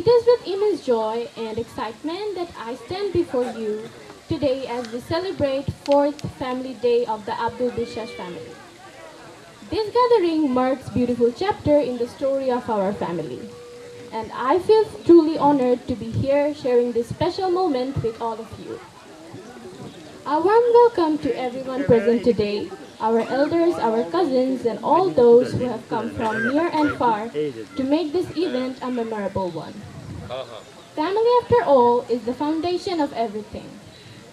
It is with immense joy and excitement that I stand before you today as we celebrate 4th Family Day of the Abdul Bishash family. This gathering marks a beautiful chapter in the story of our family, and I feel truly honored to be here sharing this special moment with all of you. A warm welcome to everyone present today, our elders, our cousins, and all those who have come from near and far to make this event a memorable one. Family, after all, is the foundation of everything.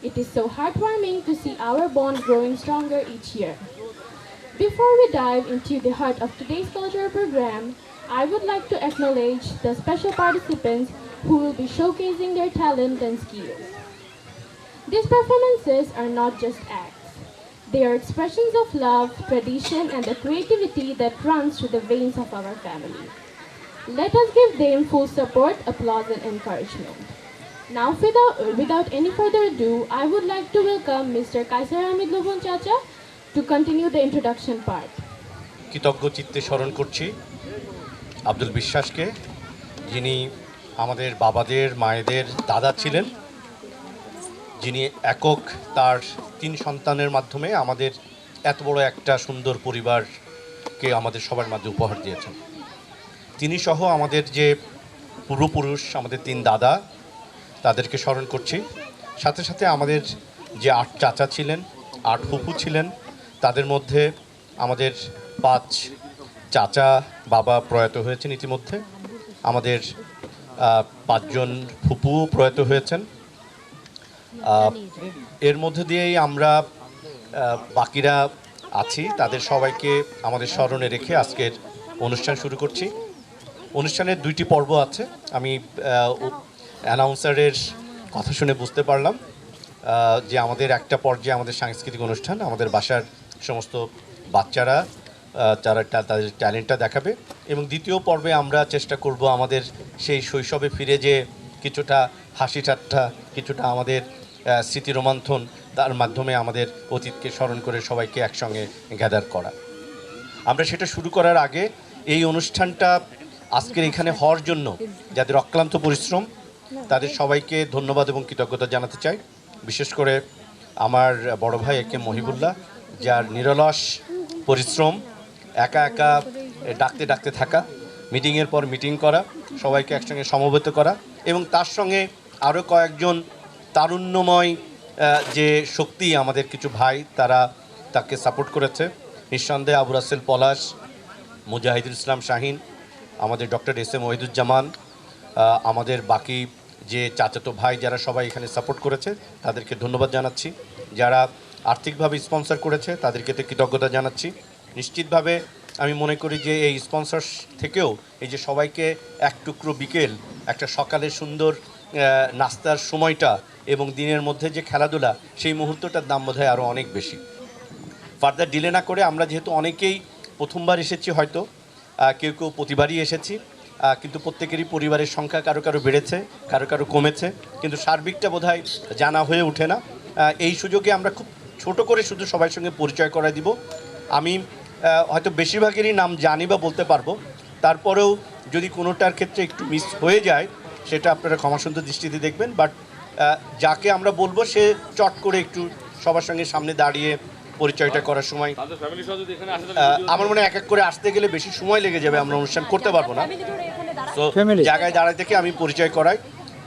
It is so heartwarming to see our bond growing stronger each year. Before we dive into the heart of today's cultural program, I would like to acknowledge the special participants who will be showcasing their talent and skills. These performances are not just acts. They are expressions of love, tradition, and the creativity that runs through the veins of our family. Let us give them full support, applause, and encouragement. Now, without any further ado, I would like to welcome Mr. Kaiser Hamid Lubun Chacha to continue the introduction part. কৃতজ্ঞ চিত্তে স্মরণ করছি আব্দুল বিশ্বাসকে, যিনি আমাদের বাবাদের মায়েদের দাদা ছিলেন, যিনি একক তার 3 সন্তানের মাধ্যমে আমাদের এত বড় একটা সুন্দর পরিবারকে আমাদের সবার মাঝে উপহার দিয়েছেন। তিনি সহ আমাদের যে পূর্বপুরুষ, আমাদের 3 দাদা, তাদেরকে স্মরণ করছি। সাথে সাথে আমাদের যে 8 চাচা ছিলেন, 8 ফুফু ছিলেন, তাদের মধ্যে আমাদের 5 চাচা বাবা প্রয়াত হয়েছেন ইতিমধ্যে। আমাদের 5 জন ফুপু প্রয়াত হয়েছেন। এর মধ্যে দিয়েই আমরা বাকিরা আছি, তাদের সবাইকে আমাদের স্মরণে রেখে আজকের অনুষ্ঠান শুরু করছি। অনুষ্ঠানের 2টি পর্ব আছে। আমি অ্যানাউন্সারের কথা শুনে বুঝতে পারলাম যে আমাদের একটা পর্যায়ে আমাদের সাংস্কৃতিক অনুষ্ঠান, আমাদের বাসার সমস্ত বাচ্চারা যারা তাদের ট্যালেন্টটা দেখাবে, এবং দ্বিতীয় পর্বে আমরা চেষ্টা করব আমাদের সেই শৈশবে ফিরে যে কিছুটা হাসি ঠাট্টা, কিছুটা আমাদের স্মৃতি রোমন্থন, তার মাধ্যমে আমাদের অতীতকে স্মরণ করে সবাইকে একসঙ্গে গ্যাদার করা। আমরা সেটা শুরু করার আগে এই অনুষ্ঠানটা আজকের এখানে হওয়ার জন্য যাদের অক্লান্ত পরিশ্রম, তাদের সবাইকে ধন্যবাদ এবং কৃতজ্ঞতা জানাতে চাই। বিশেষ করে আমার বড় ভাই একে মহিবুল্লাহ, যার নিরলস পরিশ্রম, একা একা ডাকতে ডাকতে থাকা, মিটিংয়ের পর মিটিং করা, সবাইকে একসঙ্গে সমবেত করা, এবং তার সঙ্গে আরও কয়েকজন তারুণ্যময় যে শক্তি আমাদের কিছু ভাই, তারা তাকে সাপোর্ট করেছে। নিঃসন্দেহে আবু রাসেল পলাশ, মুজাহিদুল ইসলাম শাহিন, আমাদের ডক্টর এস.এম. ওহিদুজ্জামান, আমাদের বাকি যে চাচাতো ভাই যারা সবাই এখানে সাপোর্ট করেছে তাদেরকে ধন্যবাদ জানাচ্ছি। যারা আর্থিকভাবে স্পন্সর করেছে তাদেরকে তো কৃতজ্ঞতা জানাচ্ছি। নিশ্চিতভাবে আমি মনে করি যে এই স্পন্সর থেকেও এই যে সবাইকে এক টুকরো বিকেল, একটা সকালের সুন্দর নাস্তার সময়টা এবং দিনের মধ্যে যে খেলাধুলা, সেই মুহূর্তটার দাম বোধহয় আরও অনেক বেশি। ফার্দার ডিলে না করে, আমরা যেহেতু অনেকেই প্রথমবার এসেছি, হয়তো কেউ কেউ প্রতিবারই এসেছি, কিন্তু প্রত্যেকেরই পরিবারের সংখ্যা কারো কারো বেড়েছে, কারো কারো কমেছে, কিন্তু সার্বিকটা বোধহয় জানা হয়ে ওঠে না। এই সুযোগে আমরা খুব ছোট করে শুধু সবার সঙ্গে পরিচয় করায় দিব। আমি হয়তো বেশিরভাগেরই নাম জানি বা বলতে পারবো, তারপরেও যদি কোনোটার ক্ষেত্রে একটু মিস হয়ে যায় সেটা আপনারা ক্ষমাসুন্দর দৃষ্টিতে দেখবেন। বাট যাকে আমরা বলবো সে চট করে একটু সবার সঙ্গে সামনে দাঁড়িয়ে পরিচয়টা করার সময়, আমার মনে হয় এক এক করে আসতে গেলে বেশি সময় লেগে যাবে, আমরা অনুষ্ঠান করতে পারবো না। তো জায়গায় দাঁড়ায় থেকে আমি পরিচয় করাই।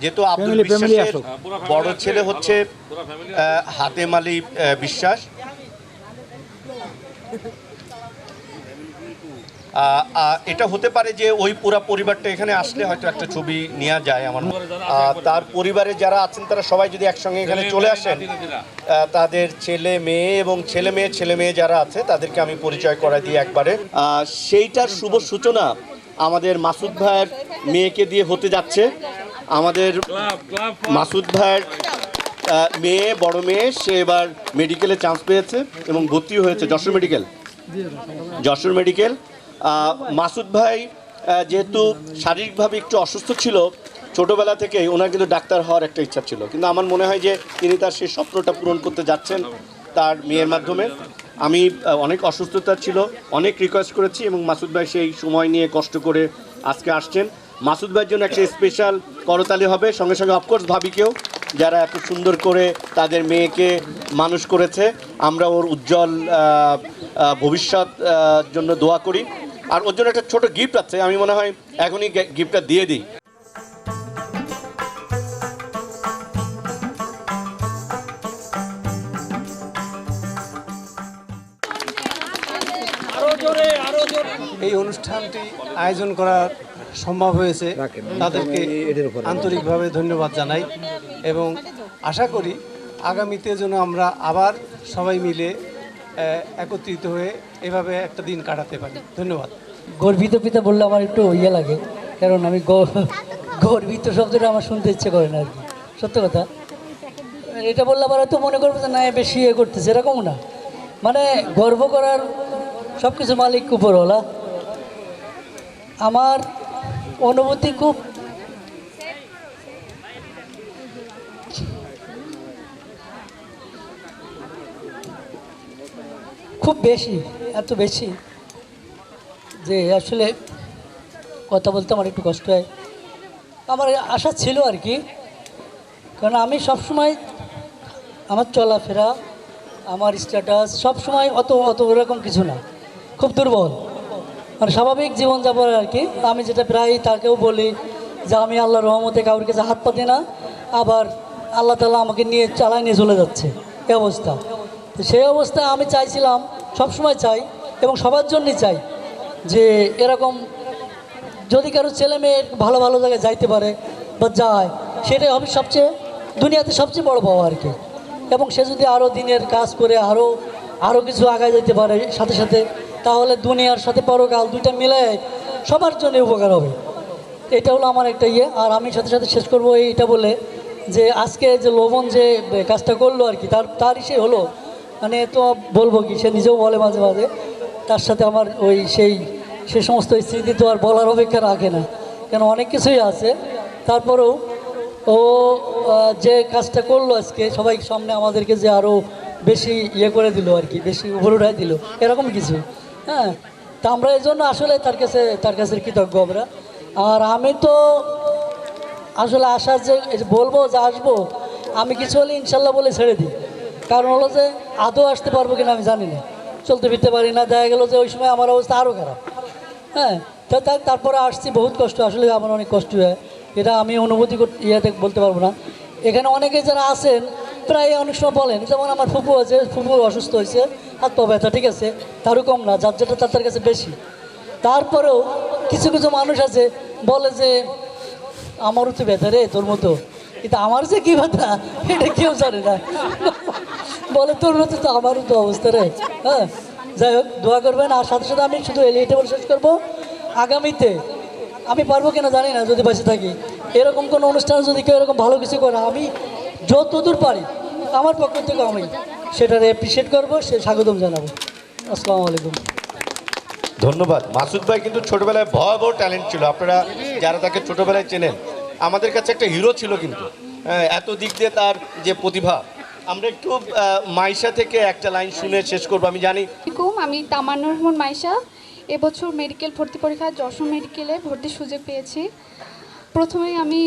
যেহেতু আব্দুল বিশ্বাসের বড় ছেলে হচ্ছে হাতেম আলী বিশ্বাস, এটা হতে পারে যে ওই পুরা পরিবারটা এখানে আসলে হয়তো একটা ছবি নেওয়া যায়। আমার তার পরিবারে যারা আছেন তারা সবাই যদি একসঙ্গে এখানে চলে আসেন, তাদের ছেলে মেয়ে এবং ছেলে মেয়ে যারা আছে তাদেরকে আমি পরিচয় করা দিই একবারে। সেইটার শুভ সূচনা আমাদের মাসুদ ভাইয়ের মেয়েকে দিয়ে হতে যাচ্ছে। আমাদের মাসুদ ভাইয়ের মেয়ে, বড় মেয়ে, সে এবার মেডিকেলে চান্স পেয়েছে এবং ভর্তি হয়েছে যশোর মেডিকেল। মাসুদ ভাই যেহেতু শারীরিকভাবে একটু অসুস্থ ছিল, ছোটোবেলা থেকেই ওনার কিন্তু ডাক্তার হওয়ার একটা ইচ্ছা ছিল, কিন্তু আমার মনে হয় যে তিনি তার সেই স্বপ্নটা পূরণ করতে যাচ্ছেন তার মেয়ের মাধ্যমে। আমি অনেক অসুস্থতা ছিল, অনেক রিকোয়েস্ট করেছি এবং মাসুদ ভাই সেই সময় নিয়ে কষ্ট করে আজকে আসছেন। মাসুদ ভাইয়ের জন্য একটা স্পেশাল করতালি হবে, সঙ্গে সঙ্গে অফকোর্স ভাবিকেও, যারা এত সুন্দর করে তাদের মেয়েকে মানুষ করেছে। আমরা ওর উজ্জ্বল ভবিষ্যৎ জন্য দোয়া করি। আর ওর জন্য একটা ছোট গিফট আছে, আমি মনে হয় এখনই গিফটটা দিয়ে দিই। এই অনুষ্ঠানটি আয়োজন করা সম্ভব হয়েছে, তাদেরকে আন্তরিকভাবে ধন্যবাদ জানাই এবং আশা করি আগামীতে যেন আমরা আবার সবাই মিলে একত্রিত হয়ে এভাবে একটা দিন কাটাতে পারি। ধন্যবাদ। গর্বিত পিতা বললে আমার একটু ইয়ে লাগে, কারণ আমি গর্বিত শব্দটা আমার শুনতে ইচ্ছে করে না আর কি, সত্য কথা। এটা বললে আবার হয়তো মনে করবো যে না বেশি ইয়ে করতেছে, এরকম না। মানে গর্ব করার সব কিছু মালিক উপরওয়ালা। আমার অনুভূতি খুব বেশি, এত বেশি যে আসলে কথা বলতে আমার একটু কষ্ট হয়। আমার আশা ছিল আর কি, কারণ আমি সবসময় আমার চলাফেরা, আমার স্ট্যাটাস সবসময় অত এরকম কিছু না, খুব দুর্বল, মানে স্বাভাবিক জীবনযাপন আর কি। আমি যেটা প্রায় তাকেও বলি যে আমি আল্লাহর রহমতে কাউর কাছে হাত পাতি না, আবার আল্লাহ তাআলা আমাকে নিয়ে চালায় নিয়ে চলে যাচ্ছে, এই অবস্থা। তো সেই অবস্থায় আমি চাইছিলাম, সবসময় চাই এবং সবার জন্যই চাই যে এরকম যদি কারো ছেলে মেয়ে ভালো ভালো জায়গায় যাইতে পারে বা যায়, সেটাই হবে সবচেয়ে দুনিয়াতে সবচেয়ে বড় পাওয়া আর কি। এবং সে যদি আরও দিনের কাজ করে আরও কিছু আগায় যেতে পারে সাথে সাথে, তাহলে দুনিয়ার সাথে পরকাল দুইটা মিলে সবার জন্য উপকার হবে। এটা হলো আমার একটা ইয়ে। আর আমি সাথে সাথে শেষ করবো এইটা বলে যে আজকে যে লবণ যে কাজটা করলো আর কি, তার সে হলো, মানে তো বলবো কি, সে নিজেও বলে মাঝে মাঝে, তার সাথে আমার ওই সে সমস্ত স্মৃতি তো আর বলার অপেক্ষা রাখে না, কেন অনেক কিছুই আছে। তারপরেও ও যে কাজটা করলো আজকে সবাই সামনে আমাদেরকে যে আরও বেশি ইয়ে করে দিল আর কি, বেশি উপরে উঠাই দিল, এরকম কিছু। হ্যাঁ, তা আমরা এই জন্য আসলে তার কাছে কৃতজ্ঞ আমরা। আর আমি তো আসলে আসার যে বলবো যে আসবো, আমি কিছু হলে ইনশাল্লাহ বলে ছেড়ে দিই। কারণ হলো যে আদৌ আসতে পারবো কিনা আমি জানি না, চলতে ফিরতে পারি না, দেখা গেলো যে ওই সময় আমার অবস্থা আরও খারাপ। হ্যাঁ, তারপরে আসছি, বহুত কষ্ট, আসলে আমার অনেক কষ্ট হয়, এটা আমি অনুভূতি ইয়েতে বলতে পারবো না। এখানে অনেকে যারা আছেন প্রায় অনেক সময় বলেন, যেমন আমার ফুপু আছে, ফুপু অসুস্থ হয়েছে, হাত পা ব্যথা, ঠিক আছে, তারও কম না, যার যেটা তার কাছে বেশি। তারপরেও কিছু কিছু মানুষ আছে বলে যে আমারও তো ব্যথা রে তোর মতো, কিন্তু আমার যে কী ব্যথা এটা কেউ জানে না। বলে তোর মতো তো আমারও তো অবস্থা রে। হ্যাঁ, যাই হোক, দোয়া করবেন। আর সাথে সাথে আমি শুধু এইটা বলে শেষ করবো, আগামীতে আমি পারবো কিনা জানি না, যদি বেঁচে থাকি, এরকম কোনো অনুষ্ঠান যদি কেউ এরকম ভালো কিছু করে, আমি যতদূর পারি আমার পক্ষ থেকে আমি সেটারে অ্যাপ্রিসিয়েট করবো, সে স্বাগতম জানাবো। আসসালামু আলাইকুম। ধন্যবাদ। মাসুদ ভাই কিন্তু ছোটবেলায় ভয়াবহ ট্যালেন্ট ছিল, আপনারা যারা তাকে ছোটবেলায় চেনেন, আমাদের কাছে একটা হিরো ছিল কিন্তু। এত দিক দিয়ে তার যে প্রতিভা, আমরা একটু মাইশা থেকে একটা লাইন শুনে শেষ করবো। আমি জানি আমি তামান্নুর রহমান মাইশা, এবছর মেডিকেল ভর্তি পরীক্ষা যশোর মেডিকেলে ভর্তির সুযোগ পেয়েছি। প্রথমেই আমি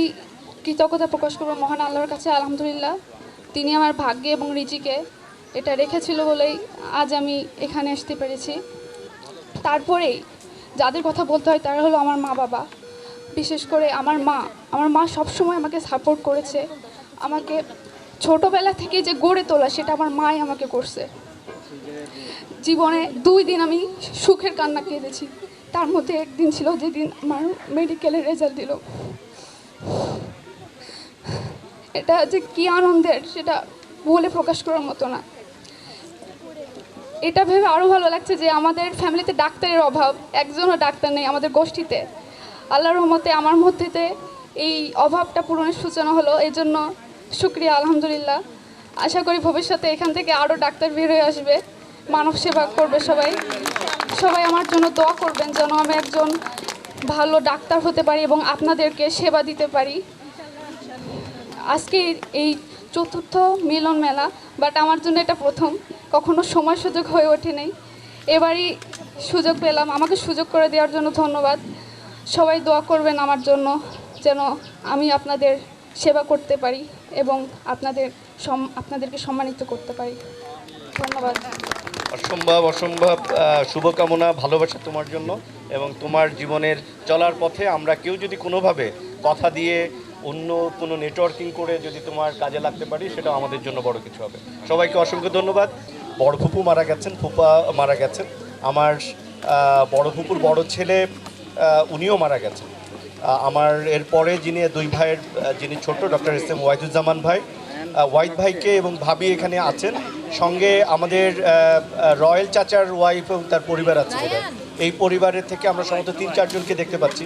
কৃতজ্ঞতা প্রকাশ করব মহান আল্লাহর কাছে, আলহামদুলিল্লাহ, তিনি আমার ভাগ্যে এবং রিজিকে এটা রেখেছিল বলেই আজ আমি এখানে আসতে পেরেছি। তারপরেই যাদের কথা বলতে হয় তারা হলো আমার মা বাবা, বিশেষ করে আমার মা সবসময় আমাকে সাপোর্ট করেছে। আমাকে ছোটোবেলা থেকে যে গড়ে তোলা সেটা আমার মাই আমাকে করছে। জীবনে 2 দিন আমি সুখের কান্না কেঁদেছি, তার মধ্যে একদিন ছিল যেদিন আমার মেডিকেলের রেজাল্ট দিল। এটা যে কী আনন্দের সেটা বলে প্রকাশ করার মতো না। এটা ভেবে আরও ভালো লাগছে যে আমাদের ফ্যামিলিতে ডাক্তারের অভাব, একজনও ডাক্তার নেই আমাদের গোষ্ঠীতে। আল্লাহর রহমতে আমার মধ্যেতে এই অভাবটা পূরণের সূচনা হলো, এই জন্য শুকরিয়া, আলহামদুলিল্লাহ। আশা করি ভবিষ্যতে এখান থেকে আরও ডাক্তার বের হয়ে আসবে, মানব সেবা করবে সবাই আমার জন্য দোয়া করবেন যেন আমি একজন ভালো ডাক্তার হতে পারি এবং আপনাদেরকে সেবা দিতে পারি। আজকে এই 4র্থ মিলন মেলা, বাট আমার জন্য এটা প্রথম, কখনো সময় সুযোগ হয়ে ওঠে নাই, এবারই সুযোগ পেলাম। আমাকে সুযোগ করে দেওয়ার জন্য ধন্যবাদ। সবাই দোয়া করবেন আমার জন্য, যেন আমি আপনাদের সেবা করতে পারি এবং আপনাদেরকে সম্মানিত করতে পারি। ধন্যবাদ। অসম্ভব অসম্ভব শুভকামনা, ভালোবাসা তোমার জন্য এবং তোমার জীবনের চলার পথে আমরা কেউ যদি কোনোভাবে কথা দিয়ে অন্য কোনো নেটওয়ার্কিং করে যদি তোমার কাজে লাগতে পারি, সেটা আমাদের জন্য বড় কিছু হবে। সবাইকে অসংখ্য ধন্যবাদ। বড় ফুপু মারা গেছেন, ফুপা মারা গেছেন, আমার বড় ফুপুর বড় ছেলে উনিও মারা গেছেন। আমার এরপরে যিনি দুই ভাইয়ের যিনি ছোট, ডক্টর এস এম ওয়াহিদুজ্জামান ভাই, ওয়াহিদ ভাইকে এবং ভাবি এখানে আছেন, সঙ্গে আমাদের রয়্যাল চাচার ওয়াইফ এবং তার পরিবার আছে বোধহয়। এই পরিবারের থেকে আমরা সম্ভবত 3-4 জনকে দেখতে পাচ্ছি।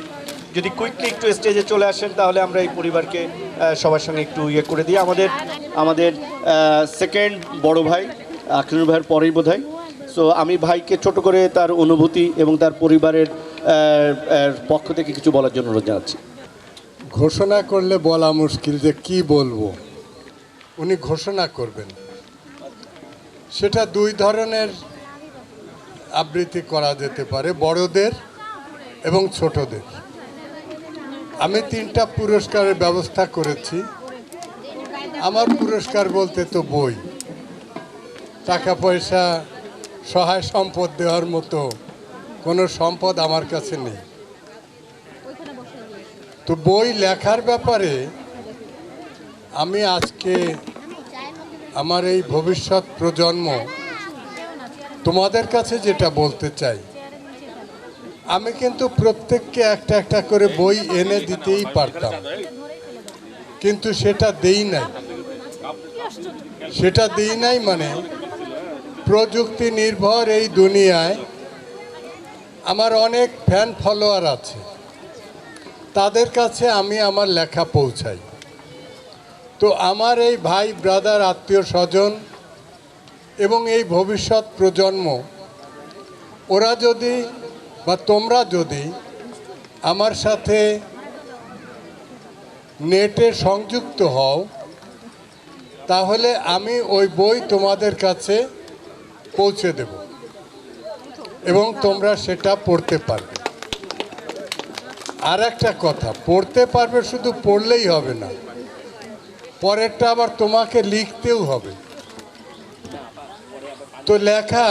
যদি কুইকলি একটু স্টেজে চলে আসেন তাহলে আমরা এই পরিবারকে সবার সঙ্গে একটু ইয়ে করে দিই। আমাদের সেকেন্ড বড় ভাই আখলিনুর ভাইয়ের পরেই বোধ হয়। সো আমি ভাইকে ছোট করে তার অনুভূতি এবং তার পরিবারের পক্ষ থেকে কিছু বলার জন্য অনুরোধ জানাচ্ছি। ঘোষণা করলে বলা মুশকিল যে কি বলবো। উনি ঘোষণা করবেন, সেটা দুই ধরনের আবৃত্তি করা যেতে পারে, বড়দের এবং ছোটদের। আমি 3টা পুরস্কারের ব্যবস্থা করেছি। আমার পুরস্কার বলতে তো বই, টাকা পয়সা, সহায় সম্পদ দেওয়ার মতো কোনো সম্পদ আমার কাছে নেই। তো বই লেখার ব্যাপারে আমি আজকে আমার এই ভবিষ্যৎ প্রজন্ম তোমাদের কাছে যেটা বলতে চাই, আমি কিন্তু প্রত্যেককে একটা একটা করে বই এনে দিতেই পারতাম, কিন্তু সেটা দেই নাই। মানে প্রযুক্তি নির্ভর এই দুনিয়ায় আমার অনেক ফ্যান ফলোয়ার আছে, তাদের কাছে আমি আমার লেখা পৌঁছাই। তো আমার এই ভাই ব্রাদার, আত্মীয় স্বজন এবং এই ভবিষ্যৎ প্রজন্ম, ওরা যদি বা তোমরা যদি আমার সাথে নেটে সংযুক্ত হও, তাহলে আমি ওই বই তোমাদের কাছে পৌঁছে দেব এবং তোমরা সেটা পড়তে পারবে। আর একটা কথা, পড়তে পারবে, শুধু পড়লেই হবে না, পরেরটা আবার তোমাকে লিখতেও হবে। তো লেখা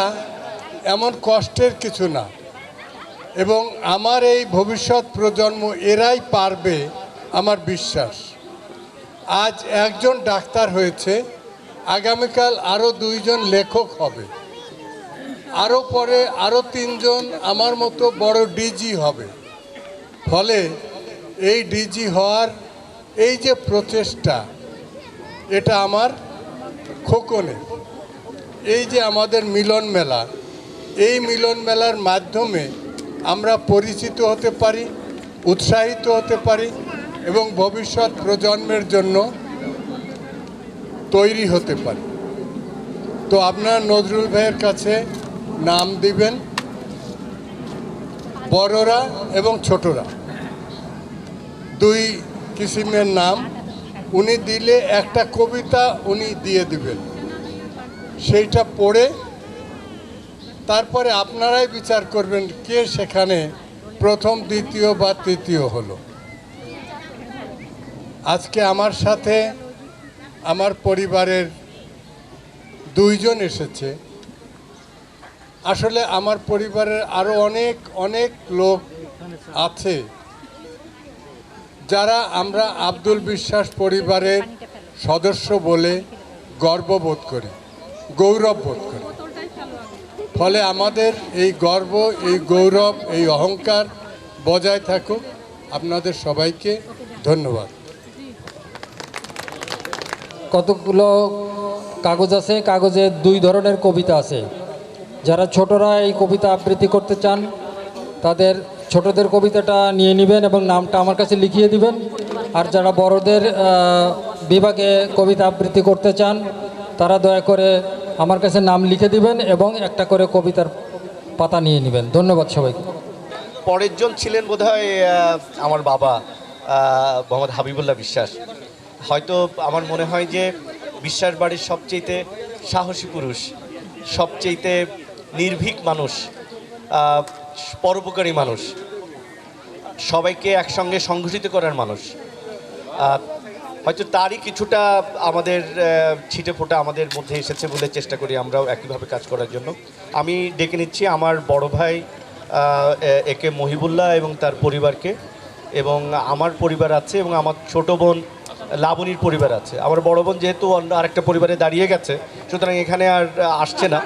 এমন কষ্টের কিছু না, এবং আমার এই ভবিষ্যৎ প্রজন্ম এরাই পারবে, আমার বিশ্বাস। আজ একজন ডাক্তার হয়েছে, আগামীকাল আরও 2 জন লেখক হবে, আরও পরে আরও 3 জন আমার মতো বড় ডিজি হবে। ফলে এই ডিজি হওয়ার এই যে প্রচেষ্টা, এটা আমার খোকনের। এই যে আমাদের মিলন মেলা, এই মিলন মেলার মাধ্যমে আমরা পরিচিত হতে পারি, উৎসাহিত হতে পারি এবং ভবিষ্যৎ প্রজন্মের জন্য তৈরি হতে পারি। তো আপনারা নজরুল ভাইয়ের কাছে নাম দিবেন, বড়রা এবং ছোটরা, 2 কিসিমের নাম। উনি দিলে একটা কবিতা উনি দিয়ে দিবেন, সেইটা পড়ে তারপরে আপনারাই বিচার করবেন কে সেখানে প্রথম, দ্বিতীয় বা তৃতীয় হলো। আজকে আমার সাথে আমার পরিবারের 2 জন এসেছে। আসলে আমার পরিবারের আরও অনেক লোক আছে যারা আমরা আব্দুল বিশ্বাস পরিবারের সদস্য বলে গর্ববোধ করি, গৌরব বোধ করি। ফলে আমাদের এই গর্ব, এই গৌরব, এই অহংকার বজায় থাকুক। আপনাদের সবাইকে ধন্যবাদ। কতগুলো কাগজ আছে, কাগজে 2 ধরনের কবিতা আছে। যারা ছোটরা এই কবিতা আবৃত্তি করতে চান, তাদের ছোটদের কবিতাটা নিয়ে নেবেন এবং নামটা আমার কাছে লিখিয়ে দিবেন। আর যারা বড়দের বিভাগে কবিতা আবৃত্তি করতে চান, তারা দয়া করে আমার কাছে নাম লিখে দিবেন এবং একটা করে কবিতার পাতা নিয়ে নেবেন। ধন্যবাদ সবাইকে। পরের জন ছিলেন বোধহয় আমার বাবা মোহাম্মদ হাবিবুল্লাহ বিশ্বাস। হয়তো আমার মনে হয় যে বিশ্বাস বাড়ির সবচেয়ে সাহসী পুরুষ, সবচেয়ে নির্ভীক মানুষ, পরোপকারী মানুষ। সবাইকে একসঙ্গে সংগঠিত করার মানুষ। হয়তো তারই কিছুটা আমাদের ছিটে ফোটা আমাদের মধ্যে এসেছে বলে চেষ্টা করি আমরাও একইভাবে কাজ করার জন্য। আমি ডেকে নিচ্ছি আমার বড় ভাই একে মহিবুল্লাহ এবং তার পরিবারকে, এবং আমার পরিবার আছে এবং আমার ছোট বোন লাবণীর পরিবার আছে। আমার বড় বোন যেহেতু অন্য আরেকটা পরিবারে দাঁড়িয়ে গেছে, সুতরাং এখানে আর আসছে না।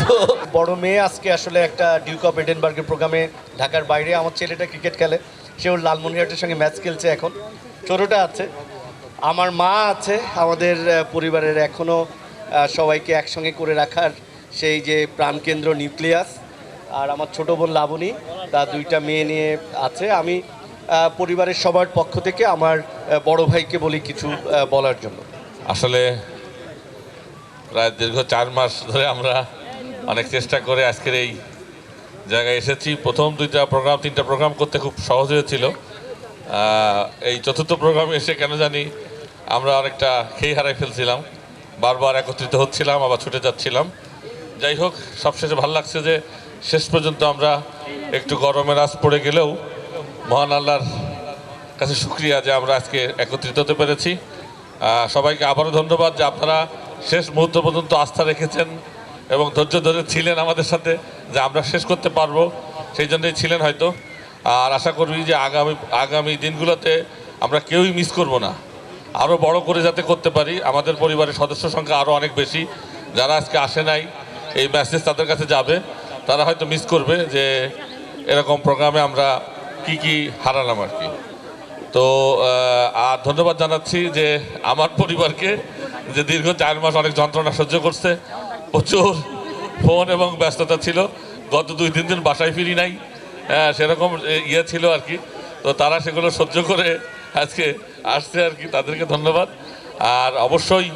তো বড় মেয়ে আজকে আসলে একটা ডিউক অফ এডেনবার্গের প্রোগ্রামে ঢাকার বাইরে, আমার ছেলেটা ক্রিকেট খেলে, সে ওর লালমনিরহাটের সঙ্গে ম্যাচ খেলছে এখন, ছোটোটা আছে। আমার মা আছে, আমাদের পরিবারের এখনও সবাইকে একসঙ্গে করে রাখার সেই যে প্রাণকেন্দ্র নিউক্লিয়াস। আর আমার ছোটো বোন লাবণী, তার 2টা মেয়ে নিয়ে আছে। আমি পরিবারের সবার পক্ষ থেকে আমার বড় ভাইকে বলি কিছু বলার জন্য। আসলে প্রায় দীর্ঘ 4 মাস ধরে আমরা অনেক চেষ্টা করে আজকের এই জায়গায় এসেছি। প্রথম 2টা প্রোগ্রাম 3টা প্রোগ্রাম করতে খুব সহজ হয়েছিল। এই চতুর্থ প্রোগ্রামে এসে কেন জানি আমরা অনেকটা খেয়ে হারাই ফেলছিলাম, বারবার একত্রিত হচ্ছিলাম আবার ছুটে যাচ্ছিলাম। যাই হোক, সবশেষে ভালো লাগছে যে শেষ পর্যন্ত আমরা একটু গরমের আঁচ পড়ে গেলেও মহান আল্লাহর কাছে শুকরিয়া যে আমরা আজকে একত্রিত হতে পেরেছি। সবাইকে আবারও ধন্যবাদ যে আপনারা শেষ মুহূর্ত পর্যন্ত আস্থা রেখেছেন এবং ধৈর্য ধরে ছিলেন আমাদের সাথে, যে আমরা শেষ করতে পারবো, সেই জন্যই ছিলেন হয়তো। আর আশা করি যে আগামী দিনগুলোতে আমরা কেউই মিস করব না, আরও বড় করে যাতে করতে পারি। আমাদের পরিবারের সদস্য সংখ্যা আরও অনেক বেশি, যারা আজকে আসে নাই, এই মেসেজ তাদের কাছে যাবে, তারা হয়তো মিস করবে যে এরকম প্রোগ্রামে আমরা কি হারালাম আর কি। তো আর ধন্যবাদ জানাচ্ছি যে আমার পরিবারকে, যে দীর্ঘ 4 মাস অনেক যন্ত্রণা সহ্য করছে, প্রচুর ফোন এবং ব্যস্ততা ছিল, গত 2-3 দিন বাসায় ফিরি নাই, সেরকম ইয়ে ছিল আর কি। তো তারা সেগুলো সহ্য করে আজকে আসছে আর কি, তাদেরকে ধন্যবাদ। আর অবশ্যই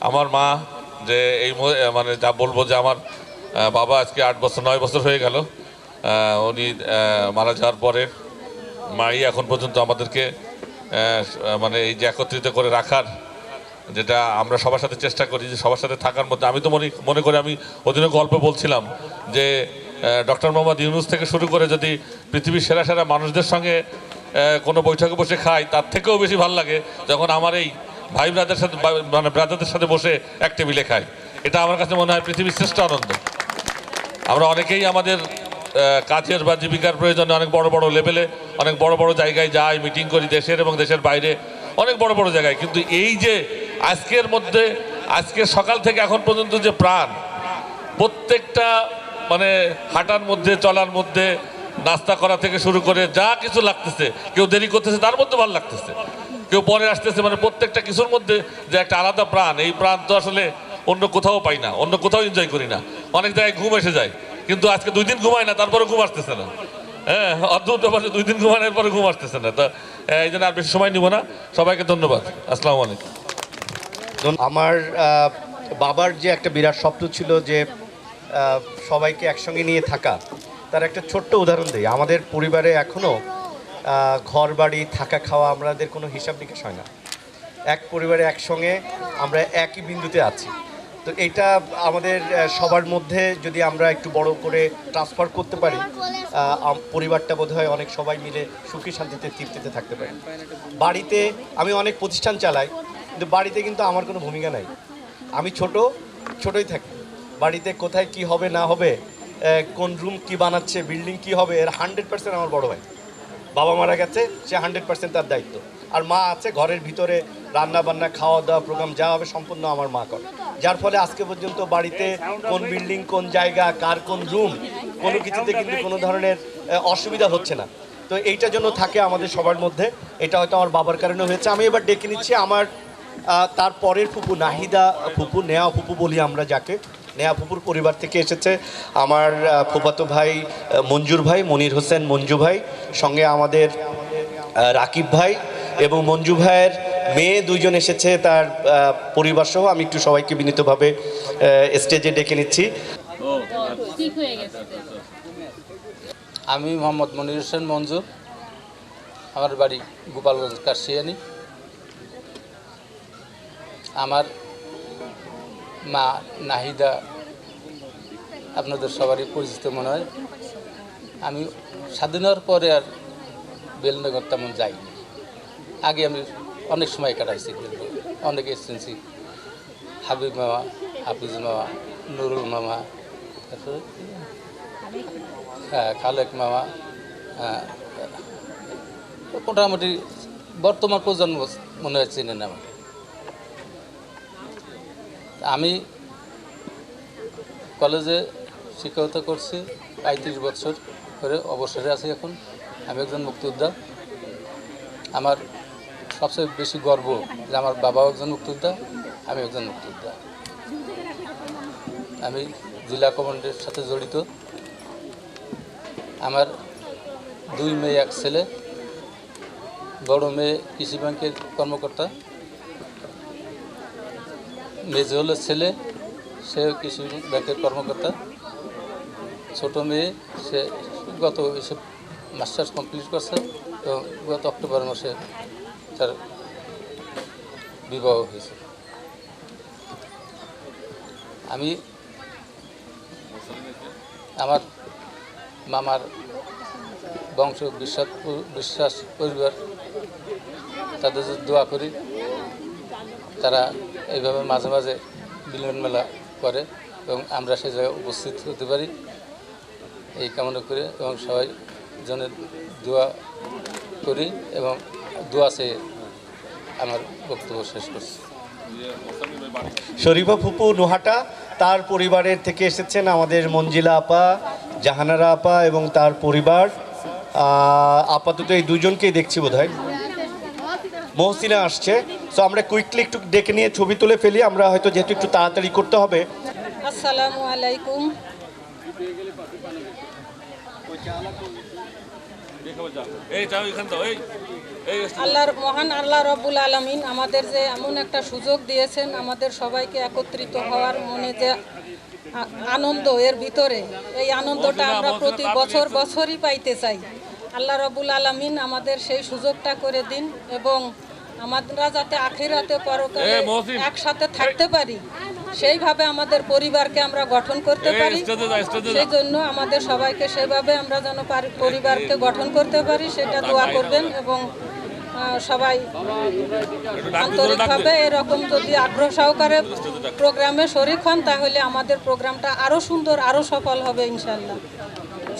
আমার মা, যে এই মানে যা বলবো যে আমার বাবা আজকে 9 বছর হয়ে গেল, উনি মারা যাওয়ার পরে মাই এখন পর্যন্ত আমাদেরকে মানে এই যে একত্রিত করে রাখার, যেটা আমরা সবার সাথে চেষ্টা করি যে সবার সাথে থাকার মধ্যে। আমি তো মনে করি, আমি ওদিনে গল্প বলছিলাম যে ডক্টর মোহাম্মদ ইউনূস থেকে শুরু করে যদি পৃথিবীর সেরা সেরা মানুষদের সঙ্গে কোনো বৈঠকে বসে খাই, তার থেকেও বেশি ভালো লাগে যখন আমার এই ভাই ব্রাদার সাথে, মানে ব্রাদারদের সাথে বসে এক টেবিলে খাই। এটা আমার কাছে মনে হয় পৃথিবীর শ্রেষ্ঠ আনন্দ। আমরা অনেকেই আমাদের কাজের বা জীবিকার প্রয়োজনে অনেক বড় বড় লেভেলে অনেক বড় বড় জায়গায় যাই, মিটিং করি, দেশের এবং দেশের বাইরে অনেক বড় বড় জায়গায়, কিন্তু এই যে আজকের মধ্যে, আজকে সকাল থেকে এখন পর্যন্ত যে প্রাণ, প্রত্যেকটা মানে হাঁটার মধ্যে, চলার মধ্যে, নাস্তা করা থেকে শুরু করে যা কিছু লাগতেছে, কেউ দেরি করতেছে তার মধ্যে ভালো লাগতেছে, কেউ পরে আসতেছে, মানে প্রত্যেকটা কিছুর মধ্যে যে একটা আলাদা প্রাণ, এই প্রাণ তো আসলে অন্য কোথাও পাই না, অন্য কোথাও এনজয় করি না। অনেক জায়গায় ঘুম এসে যায়, কিন্তু আজকে 2 দিন ঘুমায় না, তারপরে ঘুম আসতেছে না। হ্যাঁ, অদ্ভুত ব্যাপার, 2 দিন ঘুমানোর পরে ঘুম আসতেছে না। তা এই জন্য আর বেশি সময় নিব না। সবাইকে ধন্যবাদ। আসসালামু আলাইকুম। আমার বাবার যে একটা বিরাট স্বপ্ন ছিল যে সবাইকে একসঙ্গে নিয়ে থাকা, তার একটা ছোট্ট উদাহরণ দিই। আমাদের পরিবারে এখনও ঘর বাড়ি, থাকা, খাওয়া, আমাদের কোনো হিসাব নিকাশ হয় না। এক পরিবারে একসঙ্গে আমরা একই বিন্দুতে আছি। তো এটা আমাদের সবার মধ্যে যদি আমরা একটু বড় করে ট্রান্সফার করতে পারি, পরিবারটা বোধহয় অনেক সবাই মিলে সুখী শান্তিতে তৃপ্তিতে থাকতে পারি। বাড়িতে আমি অনেক প্রতিষ্ঠান চালাই, কিন্তু বাড়িতে কিন্তু আমার কোনো ভূমিকা নাই। আমি ছোটই থাকি। বাড়িতে কোথায় কি হবে না হবে, কোন রুম কি বানাচ্ছে, বিল্ডিং কি হবে, এর 100% আমার বড় ভাই। বাবা মারা গেছে, সে 100% তার দায়িত্ব। আর মা আছে ঘরের ভিতরে, রান্না বান্না, খাওয়া দাওয়া, প্রোগ্রাম যা হবে সম্পূর্ণ আমার মা করে। যার ফলে আজকে পর্যন্ত বাড়িতে কোন বিল্ডিং, কোন জায়গা, কার কোন রুম, কোনো কিছুতে কিন্তু কোনো ধরনের অসুবিধা হচ্ছে না। তো এইটার জন্য থাকে আমাদের সবার মধ্যে। এটা হয়তো আমার বাবার কারণে হয়েছে। আমি এবার ডেকে নিচ্ছি আমার তার পরের ফুপু, নাহিদা ফুপু, নেয়া ফুপু বলি আমরা যাকে। নেয়া ফুপুর পরিবার থেকে এসেছে আমার ফুফাতো ভাই মঞ্জুর ভাই, মনির হোসেন মঞ্জু ভাই, সঙ্গে আমাদের রাকিব ভাই এবং মঞ্জু ভাইয়ের মেয়ে 2জন এসেছে তার পরিবার সহ। আমি একটু সবাইকে বিনীতভাবে স্টেজে ডেকে নিচ্ছি। আমি মোহাম্মদ মনির হোসেন মঞ্জু, আমার বাড়ি গোপালগঞ্জ কাশিয়ানি। আমার মা নাহিদা আপনাদের সবারই পরিচিত মনে হয়। আমি স্বাধীন হওয়ার পরে আর বেলনগর তেমন যাইনি। আগে আমি অনেক সময় কাটাইছি বেলনগর, অনেক এসেছি, হাবিব মামা, হাফিজ মামা, নুরুল মামা, তারপরে হ্যাঁ খালেক মামা, হ্যাঁ মোটামুটি বর্তমান প্রজন্ম মনে হয় চেনেন আমাকে। আমি কলেজে শিক্ষকতা করছি 35 বছর করে, অবসরে আছি এখন। আমি একজন মুক্তিযোদ্ধা। আমার সবচেয়ে বেশি গর্ব যে আমার বাবাও একজন মুক্তিযোদ্ধা, আমি একজন মুক্তিযোদ্ধা। আমি জেলা কমান্ডের সাথে জড়িত। আমার 2 মেয়ে 1 ছেলে। বড় মেয়ে কৃষি ব্যাংকের কর্মকর্তা, মেজো হলো ছেলে, সেও কৃষি ব্যাংকের কর্মকর্তা। ছোট মেয়ে সে গত এসে মাস্টার্স কমপ্লিট করছে এবং গত অক্টোবর মাসে তার বিবাহ হয়েছে। আমি আমার মামার বংশ বিশ্বাস পরিবার, তাদের যে দোয়া করি, তারা এইভাবে মাঝে মাঝে মিলন মেলা করে এবং আমরা সেই জায়গায় উপস্থিত হতে পারি, এই কামনা করে এবং সবাই জনের দোয়া করি এবং দোয়া চেয়ে আমার বক্তব্য শেষ করছি। শরীফা ফুপু নোহাটা, তার পরিবারের থেকে এসেছেন আমাদের মঞ্জিলা আপা, জাহানারা আপা এবং তার পরিবার। আপাতত এই দুজনকেই দেখছি বোধহয়। মহসিনা আসছে, সো আমরা কুইকলি একটু ডেকে নিয়ে ছবি তুলে ফেলি। আমরা হয়তো যেহেতু একটু তাড়াতাড়ি করতে হবে। আসসালামু আলাইকুম। আল্লাহর মহান আল্লাহ রব্বুল আলামিন আমাদের যে এমন একটা সুযোগ দিয়েছেন, আমাদের সবাইকে একত্রিত হওয়ার মনে যে আনন্দ, এর ভিতরে এই আনন্দটা আমরা প্রতি বছরই পাইতে চাই। আল্লাহ রব্বুল আলামিন আমাদের সেই সুযোগটা করে দিন এবং আমরা যাতে আখিরাতে পরকালে একসাথে থাকতে পারি, সেইভাবে আমাদের পরিবারকে আমরা গঠন করতে পারি। সেই জন্য আমাদের সবাইকে সেভাবে আমরা যেন পরিবারকে গঠন করতে পারি, সেটা দোয়া করবেন এবং সবাই আন্তরিকভাবে এরকম যদি আগ্রহ সহকারে প্রোগ্রামে শরিক হন, তাহলে আমাদের প্রোগ্রামটা আরও সুন্দর, আরও সফল হবে ইনশাল্লাহ।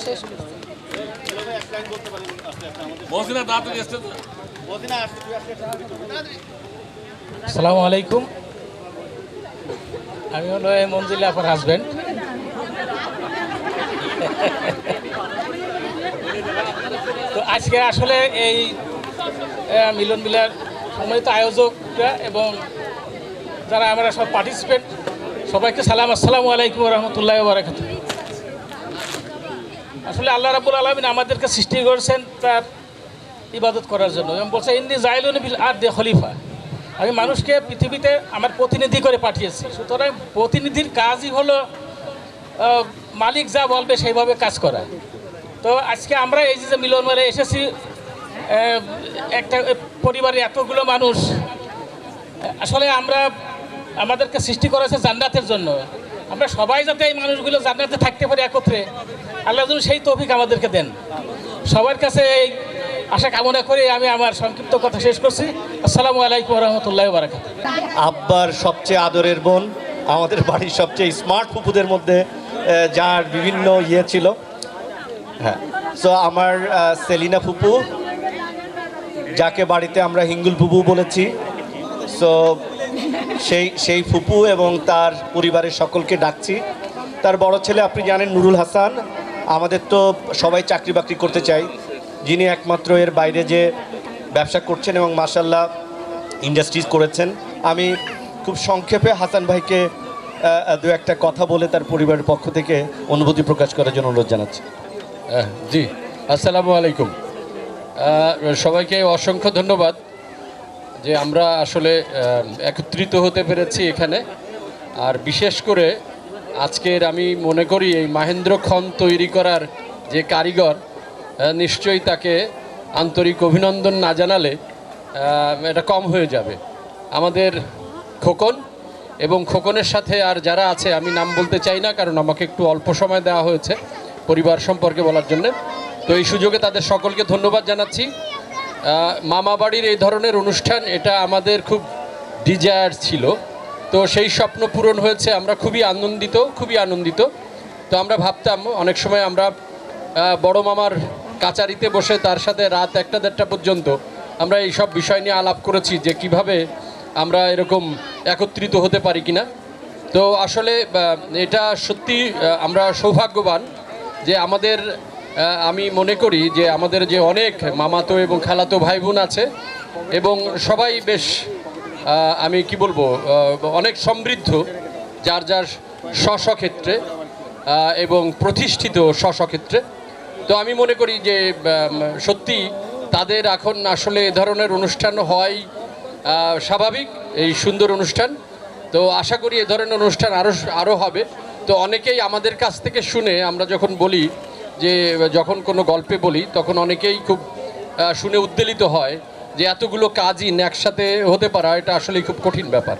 শেষ করছি। আসসালামু আলাইকুম। আমি হলো এই মঞ্জিলা আপার হাজব্যান্ড। তো আজকে আসলে এই মিলন মিলার সম্মানিত আয়োজকরা এবং যারা আমরা সব পার্টিসিপেন্ট, সবাইকে সালাম, আসসালামু আলাইকুম রহমতুল্লাহ বারাকাতুহু। আসলে আল্লাহ রাব্বুল আলামিন আমাদেরকে সৃষ্টি করেছেন তার ইবাদত করার জন্য এবং বলছে ইন্নী জাইলুন বিল আরদি খলিফা, আমি মানুষকে পৃথিবীতে আমার প্রতিনিধি করে পাঠিয়েছি। সুতরাং প্রতিনিধির কাজই হলো মালিক যা বলবে সেইভাবে কাজ করা। তো আজকে আমরা এই যে মিলন মেলায় এসেছি, একটা পরিবারে এতগুলো মানুষ, আসলে আমাদেরকে সৃষ্টি করেছে জান্নাতের জন্য। আমরা সবাই যাতে এই মানুষগুলো জান্নাতে থাকতে পারি একত্রে, আল্লাহ যেন সেই তৌফিক আমাদেরকে দেন। সবার কাছে এই আশা কামনা করে আমি আমার সংক্ষিপ্ত কথা শেষ করছি। আসসালামু আলাইকুম রহমতুল্লাহ বারাকাতুহু। আব্বার সবচেয়ে আদরের বোন, আমাদের বাড়ির সবচেয়ে স্মার্ট ফুপুদের মধ্যে যার বিভিন্ন ছিল। হ্যাঁ, সো আমার সেলিনা ফুপু, যাকে বাড়িতে আমরা হিঙ্গুল ফুপু বলেছি। সো সেই ফুপু এবং তার পরিবারের সকলকে ডাকছি। তার বড় ছেলে আপনি জানেন নুরুল হাসান, আমাদের তো সবাই চাকরি বাকরি করতে চাই, যিনি একমাত্র এর বাইরে যে ব্যবসা করছেন এবং মাশাল্লাহ ইন্ডাস্ট্রিজ করেছেন। আমি খুব সংক্ষেপে হাসান ভাইকে দু একটা কথা বলে তার পরিবারের পক্ষ থেকে অনুভূতি প্রকাশ করার জন্য অনুরোধ জানাচ্ছি। জি, আসসালামু আলাইকুম। সবাইকে অসংখ্য ধন্যবাদ যে আমরা আসলে একত্রিত হতে পেরেছি এখানে। আর বিশেষ করে আজকের আমি মনে করি এই মাহেন্দ্রক্ষণ তৈরি করার যে কারিগর, নিশ্চয়ই তাকে আন্তরিক অভিনন্দন না জানালে এটা কম হয়ে যাবে। আমাদের খোকন এবং খোকনের সাথে আর যারা আছে, আমি নাম বলতে চাই না কারণ আমাকে একটু অল্প সময় দেওয়া হয়েছে পরিবার সম্পর্কে বলার জন্যে। তো এই সুযোগে তাদের সকলকে ধন্যবাদ জানাচ্ছি। মামা বাড়ির এই ধরনের অনুষ্ঠান এটা আমাদের খুব ডিজায়ার ছিল, তো সেই স্বপ্ন পূরণ হয়েছে। আমরা খুবই আনন্দিত। তো আমরা ভাবতাম অনেক সময় আমরা বড় মামার কাচারিতে বসে তার সাথে রাত 1টা-1:30 পর্যন্ত আমরা এই সব বিষয় নিয়ে আলাপ করেছি যে কিভাবে আমরা এরকম একত্রিত হতে পারি কিনা। তো আসলে এটা সত্যি আমরা সৌভাগ্যবান যে আমাদের আমি মনে করি যে আমাদের যে অনেক মামাতো এবং খালাতো ভাই বোন আছে এবং সবাই বেশ আমি কি বলবো অনেক সমৃদ্ধ, যার যার স্ব ক্ষেত্রে এবং প্রতিষ্ঠিত স্ব ক্ষেত্রে। তো আমি মনে করি যে সত্যি তাদের এখন আসলে এ ধরনের অনুষ্ঠান হয় স্বাভাবিক, এই সুন্দর অনুষ্ঠান। তো আশা করি এ ধরনের অনুষ্ঠান আরও হবে। তো অনেকেই আমাদের কাছ থেকে শুনে, আমরা যখন বলি যে যখন কোনো গল্পে বলি তখন অনেকেই খুব শুনে উদ্বেলিত হয় যে এতগুলো কাজই একসাথে হতে পারা এটা আসলে খুব কঠিন ব্যাপার।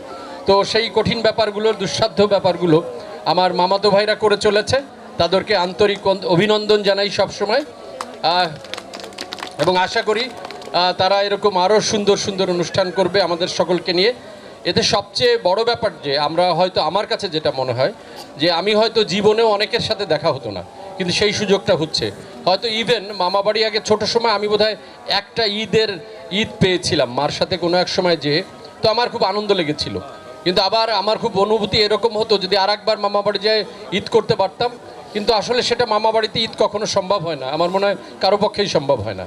তো সেই কঠিন ব্যাপারগুলোর দুঃসাধ্য ব্যাপারগুলো আমার মামাতো ভাইরা করে চলেছে, তাদেরকে আন্তরিক অভিনন্দন জানাই সবসময় এবং আশা করি তারা এরকম আরও সুন্দর অনুষ্ঠান করবে আমাদের সকলকে নিয়ে। এতে সবচেয়ে বড় ব্যাপার যে আমরা হয়তো, আমার কাছে যেটা মনে হয় যে আমি হয়তো জীবনেও অনেকের সাথে দেখা হতো না, কিন্তু সেই সুযোগটা হচ্ছে। হয়তো ইভেন মামাবাড়ি আগে ছোট সময় আমি বোধহয় একটা ঈদ পেয়েছিলাম মার সাথে কোনো এক সময়, যে তো আমার খুব আনন্দ লেগেছিল। কিন্তু আবার আমার খুব অনুভূতি এরকম হতো যদি আরেকবার মামাবাড়ি যায় ঈদ করতে পারতাম, কিন্তু আসলে সেটা মামাবাড়িতে ঈদ কখনো সম্ভব হয় না, আমার মনে হয় কারো পক্ষেই সম্ভব হয় না।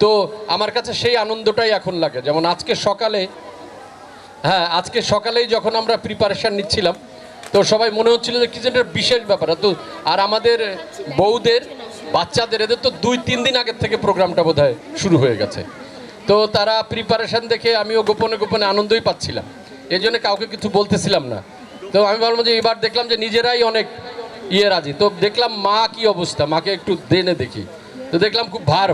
তো আমার কাছে সেই আনন্দটাই এখন লাগে। যেমন আজকে সকালেই যখন আমরা প্রিপারেশান নিচ্ছিলাম তো সবাই মনে হচ্ছিল যে কি যেন বিশেষ ব্যাপার। তো আর আমাদের বউদের বাচ্চাদের এদের তো 2-3 দিন আগের থেকে প্রোগ্রামটা বোধহয় শুরু হয়ে গেছে। তো তারা প্রিপারেশান দেখে আমিও গোপনে আনন্দই পাচ্ছিলাম, এই জন্য কাউকে কিছু বলতেছিলাম না। তো আমি ভাবলাম যে এবার দেখলাম যে নিজেরাই অনেক রাজি। তো দেখলাম মা কি অবস্থা, মাকে একটু দেনে দেখি, তো দেখলাম খুব ভার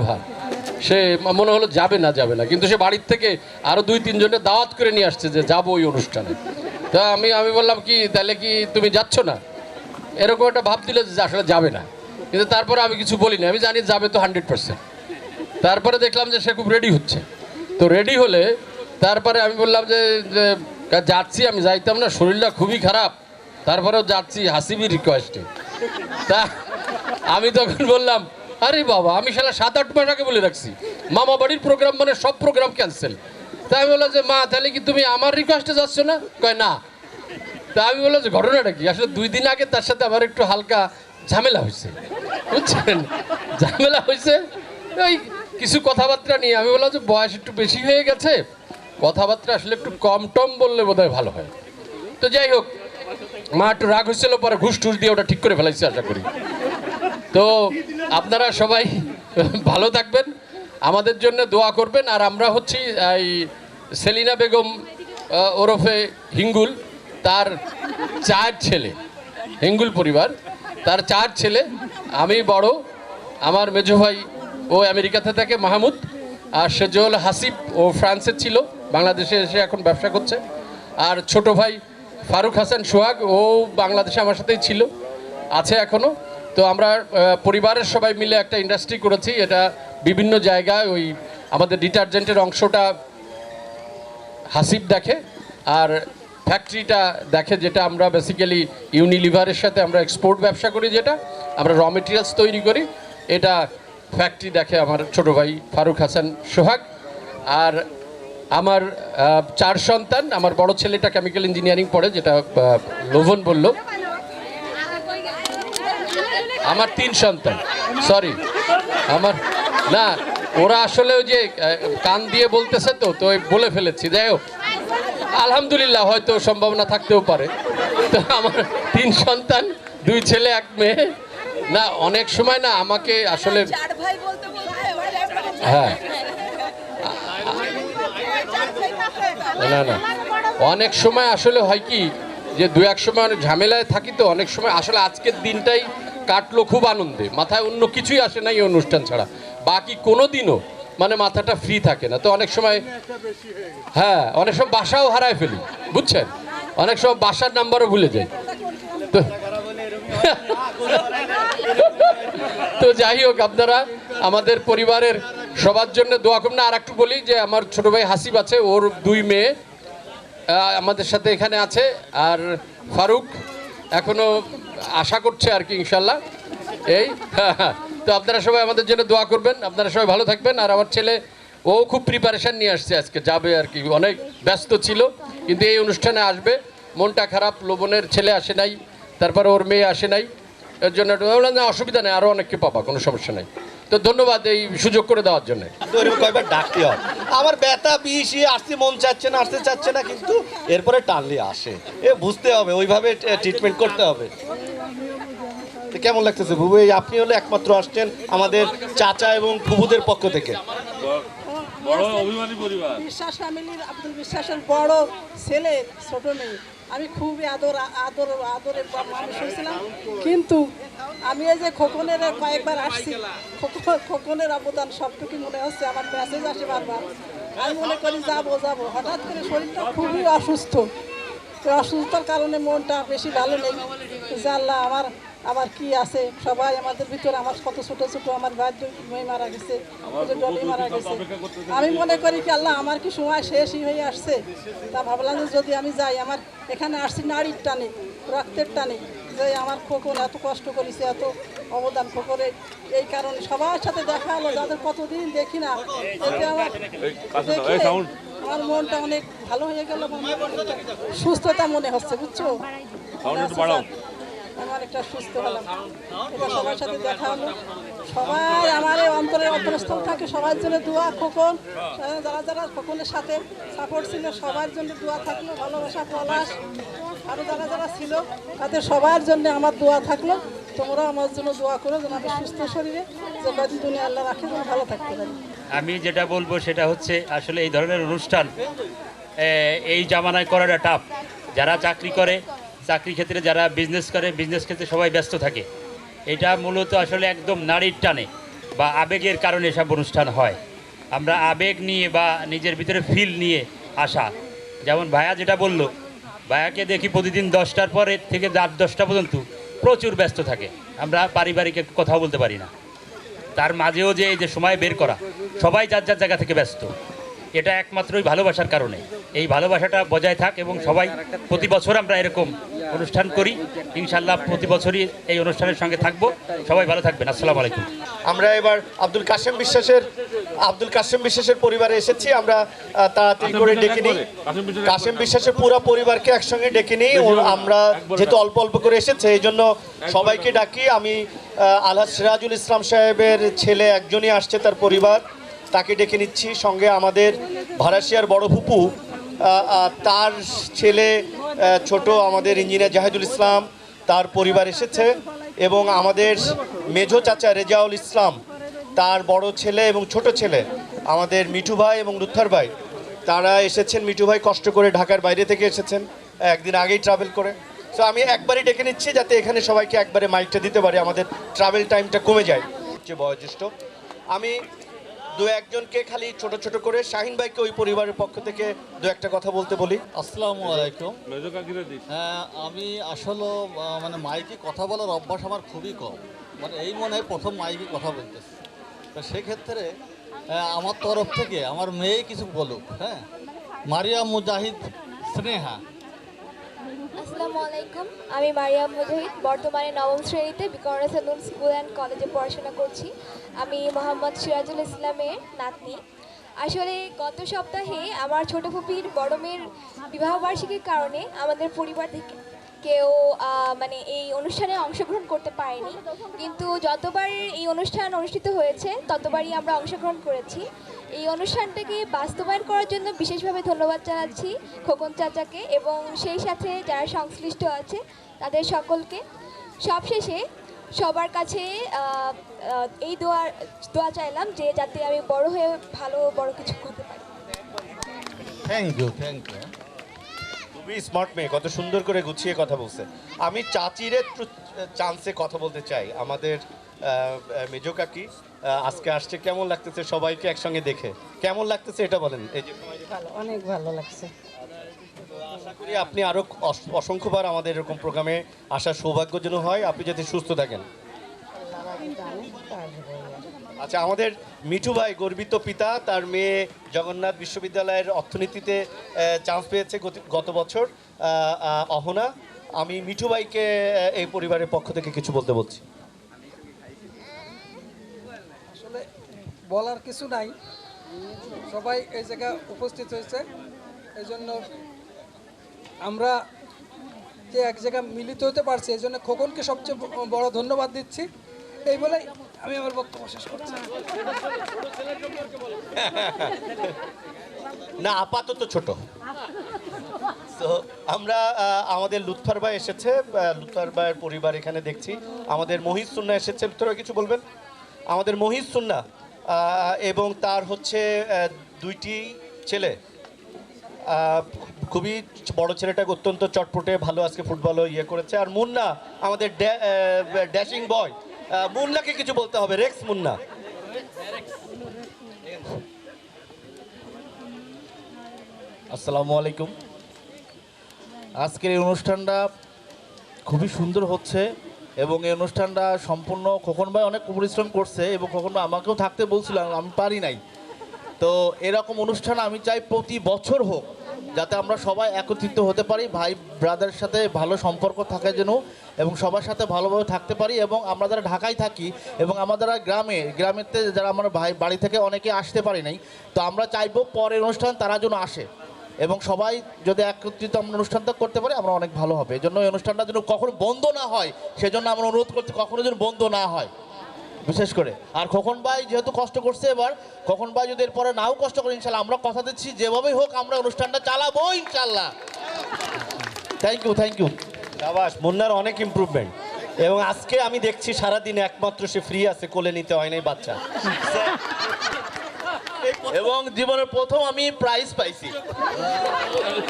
সে মনে হলো যাবে না, কিন্তু সে বাড়ির থেকে আরও 2-3 জনের দাওয়াত করে নিয়ে আসছে যে যাবো ওই অনুষ্ঠানে। তা আমি বললাম কি তাহলে কি তুমি যাচ্ছ না, এরকম একটা ভাব দিলে যে আসলে যাবে না, কিন্তু তারপরে আমি কিছু বলিনি, আমি জানি যাবে তো 100%। তারপরে দেখলাম যে সে খুব রেডি হচ্ছে। তো রেডি হলে তারপরে আমি বললাম যে যাচ্ছি, আমি যাইতাম না, শরীরটা খুবই খারাপ, তারপরেও যাচ্ছি হাসিবির রিকোয়েস্টে। তা আমি তখন বললাম আরে বাবা, আমি শালা 7-8 মাস আগে বলে রাখছি মামা বাড়ির প্রোগ্রাম মানে সব প্রোগ্রাম ক্যান্সেল। তা আমি বললাম যে মা তাহলে কি তুমি আমার রিকোয়েস্টে যাচ্ছ না? কয় না। তা আমি বললাম যে ঘটনাটা কি? আসলে 2 দিন আগে তার সাথে আমার একটু হালকা ঝামেলা হয়েছে, বুঝছেন, ঝামেলা হয়েছে ওই কিছু কথাবার্তা নিয়ে। আমি বললাম যে বয়স একটু বেশি হয়ে গেছে, কথাবার্তা আসলে একটু কম টম বললে বোধহয় ভালো হয়। তো যাই হোক, মা একটু রাগ হয়েছিল, পরে ঘুষ টুস দিয়ে ওটা ঠিক করে ফেলাইছে আশা করি। তো আপনারা সবাই ভালো থাকবেন, আমাদের জন্য দোয়া করবেন। আর আমরা হচ্ছি এই সেলিনা বেগম ওরফে হিঙ্গুল, তার 4 ছেলে, হিঙ্গুল পরিবার, তার 4 ছেলে, আমি বড়, আমার মেজো ভাই ও আমেরিকাতে থাকে মাহমুদ, আর সেজল হাসিব ও ফ্রান্সে ছিল, বাংলাদেশে এসে এখন ব্যবসা করছে। আর ছোট ভাই ফারুক হাসান সোহাগ, ও বাংলাদেশে আমার সাথেই ছিল, আছে এখনও। তো আমরা পরিবারের সবাই মিলে একটা ইন্ডাস্ট্রি করেছি, এটা বিভিন্ন জায়গায় ওই আমাদের ডিটারজেন্টের অংশটা হাসিব দেখে, আর ফ্যাক্টরিটা দেখে যেটা আমরা বেসিক্যালি ইউনিলিভারের সাথে আমরা এক্সপোর্ট ব্যবসা করি, যেটা আমরা র মেটেরিয়ালস তৈরি করি, এটা ফ্যাক্টরি দেখে আমার ছোট ভাই ফারুক হাসান সোহাগ। আর আমার 4 সন্তান, আমার বড় ছেলেটা কেমিক্যাল ইঞ্জিনিয়ারিং পড়ে, যেটা লোভন বলল। আমার 3 সন্তান, সরি আমার না, ওরা আসলে ওই যে কান দিয়ে বলতেছে তো বলে ফেলেছি। যাই হোক, আলহামদুলিল্লাহ, হয়তো সম্ভাবনা থাকতেও পারে। তো আমার 3 সন্তান, 2 ছেলে 1 মেয়ে। না অনেক সময় না আমাকে আসলে হ্যাঁ না অনেক সময় আসলে হয় কি যে 2-1 সময় অনেক ঝামেলায় থাকি, তো অনেক সময় আসলে আজকের দিনটাই কাটলো খুব আনন্দে, মাথায় অন্য কিছুই আসে না এই অনুষ্ঠান ছাড়া, বাকি কোনো দিনও মানে মাথাটা ফ্রি থাকে না। তো অনেক সময় অনেক সময় বাসাও হারায় ফেলি, বুঝছেন, অনেক সময় বাসার নাম্বারও ভুলে যাই। তো যাই হোক, আপনারা আমাদের পরিবারের সবার জন্য দোয়া করবেন। আর একটু বলি যে আমার ছোট ভাই হাসিব আছে, ওর 2 মেয়ে আমাদের সাথে এখানে আছে, আর ফারুক এখনো আশা করছে আর কি, ইনশাল্লাহ। এই তো আপনারা সবাই আমাদের জন্য দোয়া করবেন, আপনারা সবাই ভালো থাকবেন। আর আমার ছেলে ও খুব প্রিপারেশান নিয়ে আসছে, আজকে যাবে আর কি, অনেক ব্যস্ত ছিল কিন্তু এই অনুষ্ঠানে আসবে। মনটা খারাপ, লোবনের ছেলে আসে নাই, তারপরে ওর মেয়ে আসে নাই, এর জন্য বললাম না অসুবিধা নেই, আরও অনেককে পাবা, কোনো সমস্যা নেই। তো ধন্যবাদ এই সুযোগ করে দেওয়ার জন্য। কয়েকবার ডাকতে হয়, আমার ব্যথা পিসি আসতে মন চাচ্ছে না, আসতে চাচ্ছে না, কিন্তু এরপরে টানলে আসে, বুঝতে হবে, ওইভাবে ট্রিটমেন্ট করতে হবে। কেমন লাগতেছে বুবু? এই আপনি হলে একমাত্র আসছেন আমাদের চাচা এবং ফুবুদের পক্ষ থেকে। বিশ্বাস ফ্যামিলির আব্দুল বিশ্বাসের বড় ছেলে, ছোট মেয়ে। আমি খুবই আদরে মানুষ হয়েছিলাম, কিন্তু আমি এই যে খোকনের কয়েকবার আসছি, খোকনের অবদান সবটুকু মনে হচ্ছে। আমার মেসেজ আসে বারবার, আমি মনে করি যাবো, হঠাৎ করে শরীরটা খুবই অসুস্থ। তো অসুস্থতার কারণে মনটা বেশি ভালো নেই। যে আল্লাহ আবার কি আছে, সবাই আমাদের ভিতরে, আমার কত ছোট আমার ভাই মেয়ে মারা গেছে, ডলি মারা গেছে। আমি মনে করি কি আল্লাহ আমার কি সময় শেষই হয়ে আসছে। তা ভাবলাম যে যদি আমি যাই, আমার এখানে আসছি নারীর টানে, রক্তের টানে, যে আমার খোকন এত কষ্ট করেছে, এত অবদান খোকরে, এই কারণে সবার সাথে দেখা হলো, যাদের কতদিন দেখি না। এতে আমার মনটা অনেক ভালো হয়ে গেল, সুস্থতা মনে হচ্ছে, বুঝছো? আমার একটা সুস্থ হলাম, এটা সবার সাথে দেখা হলো। সবাই আমার এই অন্তরের অন্তরস্থল থাকে, সবার জন্য দোয়া। খোকন যারা খোকনের সাথে সাপোর্ট ছিল, সবার জন্য দোয়া থাকলো, ভালোবাসা, পলাশ আরও যারা ছিল, তাদের সবার জন্য আমার দোয়া থাকলো। তোমরা আমার জন্য দোয়া করো যেন আমি সুস্থ শরীরে, যে কদিন দুনিয়া আল্লাহ রাখে, যেন ভালো থাকতে পারি। আমি যেটা বলবো সেটা হচ্ছে, আসলে এই ধরনের অনুষ্ঠান এই জামানায় করাটা টাফ। যারা চাকরি করে, চাকরি ক্ষেত্রে, যারা বিজনেস করে, বিজনেস ক্ষেত্রে সবাই ব্যস্ত থাকে। এটা মূলত আসলে একদম নারীর টানে বা আবেগের কারণে এসব অনুষ্ঠান হয়। আমরা আবেগ নিয়ে বা নিজের ভিতরে ফিল নিয়ে আসা, যেমন ভাইয়া যেটা বললো, ভাইয়াকে দেখি প্রতিদিন 10টার পরে থেকে রাত 10টা পর্যন্ত প্রচুর ব্যস্ত থাকে। আমরা পারিবারিক একটু কথাও বলতে পারি না। তার মাঝেও যে এই যে সময় বের করা, সবাই যার যার জায়গা থেকে ব্যস্ত, এটা একমাত্রই ভালোবাসার কারণে। এই ভালোবাসাটা বজায় থাক এবং সবাই প্রতি বছর আমরা এরকম অনুষ্ঠান করি, ইনশাল্লাহ প্রতি বছরই এই অনুষ্ঠানের সঙ্গে থাকবো। সবাই ভালো থাকবেন, আসসালামু আলাইকুম। আমরা এবার আব্দুল কাশেম বিশ্বাসের পরিবারে এসেছি। আমরা তাড়াতাড়ি করে ডেকে নিই কাশেম বিশ্বাসের পুরো পরিবারকে একসঙ্গে ডেকে নিই। আমরা যেহেতু অল্প অল্প করে এসেছে, এই জন্য সবাইকে ডাকি। আমি আলহাজ সিরাজুল ইসলাম সাহেবের ছেলে একজনই আসছে, তার পরিবার, তাকে ডেকে নিচ্ছি। সঙ্গে আমাদের ভাড়াশিয়ার বড় ফুপু, তার ছেলে ছোট আমাদের ইঞ্জিনিয়ার জাহিদুল ইসলাম, তার পরিবার এসেছে। এবং আমাদের মেজো চাচা রেজাউল ইসলাম, তার বড় ছেলে এবং ছোট ছেলে আমাদের মিঠু ভাই এবং রুত্থার ভাই, তারা এসেছেন। মিঠু ভাই কষ্ট করে ঢাকার বাইরে থেকে এসেছেন, একদিন আগেই ট্রাভেল করে। সো আমি একবারই ডেকে নিচ্ছি, যাতে এখানে সবাইকে একবারে মাইকটা দিতে পারি, আমাদের ট্রাভেল টাইমটা কমে যায়। যে বয়োজ্যেষ্ঠ, আমি দু একজনকে খালি ছোট ছোট করে, শাহিন ভাইকে ওই পরিবারের পক্ষ থেকে দু একটা কথা বলতে বলি। আসসালামু আলাইকুম। হ্যাঁ, আমি আসলে মানে মাইকে কথা বলার অভ্যাস আমার খুবই কম, মানে এই মনে হয় প্রথম মাইকে কথা বলতেছি। তো সেক্ষেত্রে আমার তরফ থেকে আমার মেয়ে কিছু বলুক। হ্যাঁ, মারিয়া মুজাহিদ স্নেহা। আসসালামু আলাইকুম, আমি মারিয়াম মুজাহিদ, বর্তমানে 9ম শ্রেণীতে বিকরণা সেলুন স্কুল অ্যান্ড কলেজে পড়াশোনা করছি। আমি মোহাম্মদ সিরাজুল ইসলামের নাতনি। আসলে গত সপ্তাহে আমার ছোট ফুপির বড় মেয়ের বিবাহবার্ষিকীর কারণে আমাদের পরিবার থেকে কেউ মানে এই অনুষ্ঠানে অংশগ্রহণ করতে পারেনি, কিন্তু যতবার এই অনুষ্ঠান অনুষ্ঠিত হয়েছে ততবারই আমরা অংশগ্রহণ করেছি। এই অনুষ্ঠানটাকে বাস্তবায়ন করার জন্য বিশেষভাবে ধন্যবাদ জানাচ্ছি খোকন চাচাকে এবং সেই সাথে যারা সংশ্লিষ্ট আছে তাদের সকলকে। সবশেষে সবার কাছে এই দোয়া চাইলাম যে যাতে আমি বড় হয়ে ভালো বড় কিছু করতে পারি। Thank you. খুবই স্মার্ট মেয়ে, কত সুন্দর করে গুছিয়ে কথা বলছে। আমি চাচিরে চান্সে কথা বলতে চাই। আমাদের মেজো কাকি আজকে আসছে, কেমন লাগতেছে সবাইকে একসঙ্গে দেখে? কেমন লাগতেছে এটা বলেন। এই যে অনেক ভালো লাগছে। আশা করি আপনি আরো অসংখ্যবার আমাদের এরকম প্রোগ্রামে আসার সৌভাগ্য যেন হয়, আপনি যাতে সুস্থ থাকেন। আচ্ছা, আমাদের মিঠু ভাই গর্বিত পিতা, তার মেয়ে জগন্নাথ বিশ্ববিদ্যালয়ের অর্থনীতিতে চান্স পেয়েছে গত বছর, অহনা। আমি মিঠু ভাইকে এই পরিবারের পক্ষ থেকে কিছু বলতে বলছি। আসলে বলার কিছু নাই, সবাই এই জায়গায় উপস্থিত হয়েছে, এই জন্য আমরা যে এক জায়গায় মিলিত হতে পারছি, এই জন্য খোকনকে সবচেয়ে বড় ধন্যবাদ দিচ্ছি। এই বলেই আমি আমার বক্তব্য শেষ করছি। না, আপাতত ছোট। তো আমরা আমাদের লুৎফার ভাই এসেছে, লুৎফার ভাইয়ের পরিবার এখানে দেখছি। আমাদের মহিজ সুন্না এসেছে। লুৎফার ভাই কিছু বলবেন? আমাদের মহিজ সুন্না এবং তার হচ্ছে দুইটি ছেলে, খুবই বড় ছেলেটা অত্যন্ত চটপটে, ভালো আজকে ফুটবলও করেছে। আর মুন্না আমাদের ড্যাশিং বয়, মুন্নাকে কিছু বলতে হবে, রেক্স মুন্না। আসসালামু আলাইকুম। আজকের এই অনুষ্ঠানটা খুবই সুন্দর হচ্ছে এবং এই অনুষ্ঠানটা সম্পূর্ণ খোকন ভাই অনেক পরিশ্রম করছে এবং খোকন ভাই আমাকেও থাকতে বলছিলাম, আমি পারি নাই। তো এরকম অনুষ্ঠান আমি চাই প্রতি বছর হোক, যাতে আমরা সবাই একত্রিত হতে পারি, ভাই ব্রাদারের সাথে ভালো সম্পর্ক থাকে যেন, এবং সবার সাথে ভালোভাবে থাকতে পারি। এবং আমরা যারা ঢাকায় থাকি এবং আমাদের গ্রামেতে যারা আমার ভাই বাড়ি থেকে অনেকে আসতে পারি নাই, তো আমরা চাইবো পরের অনুষ্ঠান তারা যেন আসে এবং সবাই যদি একত্রিত আমরা অনুষ্ঠানটা করতে পারি আমরা অনেক ভালো হবে। এই জন্য এই অনুষ্ঠানটা যেন কখনো বন্ধ না হয়, সেজন্য আমরা অনুরোধ করছি কখনো যেন বন্ধ না হয় বিশেষ করে। আর খোকন ভাই যেহেতু কষ্ট করছে, এবার খোকন ভাই যদি এরপরে নাও কষ্ট করে, ইনশাল্লাহ আমরা কথা দিচ্ছি যেভাবেই হোক আমরা অনুষ্ঠানটা চালাবো ইনশাল্লাহ। Thank you. শাবাশ, মুন্নার অনেক ইমপ্রুভমেন্ট। এবং আজকে আমি দেখছি সারাদিনে একমাত্র সে ফ্রি আছে, কোলে নিতে হয় নাই বাচ্চা। এবং জীবনের প্রথম আমি প্রাইজ পাইছি।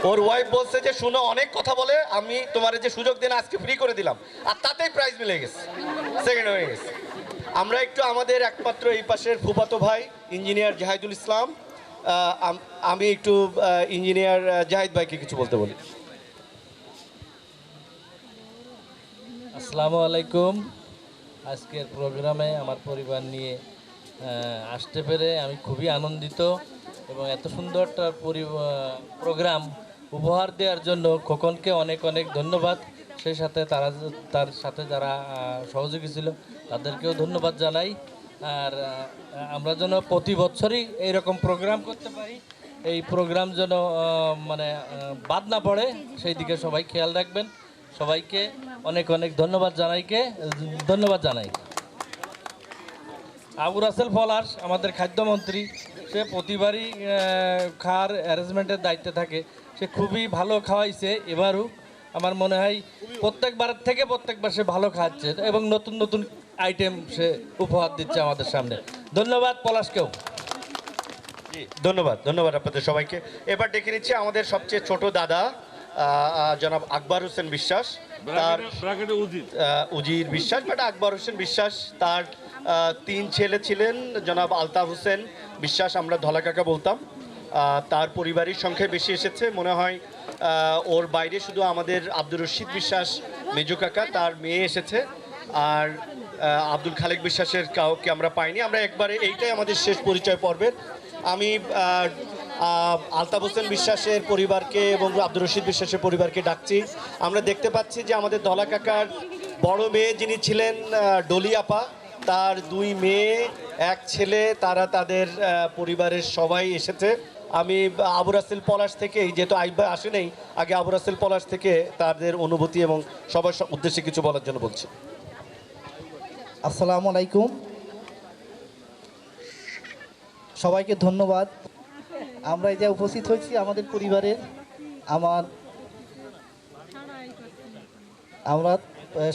ওর ওয়াইফ বলছে যে শুনো অনেক কথা বলে, আমি তোমার যে সুযোগ দিন আজকে ফ্রি করে দিলাম, আর তাতেই প্রাইজ মিলে গেছে, সেকেন্ড হয়ে গেছে। আমরা একটু আমাদের একমাত্র এই পাশের ফুফাতো ভাই ইঞ্জিনিয়ার জাহিদুল ইসলাম, আমি একটু ইঞ্জিনিয়ার জাহিদ ভাইকে কিছু বলতে বলি। আসসালামু আলাইকুম। আজকের প্রোগ্রামে আমার পরিবার নিয়ে আসতে পেরে আমি খুবই আনন্দিত এবং এত সুন্দর একটা প্রোগ্রাম উপহার দেওয়ার জন্য খোকনকে অনেক অনেক ধন্যবাদ। সেই সাথে তার সাথে যারা সহযোগী ছিল তাদেরকেও ধন্যবাদ জানাই। আর আমরা যেন প্রতি বছরই এইরকম প্রোগ্রাম করতে পারি, এই প্রোগ্রাম যেন মানে বাদ না পড়ে, সেই দিকে সবাই খেয়াল রাখবেন। সবাইকে অনেক অনেক ধন্যবাদ জানাই। আবু রাসেল পলাশ আমাদের খাদ্যমন্ত্রী, সে প্রতিবারই খাওয়ার অ্যারেঞ্জমেন্টের দায়িত্বে থাকে। সে খুবই ভালো খাওয়াইছে এবারও, আমার মনে হয় প্রত্যেকবার সে ভালো খাওয়াচ্ছে এবং নতুন নতুন আইটেম সে উপহার দিচ্ছে আমাদের সামনে। ধন্যবাদ পলাশকেও। ধন্যবাদ আপনাদের সবাইকে। এবার ডেকে নিচ্ছি আমাদের সবচেয়ে ছোট দাদা জনাব আকবর হোসেন বিশ্বাস, তার উজির বিশ্বাস বাট আকবর হোসেন বিশ্বাস, তার 3 ছেলে ছিলেন। জনাব আলতাফ হোসেন বিশ্বাস আমরা ধলা কাকা বলতাম, তার পরিবারের সংখ্যায় বেশি এসেছে মনে হয়। ওর বাইরে শুধু আমাদের আব্দুর রশিদ বিশ্বাস মেজো কাকা, তার মেয়ে এসেছে। আর আব্দুল খালেক বিশ্বাসের কাউকে আমরা পাইনি। আমরা একবারে এইটাই আমাদের শেষ পরিচয় পর্বের। আমি আলতাফ হোসেন বিশ্বাসের পরিবারকে এবং আব্দুর রশিদ বিশ্বাসের পরিবারকে ডাকছি। আমরা দেখতে পাচ্ছি যে আমাদের ধলা কাকার বড় মেয়ে যিনি ছিলেন ডলি আপা, তার 2 মেয়ে 1 ছেলে, তারা তাদের পরিবারের সবাই এসেছে। আমি আবু রাসেল পলাশ থেকে, যেহেতু আইবা আসে নেই, আগে আবু রাসেল পলাশ থেকে তাদের অনুভূতি এবং সবার উদ্দেশ্যে কিছু বলার জন্য বলছি। আসসালামু আলাইকুম, সবাইকে ধন্যবাদ। আমরা এই যে উপস্থিত হয়েছি আমাদের পরিবারের, আমরা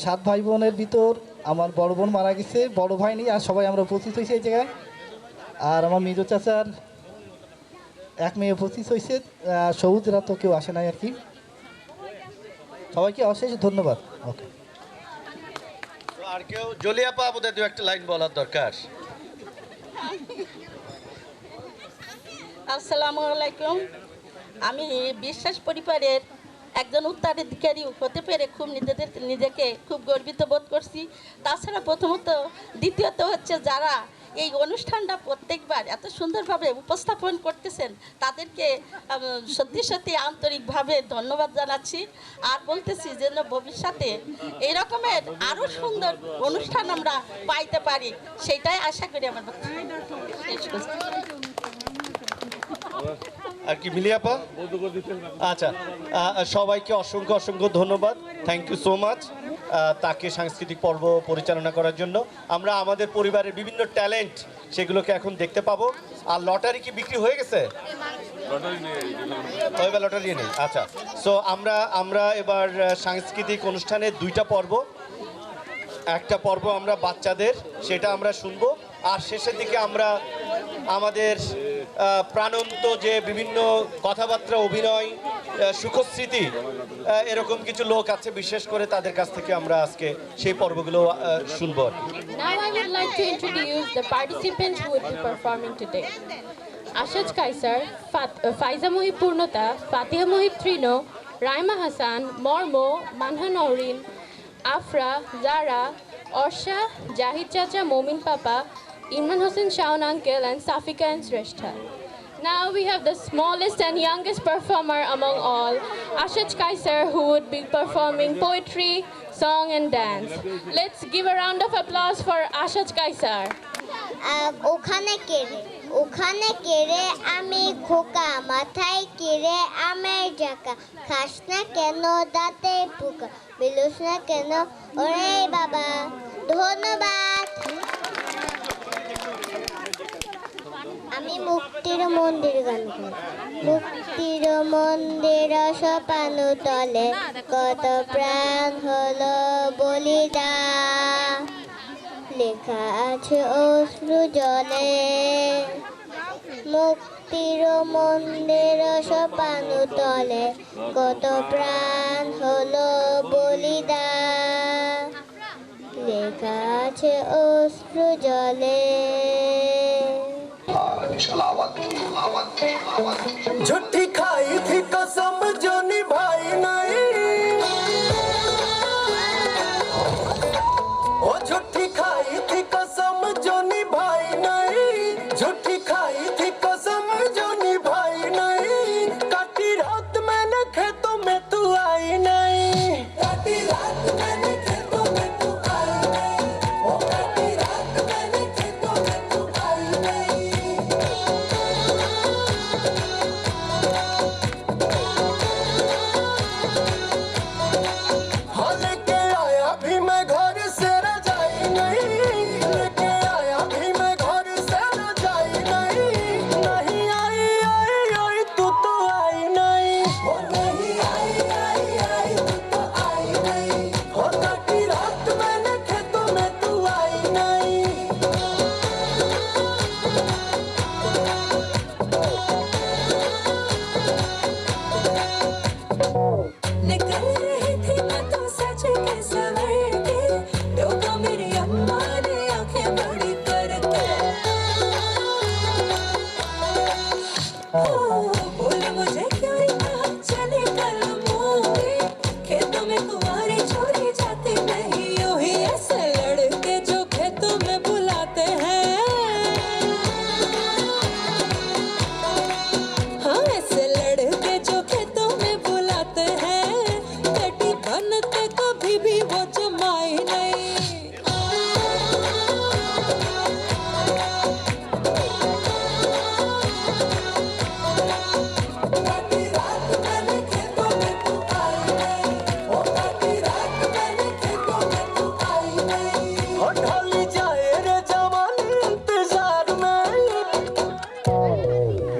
7 ভাই বোনের ভিতর আমার বড় বোন মারা গেছে, বড় ভাই নেই, আর সবাই আমরা উপস্থিত হয়েছি এই জায়গায়। আর আমার মেজো চাচার 1 মেয়ে উপস্থিত হয়েছে, সৌদরা তো কেউ আসে নাই আর কি। সবাইকে অশেষ ধন্যবাদ। ওকে, আর কেউ জলিয়াপা বোধহয় 2-1 লাইন বলার দরকার। আসসালামু আলাইকুম। আমি বিশ্বাস পরিবারের একজন উত্তরাধিকারী হতে পেরে খুব নিজেকে খুব গর্বিত বোধ করছি। তাছাড়া প্রথমত দ্বিতীয়ত হচ্ছে যারা এই অনুষ্ঠানটা প্রত্যেকবার এত সুন্দরভাবে উপস্থাপন করতেছেন তাদেরকে সত্যি সত্যি আন্তরিকভাবে ধন্যবাদ জানাচ্ছি। আর বলতেছি যেন ভবিষ্যতে এই রকমের আরও সুন্দর অনুষ্ঠান আমরা পাইতে পারি, সেটাই আশা করি। আমার শেষ করছি। আর কি মিলিয়াপা? আচ্ছা, সবাইকে অসংখ্য অসংখ্য ধন্যবাদ, থ্যাংক ইউ সো মাচ তাকে সাংস্কৃতিক পর্ব পরিচালনা করার জন্য। আমরা আমাদের পরিবারের বিভিন্ন ট্যালেন্ট সেগুলোকে এখন দেখতে পাবো। আর লটারি কি বিক্রি হয়ে গেছে? লটারি নেই। আচ্ছা, সো আমরা এবার সাংস্কৃতিক অনুষ্ঠানের দুইটা পর্ব, একটা পর্ব আমরা বাচ্চাদের, সেটা আমরা শুনবো, আর শেষের দিকে আমরা আমাদের প্রাণন্ত যে বিভিন্ন কথাবার্তা, অভিনয়, সুখস্মৃতি, এরকম কিছু লোক আছে, বিশেষ করে তাদের কাছ থেকে আমরা আজকে সেই পর্বগুলো শুনবো। Now I would like to introduce the participants who will be performing today. Ashaj Kaisar, Faiza Mohib Purnota, Fatiha Mohib Trino, Raima Hassan, Mormo, Manha Nourin, Afra, Zara, Orsha, Jahid Chacha, Momin Papa, Imran Hossain Shaun Uncle, and Safika and Shrestha. Now we have the smallest and youngest performer among all, Ashaj Kaisar, who would be performing poetry, song and dance. Let's give a round of applause for Ashaj Kaisar. ওখানে কেড়ে আমি খোকা, মাথায় কেড়ে আমের জাকা, খাস না কেন দাঁতে পোকা, বেলুস না কেন ওরে বাবা। ধন্যবাদ। আমি মুক্তির মন্দির গান করি। মুক্তির মন্দির সোপানো তলে কত প্রাণ হলো বলিদান, লেখা আছে অশ্রু জলে। মুক্তির মন্দির সোপানো তলে কত প্রাণ হলো বলিদান, লেখা আছে অশ্রু জলে। झूठी खाई थी कसम जो निभाई नहीं, ओ झूठी खाई थी कसम जो निभाई नहीं, झूठी खाई थी कसम जो निभाई नहीं, काटी रात मैंने खेतों में तू आई नहीं, काटी रात मैंने खेतों में तू आई नहीं, ओ काटी रात मैंने खेतों में तू आई नहीं।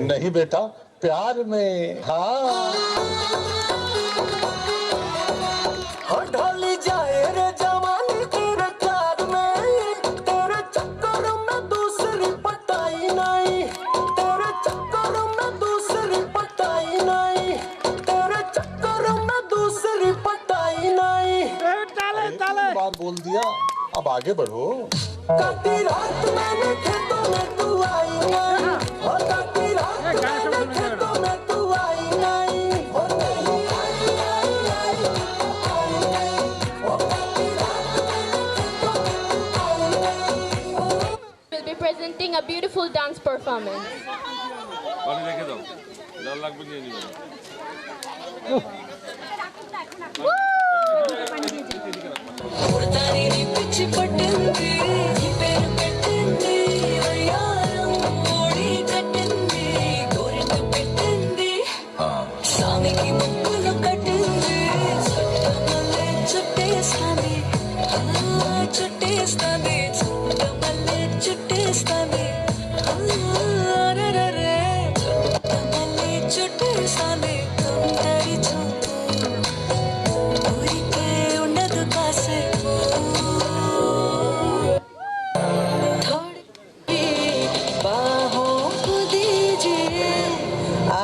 नहीं बेटा, प्यार में। हाँ ढोली जाए रे जवानी तेरे प्यार में, तेरे चक्कर में दूसरी पटाई नहीं, तेरे चक्कर में दूसरी पटाई नहीं, तेरे चक्कर में दूसरी पटाई नहीं। बार बोल दिया, अब आगे बढ़ो। काटी रात मैंने खेतों में तू आई नहीं, हो काटी रात मैंने खेतों में तू आई नहीं, हो नहीं आई आई beautiful dance performance. পানি রেখে দাও, জল লাগবে নিয়ে নিবে।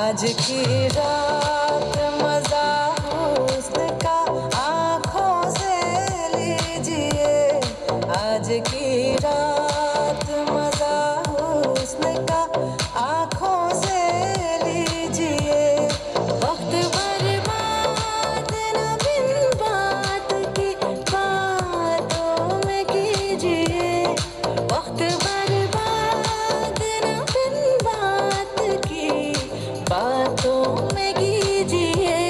आज की रात मजा हुस्न का आँखों से लीजिए आज की रात मजा हुस्न का आँखों से लीजिए वक्त बर्बाद न बिन बात की बातों में कीजिए वक्त बर्बाद न बिन बात की बातों में कीजिए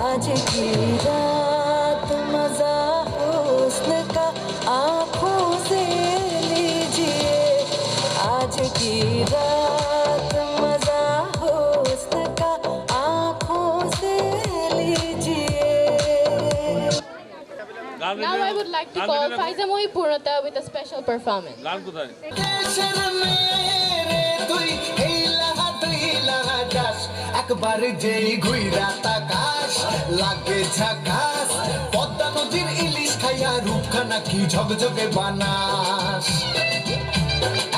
आज की रात मजा हुस्न का आँखों से लीजिए आज की रात मजा हुस्न का आँखों से लीजिए Now I would like to call Faiza Mohi Purnata with a special performance. গান কোথায়? একবার যেই ঘুইরা তাকাস লাগে ঝাকাস পদ্মা নদীর ইলিশ খাইয়া রূপখানা কি ঝকঝকে বানাস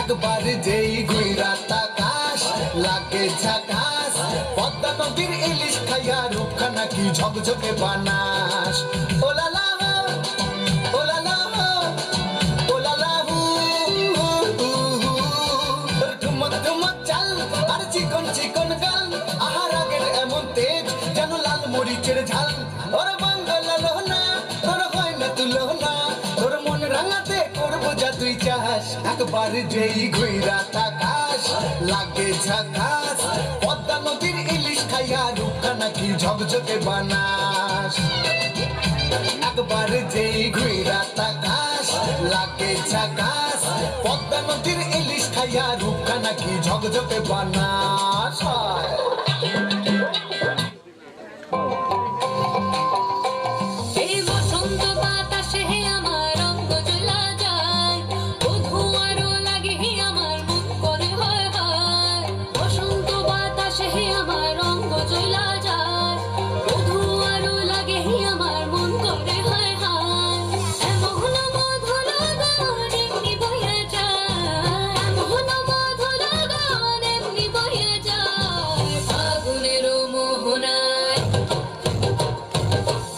একবার যেই ঘুইরা তাকাস লাগে ঝাকাস পদ্মা নদীর ইলিশ খাইয়া রূপখানা কি ঝকঝকে বানাস ওলালা ওলালা ওলালা ঠুমক ঠুমক চাল আর চিকন চিকন গাল আহার আগের এমন তেজ যেন লাল মরিচের ঝাল ওর বাঙ্গালো না তোর হয় না তুলো না তোর মন রাঙাতে করবো যা তুই চাস একবার যেই ঘুইরা তাকাস লাগে ঝাকাস পদ্মা নদীর ইলিশ খাইয়া রূপখানা কি ঝকঝকে বানাস একবার যেই ঘুইরা তাকাস লাগে ঝাকাস পদ্মা নদীর ইলিশ খাইয়া রূপখানা কি ঝকঝকে বানাস এই বসন্ত বাতাসে আমার অঙ্গ জ্বলা যায় বধূ আরো লাগে আমার মন করে হয় হয় বসন্ত বাতাসে আমার অঙ্গ জ্বলা যায় বধূ আরো লাগে আমার মন করে হয় হয় এমন মধুর গান এমনি বয়ে যায় এমন মধুর গান এমনি বয়ে যায় ফাগুনের মোহনায়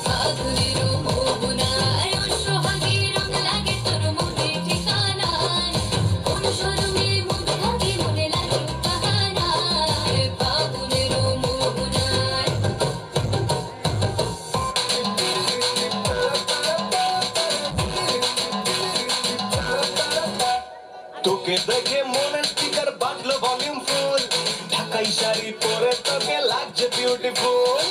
ফাগুনের মোহনায় সোহাগী রং লাগে তোর মনে ঠিকানায় কোন শরমে মন থাকে মনে লাগে বাহানায় ফাগুনের মোহনায় তোকে দেখে মনের স্পিকার বাজলো ভলিউম ফুল ঢাকাই শাড়ি পরে তোকে লাগছে বিউটিফুল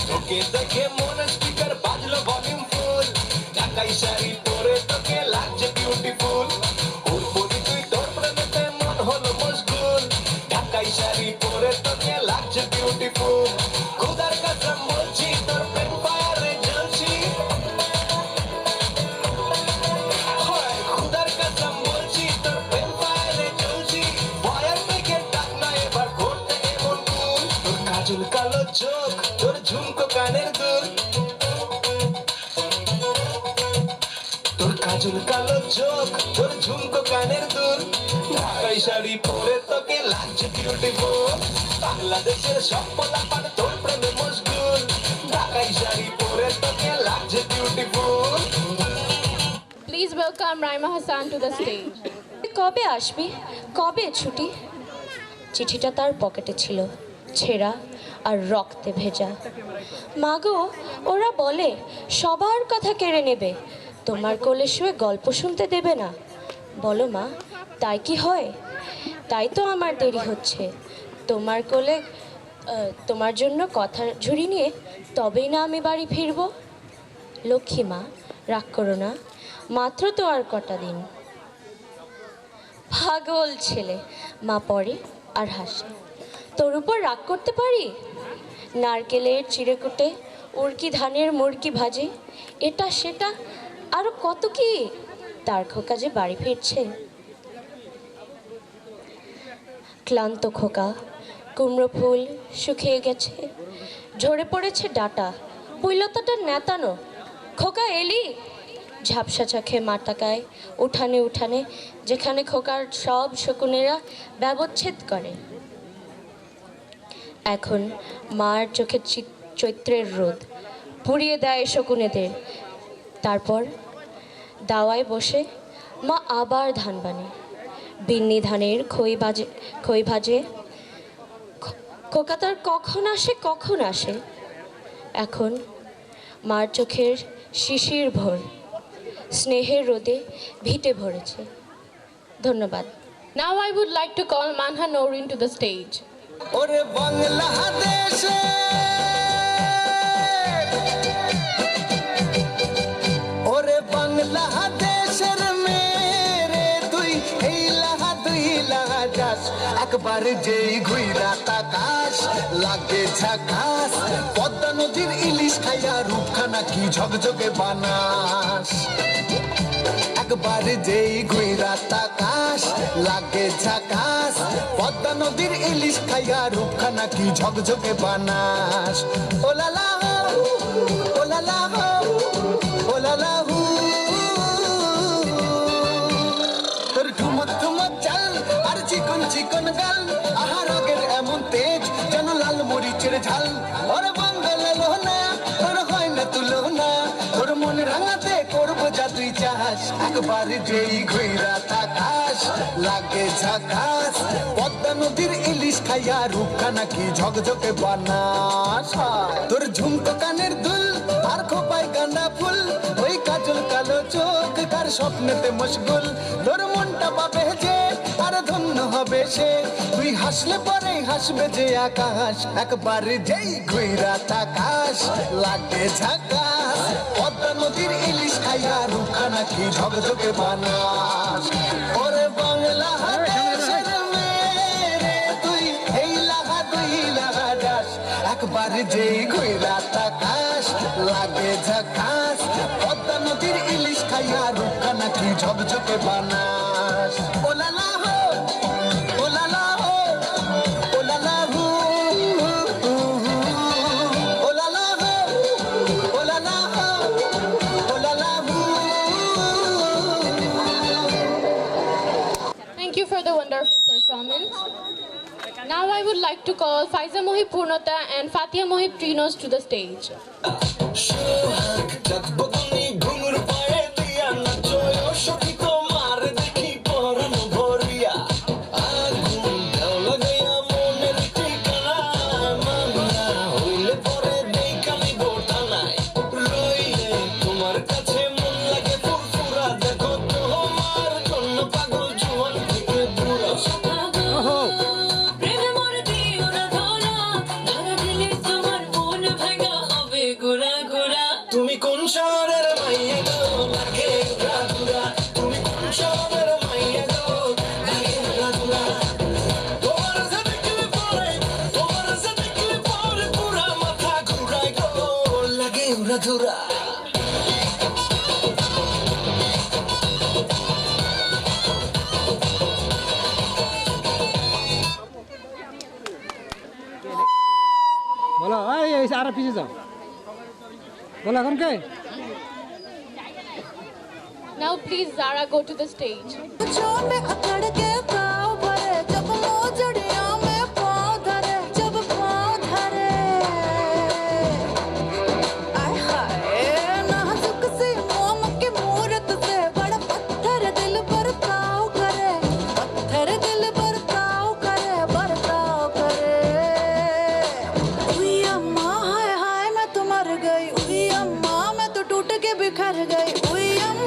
তোকে দেখে মনের স্পিকার বাজলো ভলিউম ফুল ঢাকাই শাড়ি পরে তোকে লাগছে বিউটিফুল উর্বরি তুই তোর প্রেমেতে মন হলো মশগুল ঢাকাই শাড়ি পরে তোকে লাগছে বিউটিফুল খুদার কসম বলছি তোর প্রেম ফায়ারে জ্বলছি খুদার কসম বলছি তোর প্রেম ফায়ারে জ্বলছি ফায়ার মেঘের ডাক না এবার করতে এমন কুল তোর কাজল কালো চোখ তোর ঝুমকো কানের দুল তোর কাজল কালো চোখ তোর ঝুমকো কানের দুল ঢাকাই শাড়ি পরে তোকে লাগছে বিউটিফুল বাংলাদেশের সব পোলাপান তোর প্রেমে মশগুল ঢাকাই শাড়ি পরে তোকে লাগছে beautiful Please welcome Raima Hassan to the stage. কবে আসবি কবে ছুটি চিঠিটা তার পকেটে ছিল ছেঁড়া আর রক্তে ভেজা মাগো ওরা বলে সবার কথা কেড়ে নেবে তোমার কোলে শুয়ে গল্প শুনতে দেবে না? বলো মা, তাই কি হয়? তাই তো আমার দেরি হচ্ছে। তোমার কোলে তোমার জন্য কথার ঝুড়ি নিয়ে তবেই না আমি বাড়ি ফিরব। লক্ষ্মী মা, রাগ করো না, মাত্র তো আর কটা দিন। পাগল ছেলে, মা পড়ে আর হাসে। তোর উপর রাগ করতে পারি? নারকেলের চিড়েকুটে, উড়কি ধানের মুড়কি ভাজে, এটা সেটা আরো কত কি। তার খোকা যে বাড়ি ফিরছে। ক্লান্ত খোকা, কুমড়ো ফুল শুকিয়ে গেছে, ঝরে পড়েছে ডাটা, পুইলতাটা নেতানো। খোকা এলি? ঝাপসা চোখে মা তাকায় উঠানে উঠানে, যেখানে খোকার সব শকুনেরা ব্যবচ্ছেদ করে। এখন মার চোখে চৈত্রের রোদ পুড়িয়ে দেয় শকুনেদের। তারপর দাওয়ায় বসে মা আবার ধান বানে, বিন্নি ধানের খই ভাজে। খোকা তার কখন আসে। এখন মার চোখের শিশির ভোর স্নেহের রোদে ভিটে ভরেছে। ধন্যবাদ। Now I would like to call Manha Noreen to the stage. ওরে বাংলাদেশে ওরে বাংলাদেশের মেরে তুই এই লাহা দুই লাহা যাস, একবার যেই ঘুইরা তাকাস লাগে ঝাকাস। পদ্মা নদীর ইলিশ খাইয়া রূপখানা কি ঝকঝকে বানাস। একবার যেই ঘুইরা তাকাস লাগে ঝাকাস। পদ্মা নদীর ইলিশ খাইয়া রূপখানা কি ঝকঝকে বানাস। ওলালা ওলালা ওলালা হু, তোর ঠুমক ঠুমক চাল আর চিকন চিকন গাল, আহার আগের এমন তেজ যেন লাল মরিচের ঝাল। ওর বাঙ্গালে লোনা তোর হয় না তুলনা, তোর মন রাঙাতে করবো যা তুই চাস। একবার যেই ঘুইরা তাকাস লাগে ঝাকাস। পদ্মা নদীর ইলিশ খাইয়া রূপখানা কি ঝকঝকে বানাস। তোর ঝুমকো কানের দুল আর খোপায় গাঁদা ফুল, ওই কাজল কালো চোখ কার স্বপ্নেতে মশগুল। তোর মনটা পাবে যে আর ধন্য হবে সে, তুই হাসলে পরে হাসবে যে আকাশ। একবার যেই ঘুইরা তাকাস লাগে ঝাকাস। পদ্মা নদীর ইলিশ খাইয়া রূপখানা কি ঝকঝকে বানাস। ওরে বাংলাদেশের মেরে তুই এই লাহা দুই লাহা যাস, একবার যেই ঘুইরা তাকাস লাগে ঝাকাস। পদ্মা নদীর ইলিশ খাইয়া রূপখানা কি ঝকঝকে বানাস। ওলালা হো ওলালা হো ওলালা হু, ওলালা হো ওলালা হো ooh la la who. Thank you for the wonderful performance. Now I would like to call Faiza Mohib Purnota and Fatia Mohib Trinos to the stage. সোহাগ জগবগনি ঘুঙুর পায়ে দিয়া নাচয় সখী তোমার দেখি পরাণ ভরিয়া। আগুন দাও লাগাইয়া মনের ঠিকানায়, মামলা হইলে পরে দেখামি বোটানায়। রইলে তোমার কাছে মন লাগে ফুরফুরা, দেখো তোমার জন্য পাগল জোয়ান থেকে বুড়া। প্রেমে মোর দিও না ধরা, ধরা দিলে তোমার মন ভাঙা হবে গোরা গোরা। তুমি কোন শহরের মাইয়া গো লাগে উড়া দুরা, তুমি কোন শহরের মাইয়া গো লাগে উড়া দুরা। তোমার সে দেখলে পরে পুরা মাথা ঘুরায় গো লাগে উড়া দুরা। বলো এই আর পিছিয়ে যাও, বলো এখন কে? Now please Zara go to the stage. बिखर गई, उई अम्मा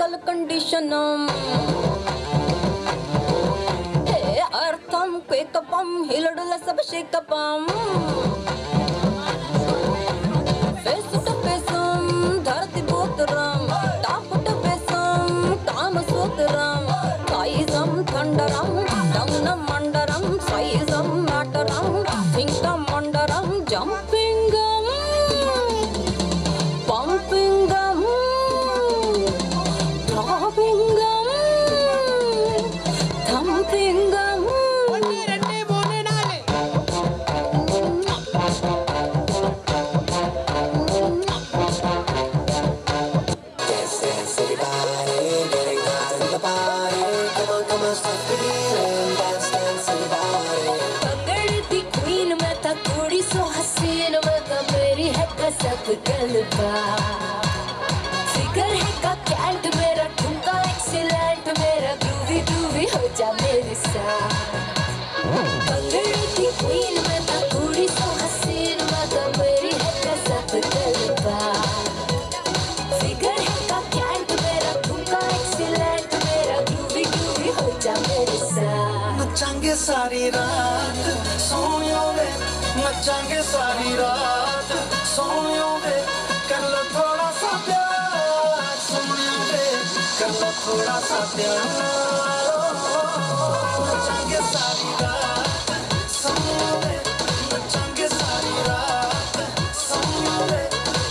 mental condition hey artham wake up hilodula sab shake up face to face dharati botram top to face kam sutram kaizam thandaram damnam mandaram saizam mataram thinkam mandaram jumping pumping throbbing thumping पकड़ती queen में था थोड़ी सो हसीन में था मेरी है कसक गलबा फिगर है का कैंट मेरा ठुमका एक्सीलेंट मेरा ग्रूवी ग्रूवी हो जा मेरे साथ पकड़ती क्वीन में था थोड़ी सो हसीन में था मेरी है कसक गलबा फिगर है का कैंट मेरा ठुमका एक्सीलेंट मेरा ग्रूवी ग्रूवी हो जा मेरे साथ नचांगे सारी रात सोनियों वे नचांगे सारी रात सोनियों वे कर लो थोड़ा सा प्यार सोनियों वे कर लो थोड़ा सा प्यार नचांगे सारी रात सोनियों वे नचांगे सारी रात सोनियों वे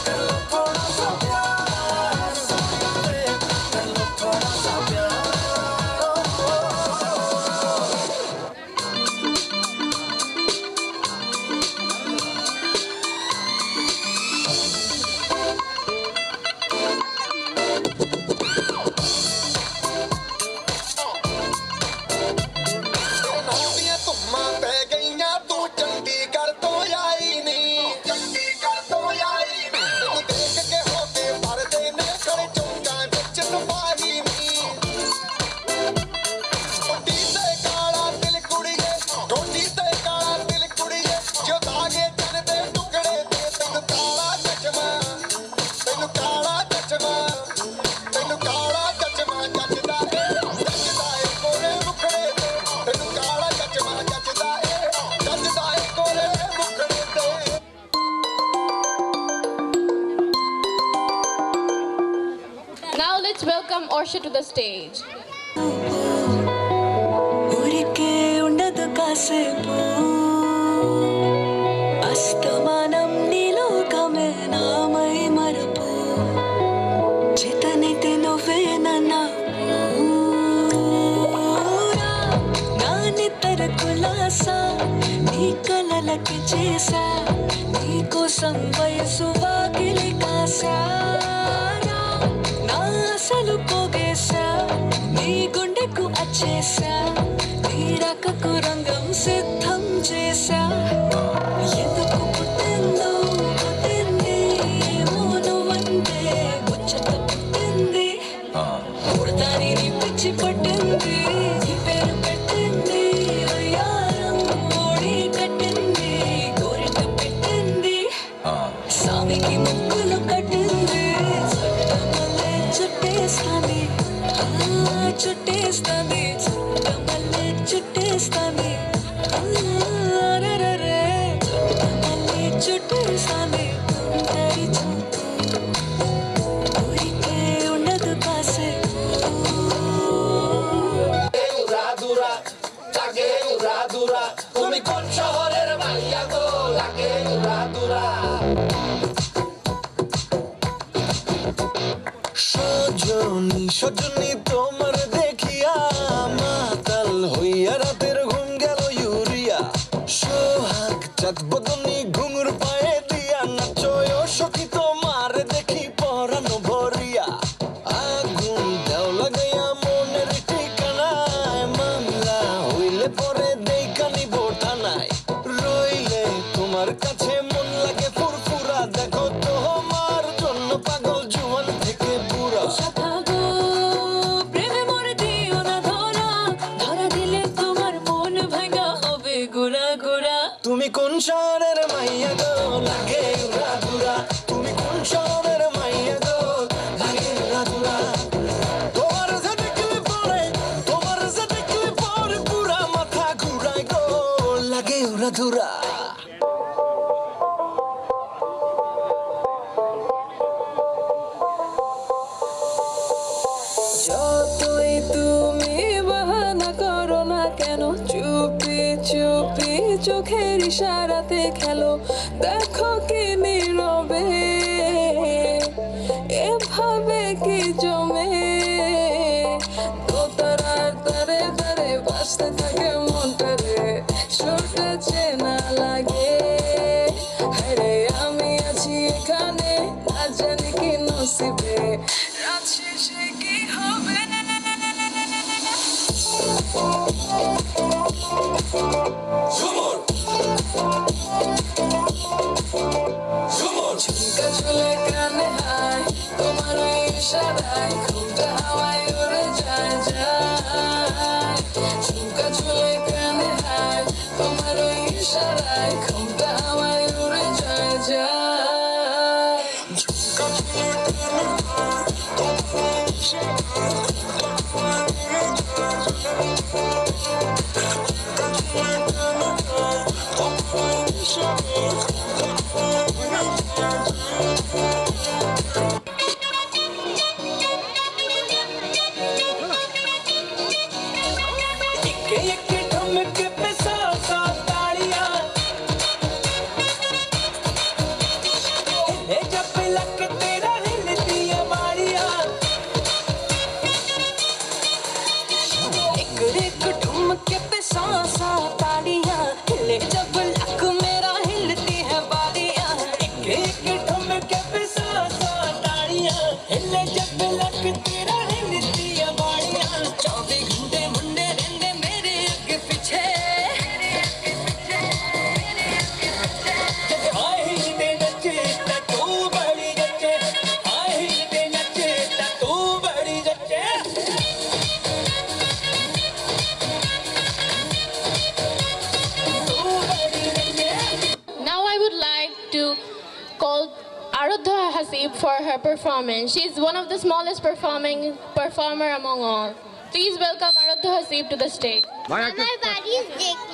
कर लो थोड़ा सा प्यार सोनियों वे कर लो थोड़ा सा प्यार Now let's welcome Orsha to the stage. ఊరికే ఉండదు కాసేపు అస్తమానం నీలోకమే నామై మరపు చేతనైతే నువ్వే నన్నా నా నిద్ర కులాసా నీ కలలకి చేసా నీకోసం వయసు వాకిలి కాసా నా అసలు పోగేసా నీ గుండెకు అచ్చేసా నీ రకకు రంగం సిద్ధం చేసా ఎందుకు పుట్టిందో పుట్టింది ఏమో నువ్వంటే ముచ్చట పుట్టింది పుడతాని నీ పిచ్చి పట్టింది నీ పేరు పెట్టింది వయ్యారం ఓడి కట్టింది గోరింట పెట్టింది సామికి ముక్కులు కట్టింది చుట్టమల్లే చుట్టేస్తాంది చుట్టేస్తాంది చుట్టమల్లే చుట్టేస్తాంది అరెరెరె చుట్టమల్లే చుట్టేస్తాంది ఒంటరి చూపు ఊరికే ఉండదు కాసేపు তুমি কোন শহরের মাইয়া গো লাগে উড়াদুরা সজনী সজনী তোমার দেখিয়া মাতাল হইয়া রাতের ঘুম গেল ইউরিয়া সোহাগ চাঁদ বদনী ঘুঙুর পায়ে দিয়া নাচয় সখী তোমার দেখি পরানো ভরিয়া আগুন দেও লাগাইয়া মনের ঠিকানায় মামলা হইলে পরে দেইকা নিব থানায় রইলে তোমার কাছে মন লাগে ফুরফুরা দেখো তোমার জন্য পাগল জুয়ান থেকে বুড়া প্রেমে মরে দিও না ধরা ধরা দিলে তোমার মন ভাঙা হবে গোড়া গোড়া তুমি কোন শহরের মাইয়া গো লাগে উড়াদুরা তুমি কোন শহরের মাইয়া গো লাগে উড়াদুরা ধুরা যতই তুমি বাহানা করো না কেন, চুপি চুপি চোখের ইশারাতে খেলো, দেখো কি নীরবে এভাবে কি জমে, দোতারার তারে তারে বাঁচতে থাকে মনটা রে, সুরটা চেনা লাগে। আরে আমি আছি এখানে, না জানি কি নসিবে, রাত শেষে কি হবে। ঝুমকা চলে কানে হায়, তোমার ওই ইশারায় ঘুমটা হাওয়ায় উড়ে যায় যায়। ঝুমকা চলে কানে হায়, তোমার ওই ইশারায় ঘুমটা হাওয়ায় উড়ে যায় যায়। ঝুমকা চলে কানে হায়, তোমার ওই ইশারায় Aradhya Hasib for her performance. She is one of the smallest performer among all. Please welcome Aradhya Hasib to the stage. আমার বাড়ি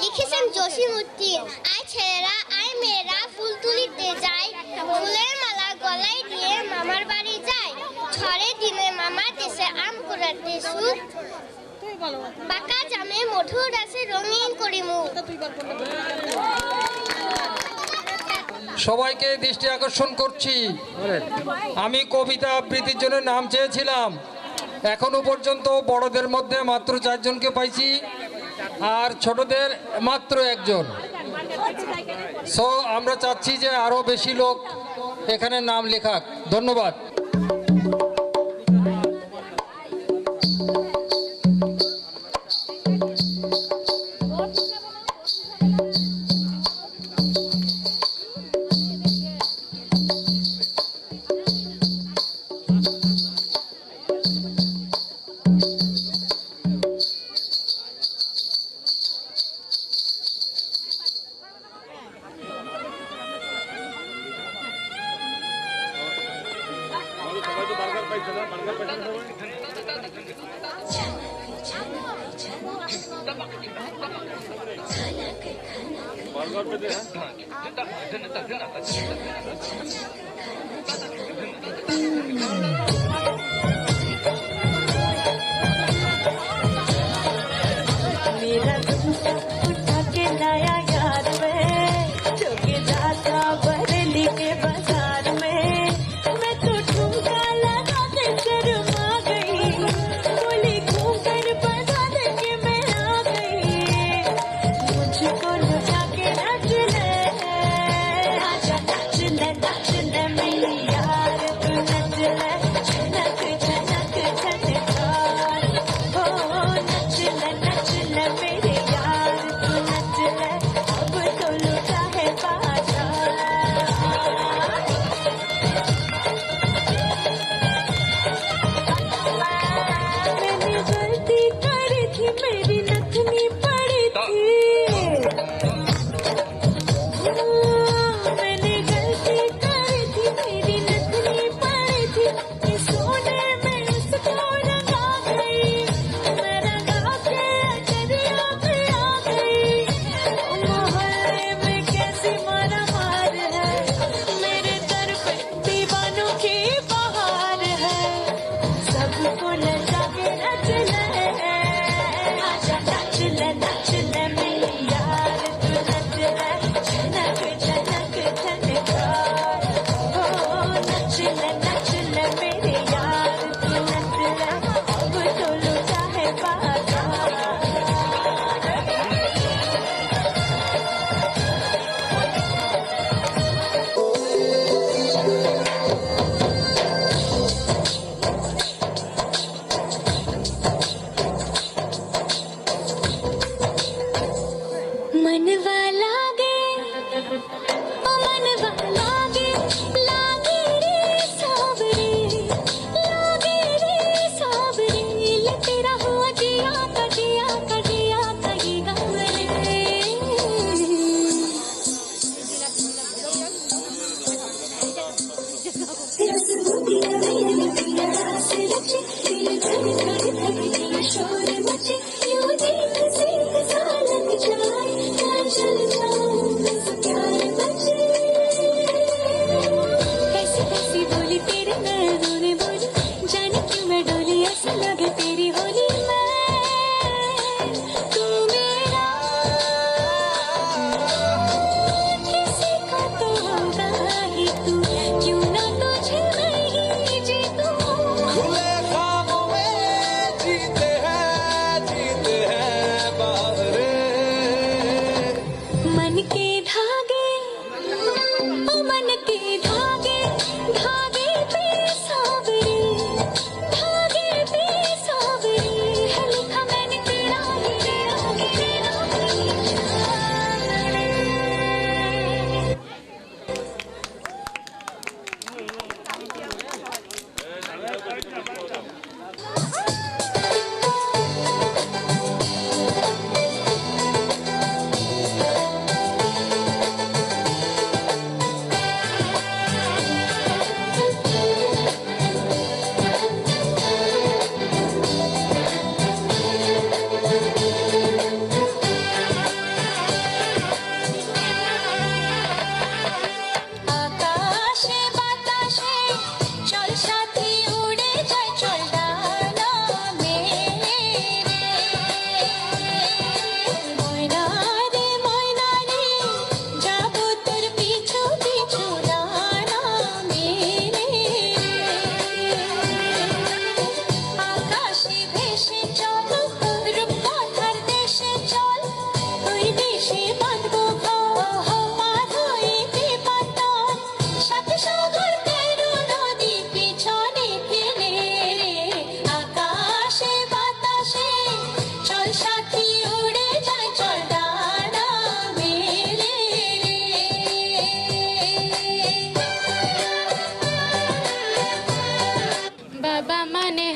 লিখেছেন জসিমউদ্দিন। আয় ছেলেরা আয় মেয়েরা ফুল তুলিতে যায়, ফুলের মালা গলায় দিয়ে মামার বাড়ি যায়। ঝড়ের দিনে মামার দেশে আম কুড়াতে সুখ, পাকা জামে মধুর আছে রঙিন করি মুখ। সবাইকে দৃষ্টি আকর্ষণ করছি, আমি কবিতা আবৃত্তির জন্য নাম চেয়েছিলাম, এখনো পর্যন্ত বড়দের মধ্যে মাত্র 4 জনকে পাইছি আর ছোটদের মাত্র 1 জন। সো আমরা চাচ্ছি যে আরো বেশি লোক এখানে নাম লেখাক। ধন্যবাদ। मेरा तुमसे उठा के लाया यार में, जो के जाता बरेली के बाजार में, मैं तो ठुमका लगा के शर्मा गई, बोली घूम कर बता दे के मैं आ गई, मुझको लुटा के नाच ले, आजा नाच ले मेरी यार, तू नाच ले।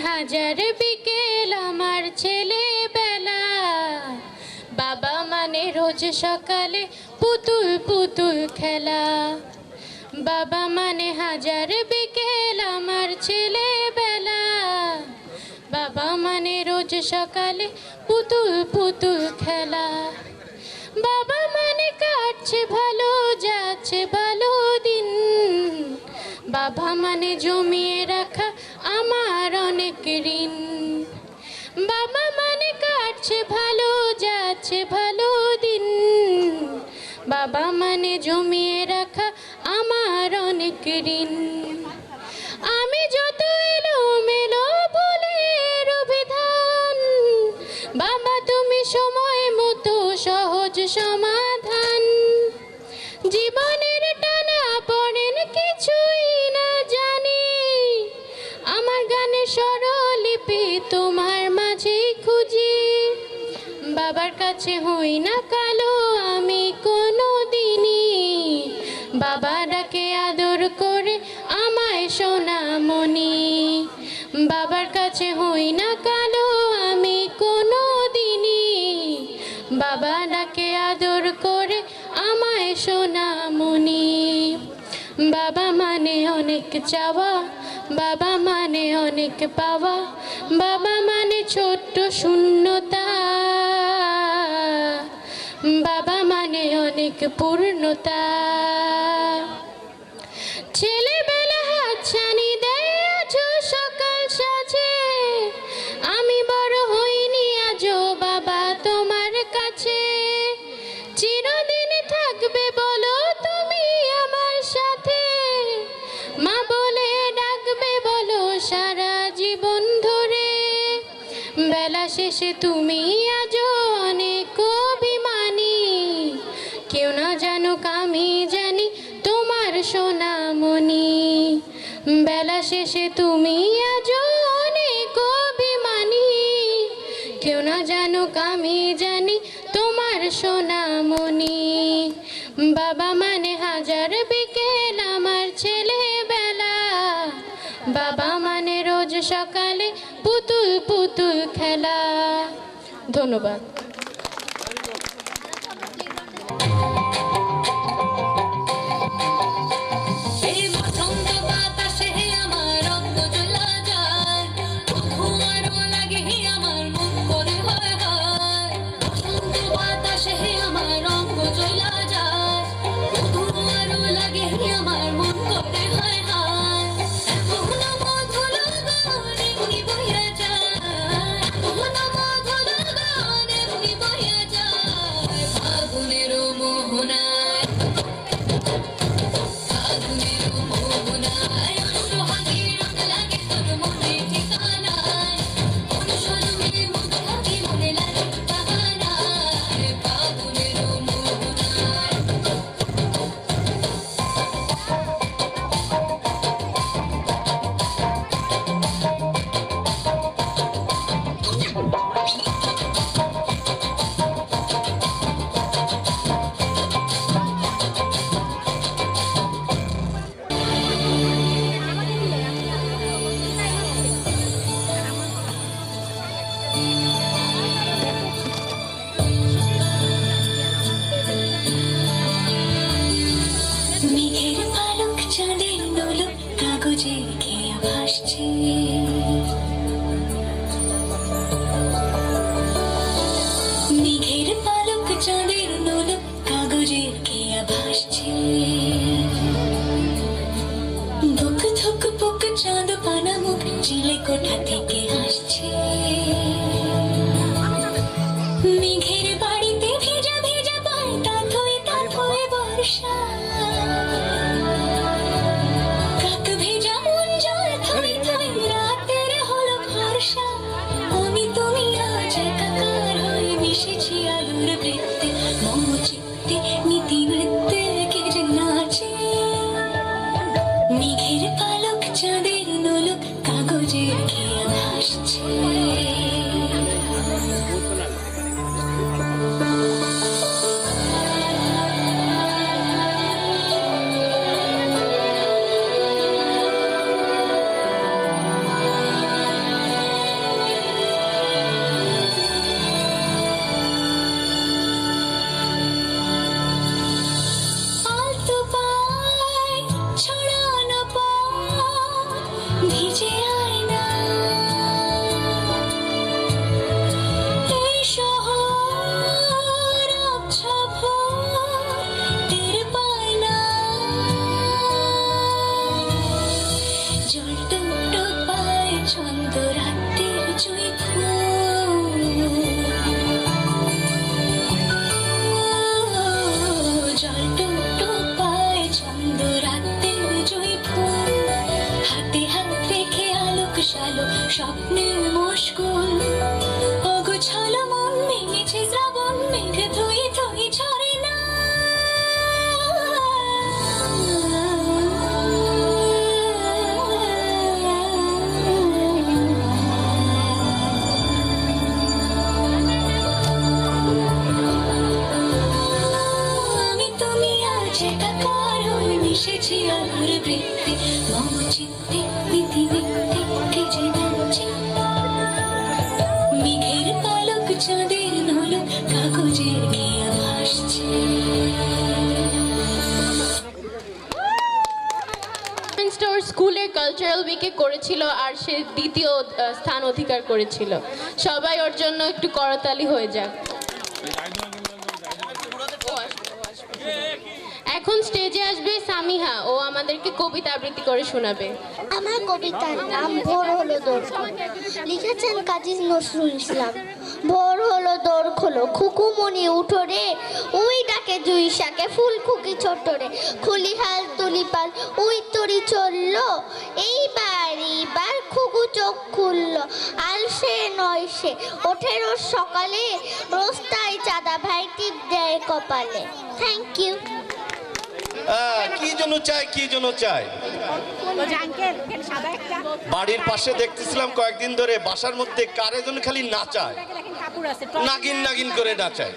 হাজার বিকেল আমার ছেলেবেলা, বাবা মানে রোজ সকালে পুতুল পুতুল খেলা। বাবা মানে হাজার বিকেল আমার ছেলেবেলা, বাবা মানে রোজ সকালে পুতুল পুতুল খেলা। বাবা মানে কাটছে ভালো যাচ্ছে ভালো দিন, বাবা মানে জমিয়ে রাখা আমার অনেক ঋণ। বাবা মানে কাটছে ভালো যাচ্ছে ভালো দিন, বাবা মানে জমিয়ে রাখা আমার অনেক ঋণ। আমি যত এলোমেলো ভুলের অভিধান, বাবা তুমি সময় মতো সহজ সমাধান। জীবনের টানা পড়েন কিছুই না জানি, আমার গানের স্বরলিপি তোমার মাঝেই খুঁজি। বাবার কাছে হই না কালো আমি কোনো দিনই, বাবা ডাকে আদর করে আমায় সোনামণি। বাবার কাছে হই না কালো আমি কোনো দিনই, বাবা ডাকে আদর করে আমায় সোনামণি। বাবা মানে অনেক চাওয়া, বাবা মানে অনেক পাওয়া, বাবা মানে ছোট্ট শূন্যতা, বাবা মানে অনেক পূর্ণতা। ছেলেবেলা হাতছানি দেয় আজও সকাল সাজে, আমি বড় হইনি আজও বাবা তোমার কাছে। চিরদিন থাকবে বলো তুমি আমার সাথে, মা বলে ডাকবে বলো সারা জীবন ধরে। বেলা শেষে তুমি আজও অনেক অভিমানী, কেউ না জানুক আমি জানি তোমার সোনামণি। বেলা শেষে তুমি আজও অনেক অভিমানী, কেউ না জানুক আমি জানি তোমার সোনামণি। বাবা মানে হাজার বিকেল আমার ছেলেবেলা, বাবা মানে রোজ সকালে পুতুল পুতুল খেলা। ধন্যবাদ। কোঠা থেকে আসছে মেঘের বাড়িতে ভেজা ভেজা পায় তাত হয়ে বর্ষা কাক ভেজা মন জল থই থই রাতের হলো ভরসা আমি তুমি আজ একাকার হয়ে মিশেছি আলোর বৃত্তে মম চিত্তে নীতি নৃত্যে কে যে নাচে মেঘের পালক চাঁদের নোলক কাগজের খেয়া ভাসছে ভিজে আয়না এই শহর টের পায় না জল টুকটুক পায় ছন্দ রাতের জুই ফুল জল টুকটুক পায় ছন্দ রাতের জুই ফুল হাতে হাত রেখে আলোক শালো স্বপ্নের মুশকুল অগোছালো মন ভেঙেছে শ্রাবণ মেঘ ধুই ধুই ঝরে না আমি তুমি আজ একাকার হয়ে মিশেছি আলোর বৃত্তে মম চিত্তে নীতি নৃত্যে কে যে নাচে মেঘের পালক চাঁদের নলক কাগজের খেয়া ভাসছে স্টোর স্কুলের কালচারাল উইকে করেছিল আর সে দ্বিতীয় স্থান অধিকার করেছিল। সবাই ওর জন্য একটু করতালি হয়ে যাক। এখন স্টেজে আসবে সামিহা, ও আমাদেরকে কবিতা আবৃত্তি করে শোনাবে। আমার কবিতার নাম ভোর হলো দোর লিখেছেন কাজী নজরুল ইসলাম। ভোর হলো দোর খোলো খুকুমনি উঠো রে উই ডাকে জুই শাকে ফুল খুকি ছোট রে খুলি হাল তুলি পাল উই তরি চললো এইবার খুকু চোখ খুললো আলসে নয় সে ওঠে রোজ সকালে রোজ তাই চাঁদা ভাই টিপ দেয় কপালে। Thank you. কি জন্য চাই বাড়ির পাশে দেখতেছিলাম কয়েকদিন ধরে বাসার মধ্যে কারে যেন খালি নাচায়, নাগিন নাগিন করে নাচায়।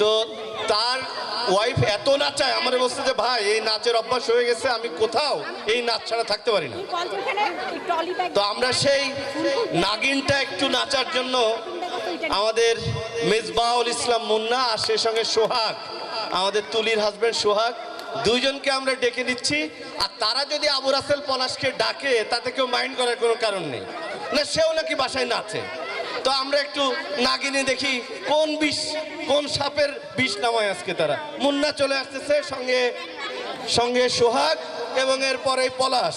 তো তার ওয়াইফ এত নাচায়, আমার বলছে যে ভাই এই নাচের অভ্যাস হয়ে গেছে, আমি কোথাও এই নাচ ছাড়া থাকতে পারি না। তো আমরা সেই নাগিনটা একটু নাচার জন্য আমাদের মেজবাউল ইসলাম মুন্না আর সেই সঙ্গে সোহাগ, আমাদের তুলির হাজবেন্ড সোহাগ, দুইজনকে আমরা ডেকে নিচ্ছি। আর তারা যদি আবু রাসেল পলাশকে ডাকে তাতে কেউ মাইন্ড করার কোনো কারণ নেই, না সেও নাকি বাসায় নাচে। তো আমরা একটু নাগিনে দেখি কোন সাপের বিষ নামায় আজকে তারা। মুন্না চলে আসতেছে, সঙ্গে সঙ্গে সোহাগ এবং এরপরে পলাশ।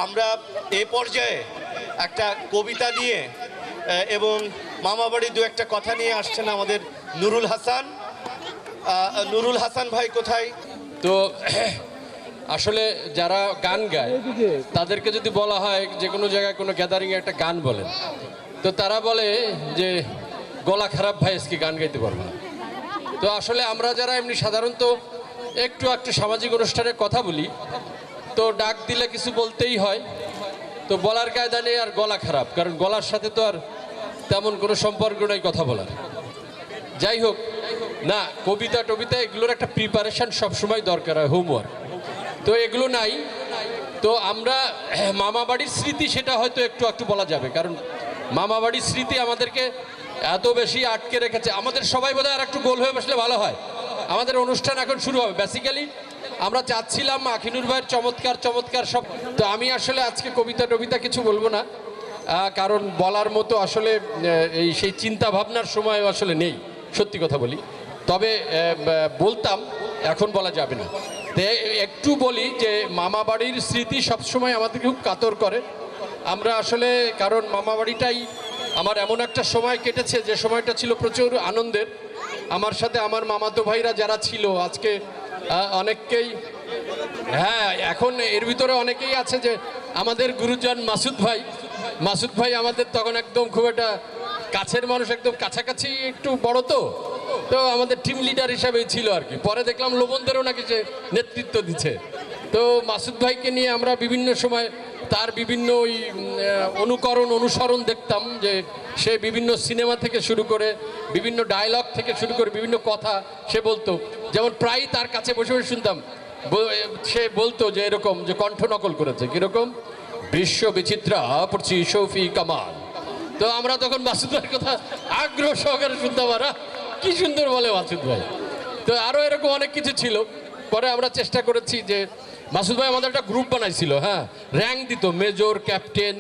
আমরা এ পর্যায়ে একটা কবিতা নিয়ে এবং মামাবাড়ি দু একটা কথা নিয়ে আসছেন আমাদের নুরুল হাসান। নুরুল হাসান ভাই কোথায়? তো আসলে যারা গান গায় তাদেরকে যদি বলা হয় যে কোনো জায়গায় কোনো গ্যাদারিংয়ে একটা গান বলেন, তো তারা বলে যে গলা খারাপ ভাই আজকে গান গাইতে পারবো না। তো আসলে আমরা যারা এমনি সাধারণত একটু সামাজিক অনুষ্ঠানের কথা বলি, তো ডাক দিলে কিছু বলতেই হয়, তো বলার কায়দা নেই আর গলা খারাপ, কারণ গলার সাথে তো আর তেমন কোনো সম্পর্ক নেই কথা বলার। যাই হোক, না কবিতা টবিতা এগুলোর একটা প্রিপারেশান সবসময় দরকার হয়, হোমওয়ার্ক, তো এগুলো নাই। তো আমরা মামাবাড়ির স্মৃতি সেটা হয়তো একটু বলা যাবে, কারণ মামাবাড়ির স্মৃতি আমাদেরকে এত বেশি আটকে রেখেছে। আমাদের সবাই বোধহয় আর একটু গোল হয়ে বসলে ভালো হয়। আমাদের অনুষ্ঠান এখন শুরু হবে। বেসিক্যালি আমরা চাচ্ছিলাম আখিনুর ভাইয়ের চমৎকার সব। তো আমি আসলে আজকে কবিতা টবিতা কিছু বলবো না, কারণ বলার মতো আসলে সেই চিন্তা ভাবনার সময় আসলে নেই, সত্যি কথা বলি। তবে বলতাম, এখন বলা যাবে না। তো একটু বলি যে মামাবাড়ির স্মৃতি সবসময় আমাদেরকে খুব কাতর করে। আমরা আসলে, কারণ মামাবাড়িটাই আমার এমন একটা সময় কেটেছে যে সময়টা ছিল প্রচুর আনন্দের। আমার সাথে আমার মামাতো ভাইরা যারা ছিল, আজকে অনেককেই, হ্যাঁ এখন এর ভিতরে অনেকেই আছে যে আমাদের গুরুজন মাসুদ ভাই আমাদের তখন একদম খুব একটা কাছের মানুষ, একদম কাছাকাছি, একটু বড়, তো আমাদের টিম লিডার হিসাবেই ছিল আর কি। পরে দেখলাম লোবনদেরও নাকি সে নেতৃত্ব দিচ্ছে। তো মাসুদ ভাইকে নিয়ে আমরা বিভিন্ন সময় তার বিভিন্ন ওই অনুসরণ দেখতাম, যে সে বিভিন্ন সিনেমা থেকে শুরু করে, বিভিন্ন ডায়লগ থেকে শুরু করে বিভিন্ন কথা সে বলতো। যেমন প্রায় তার কাছে বসে বসে শুনতাম, সে বলতো যে এরকম, যে কণ্ঠ নকল করেছে কীরকম, বিশ্ব বিচিত্রা পড়ছি শফি কামাল। তো আমরা তখন মাসুদ ভাইয়ের কথা আগ্রহ সহকারে শুনতাম, আর কি সুন্দর বলে মাসুদ ভাই। তো আরও এরকম অনেক কিছু ছিল। পরে আমরা চেষ্টা করেছি যে মাসুদ ভাই আমাদের একটা গ্রুপ বানাইছিল, হ্যাঁ, র্যাঙ্ক দিত, মেজর, ক্যাপ্টেন,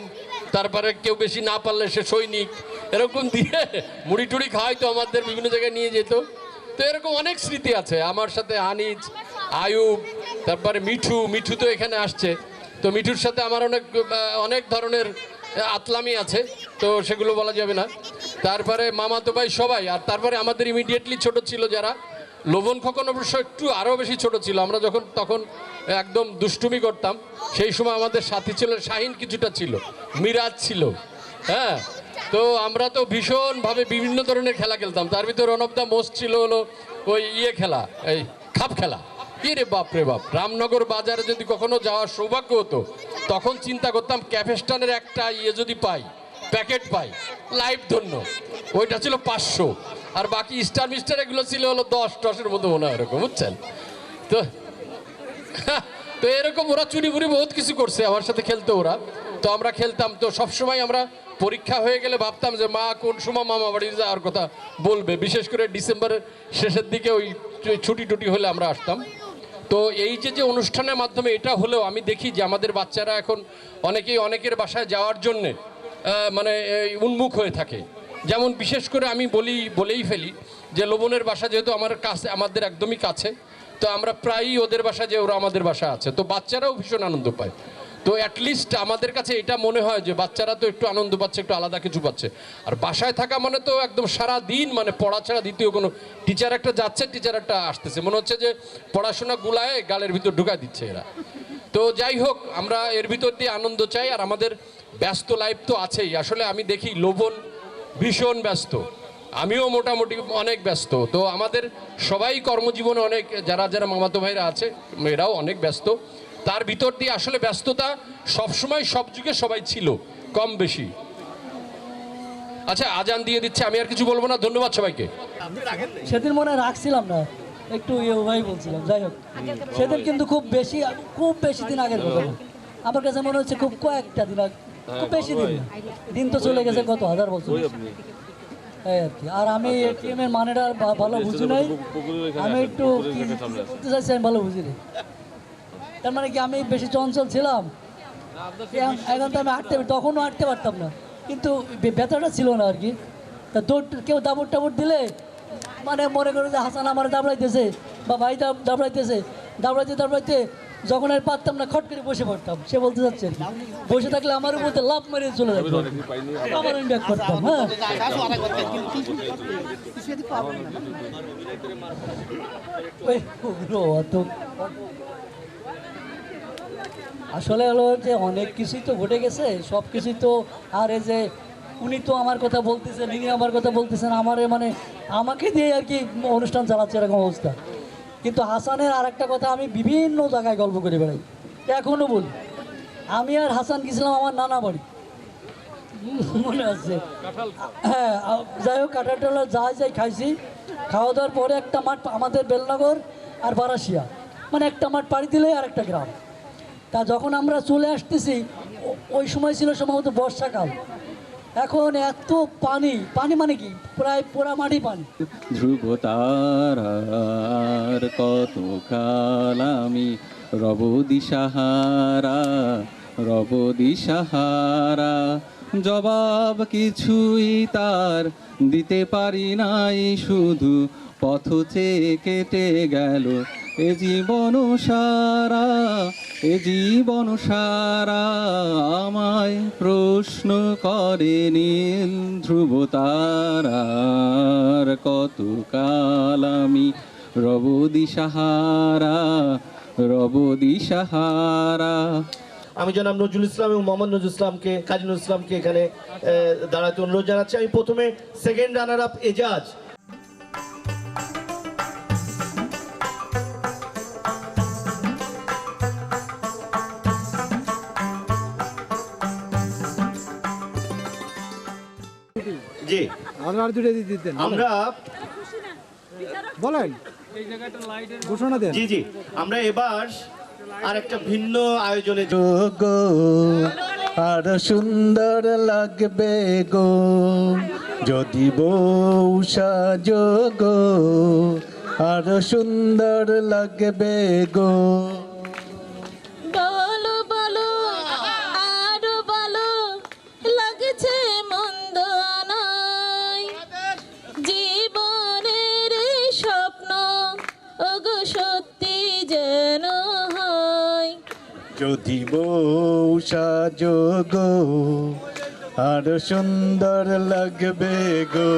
তারপরে কেউ বেশি না পারলে সে সৈনিক, এরকম দিয়ে মুড়ি টুড়ি খাওয়াইতো, আমাদের বিভিন্ন জায়গায় নিয়ে যেত। তো এরকম অনেক স্মৃতি আছে আমার সাথে। আনিজ, আয়ুব, তারপরে মিঠু তো এখানে আসছে। তো মিঠুর সাথে আমার অনেক ধরনের আতলামি আছে, তো সেগুলো বলা যাবে না। তারপরে মামাতো ভাই সবাই, আর তারপরে আমাদের ইমিডিয়েটলি ছোট ছিল যারা, লোভন খোকন অবশ্য একটু আরও বেশি ছোট ছিল। আমরা তখন একদম দুষ্টুমি করতাম, সেই সময় আমাদের সাথী ছিল শাহিন, কিছুটা ছিল, মিরাজ ছিল, হ্যাঁ। তো আমরা তো ভীষণভাবে বিভিন্ন ধরনের খেলা খেলতাম। তার ভিতরে ওয়ান অফ দ্য মোস্ট ছিল হলো ওই খেলা, এই খাপ খেলা। রে বাপ রে বাপ, রামনগর বাজারে যদি কখনো যাওয়ার সৌভাগ্য হতো, তখন চিন্তা করতাম ক্যাফেস্টানের একটা যদি পাই, প্যাকেট পাই, লাইফ ধন্য, ওইটা ছিল 500, আর বাকি স্টার মিস্টার এগুলো ছিল হলো 10-10-এর মতো মনে হয় এরকম, বুঝছেন তো। তো এরকম ওরা চুরি বুড়ি বহুত কিছু করছে, আমার সাথে খেলতো ওরা। তো আমরা খেলতাম। তো সবসময় আমরা পরীক্ষা হয়ে গেলে ভাবতাম যে মা কোন সময় মামা বাড়ি যাওয়ার কথা বলবে, বিশেষ করে ডিসেম্বরের শেষের দিকে ওই ছুটি টুটি হলে আমরা আসতাম। তো এই যে অনুষ্ঠানের মাধ্যমে এটা হলেও আমি দেখি যে আমাদের বাচ্চারা এখন অনেকের বাসায় যাওয়ার জন্যে মানে উন্মুখ হয়ে থাকে। যেমন বিশেষ করে আমি বলেই ফেলি যে লোবনের বাসা যেহেতু আমাদের একদমই কাছে, তো আমরা প্রায়ই ওদের বাসা যে ওরা আমাদের বাসা আছে, তো বাচ্চারাও ভীষণ আনন্দ পায়। তো অ্যাটলিস্ট আমাদের কাছে এটা মনে হয় যে বাচ্চারা তো একটু আনন্দ পাচ্ছে, একটু আলাদা কিছু পাচ্ছে। আর বাসায় থাকা মানে তো একদম সারা দিন মানে পড়া ছাড়া দ্বিতীয় কোনো, টিচার একটা যাচ্ছে, টিচার একটা আসতেছে, মনে হচ্ছে যে পড়াশোনা গুলায় গালের ভিতর ঢুকা দিচ্ছে এরা। তো যাই হোক, আমরা এর ভিতর দিয়ে আনন্দ চাই। আর আমাদের ব্যস্ত লাইফ তো আছেই। আসলে আমি দেখি লোভন ভীষণ ব্যস্ত, আমিও মোটামুটি অনেক ব্যস্ত। তো আমাদের সবাই কর্মজীবনে অনেক, যারা মামাতো ভাইরা আছে এরাও অনেক ব্যস্ত। তার ভিতর দিয়ে আসলে ব্যস্ততা সবসময় সব যুগে সবাই ছিল কম বেশি। আচ্ছা, আজান দিয়ে দিচ্ছে, আমি আর কিছু বলবো না। ধন্যবাদ সবাইকে। সেদিন মনে রাখছিলাম না, একটু ভাই বলছিলাম। যাই হোক, সেদিন কিন্তু খুব বেশি দিন আগের কথা। আমার কাছে মনে হচ্ছে খুব কয়েকটা দিন, খুব বেশি দিন, দিন তো চলে গেছে কত হাজার বছর এই আর কি। আর আমি এটিএমের মানেটা ভালো বুঝি নাই, আমি একটু করতে চাইছি, আমি ভালো বুঝিনি। তার মানে কি আমি বেশি চঞ্চল ছিলাম, এখন তো আমি তখনও হাঁটতে পারতাম না, কিন্তু ব্যথাটা ছিল না আর কি। তা দৌড় কেউ দাবড় টাবড় দিলে মানে মনে করে যে হাসান আমার দাবড়াইতেছে বা ভাই দাবড়াইতে যখন আর পারতাম না খট করে বসে পড়তাম। সে বলতে যাচ্ছে বসে থাকলে আমার উপর লাভ মেরে চলে যাবে, আবার আমি ব্যাক করতাম। হ্যাঁ, আসলে হলো যে অনেক কিছুই তো ঘটে গেছে, সব কিছুই তো। আর এই যে উনি তো আমার কথা বলতেছেন, ইনি আমার কথা বলতেছেন, মানে আমাকে দিয়ে আর কি অনুষ্ঠান চালাচ্ছে এরকম অবস্থা। কিন্তু হাসানের আর একটা কথা, আমি বিভিন্ন জায়গায় গল্প করে বেড়াই, এখনও বলি। আমি আর হাসান গেছিলাম আমার নানা বাড়ি, মনে আছে? হ্যাঁ, যাই হোক, কাঁঠালটা যাই খাইছি। খাওয়া দাওয়ার পরে একটা মাঠ, আমাদের বেলনগর আর বারাসিয়া, মানে একটা মাঠ পাড়ি দিলে আর একটা গ্রাম। তা যখন আমরা চলে আসতেছি, ওই সময় ছিল সম্ভবত বর্ষাকাল। এখন এত পানি মানে কি প্রায় পোড়া মাটি পানি। ধ্রুব তারার কত কাল আমি রব দিশাহারা, জবাব কিছুই তার দিতে পারি নাই, শুধু পথ চেয়ে কেটে গেল এ জীবন সারা, আমায় প্রশ্ন করে নীল ধ্রুব তারার কত কাল আমি রব দিশাহারা। আমি জনাব নজরুল ইসলাম এবং মোহাম্মদ নজরুল ইসলামকে, কাজী নজরুল ইসলামকে এখানে দাঁড়াতে অনুরোধ জানাচ্ছি। আমি প্রথমে সেকেন্ড রানার আপ এজাজ। জি, আমরা বলেন ঘোষণা দেন। জি, আমরা এবার আর একটা ভিন্ন আয়োজনে যোগ্য আর সুন্দর লাগবে গো যদি বউ সাজো গো, আর সুন্দর লাগবে গো। বলো বলো আরো বলো লাগছে মন্দ নয়, জীবনের এই স্বপ্ন ওগো সত্যি যেন হয়। যদি বউ সাজো গো আর সুন্দর লাগবে গো,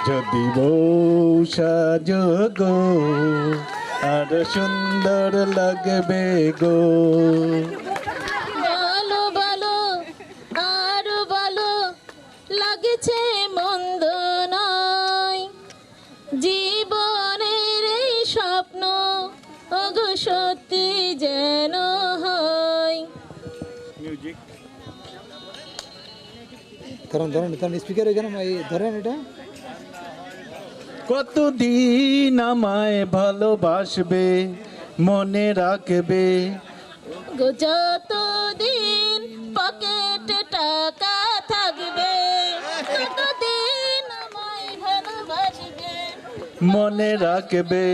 যদি বউ সাজো গো আর সুন্দর লাগবে গো। বলো বলো আরো বলো লাগছে মন্দ নয়, জীবনের এই স্বপ্ন ওগো সত্যি যেন হয়। ধরেন স্পিকার এখানে ধরেন এটা। কতদিন আমায় ভালোবাসবে মনে রাখবে, গো যতদিন পকেটে টাকা থাকবে ততদিন আমায় ভালোবাসবে, মনে রাখবে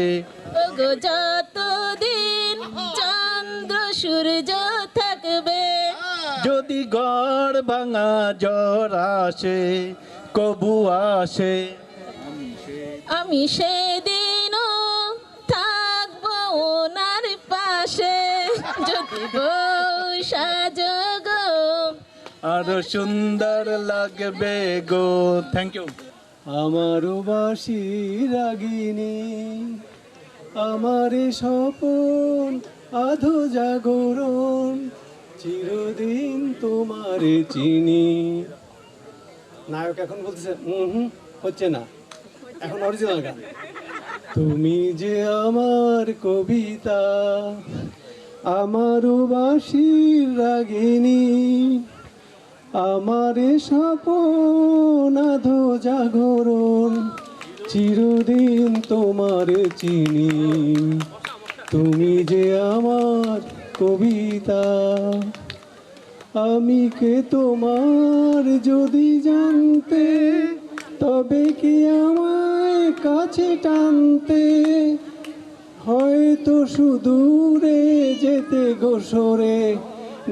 গো যতদিন চন্দ্র সূর্য থাকবে। যদি ঘর ভাঙা জ্বর আসে কবু আসে, আমি সেদিনও থাকবো ওনার পাশে, যদি বউ সাজো গো আর সুন্দর লাগবে গো। Thank you. আমারও বাসি রাগিনী, আমারে স্বপন আধো জাগরণ, চিরদিন তোমারে চিনি। নায়ক এখন বলতেছে হচ্ছে না, এখন অরিজিনাল গান। তুমি যে আমার কবিতা, আমারও বাসির রাগিনী, আমারে স্বপন আধো জাগরণ, চিরদিন তোমারে চিনি। তুমি যে আমার কবিতা, আমি কে তোমার যদি জানতে, তবে কি আমায় কাছে টানতে, হয়তো সুদূরে যেতে গোসরে,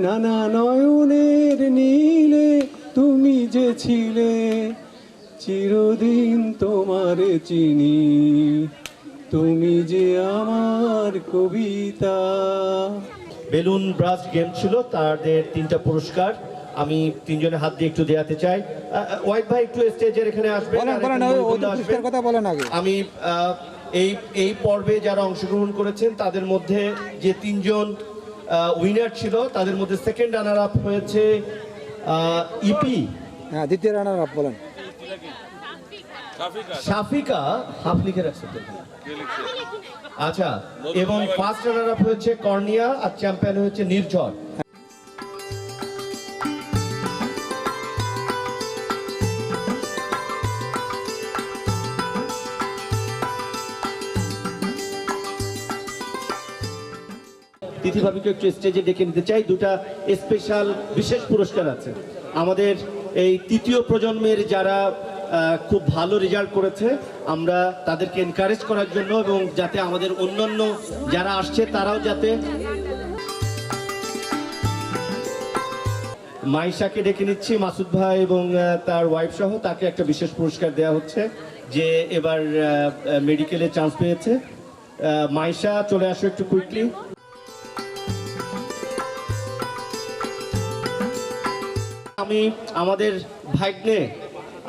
নানা নয়নের নীলে তুমি যে ছিলে, চিরদিন তোমারে চিনি। তুমি যে আমার কবিতা। বেলুন ব্রাস গেম ছিল, তাদের 3টা পুরস্কার আমি 3জনের হাত দিয়ে একটু দেওয়াতে চাই। ওয়াইট ভাই একটু স্টেজের এখানে আসবেন। কথা বলেন আগে। আমি এই পর্বে যারা অংশগ্রহণ করেছেন তাদের মধ্যে যে 3জন উইনার ছিল তাদের মধ্যে সেকেন্ড রানার আপ হয়েছে ইপি। হ্যাঁ, দ্বিতীয় রানার আপ বলেন শাফিকা। হাফ লিখে রাখছে তো। আচ্ছা, এবং ফার্স্ট রানার আপ হয়েছে কর্নিয়া, আর চ্যাম্পিয়ন হয়েছে নির্ঝর। তিথি ভাবিকে একটু স্টেজে ডেকে নিতে চাই। 2টা স্পেশাল বিশেষ পুরস্কার আছে আমাদের এই 3য় প্রজন্মের যারা খুব ভালো রেজাল্ট করেছে, আমরা তাদেরকে এনকারেজ করার জন্য এবং যাতে আমাদের অন্যান্য যারা আসছে তারাও যাতে। মাইশাকে ডেকে নিচ্ছি, মাসুদ ভাই এবং তার ওয়াইফ সহ, তাকে একটা বিশেষ পুরস্কার দেওয়া হচ্ছে যে এবার মেডিকেলে চান্স পেয়েছে। মাইশা চলে আসো একটু কুইকলি। আমি আমাদের ভাগ্নে,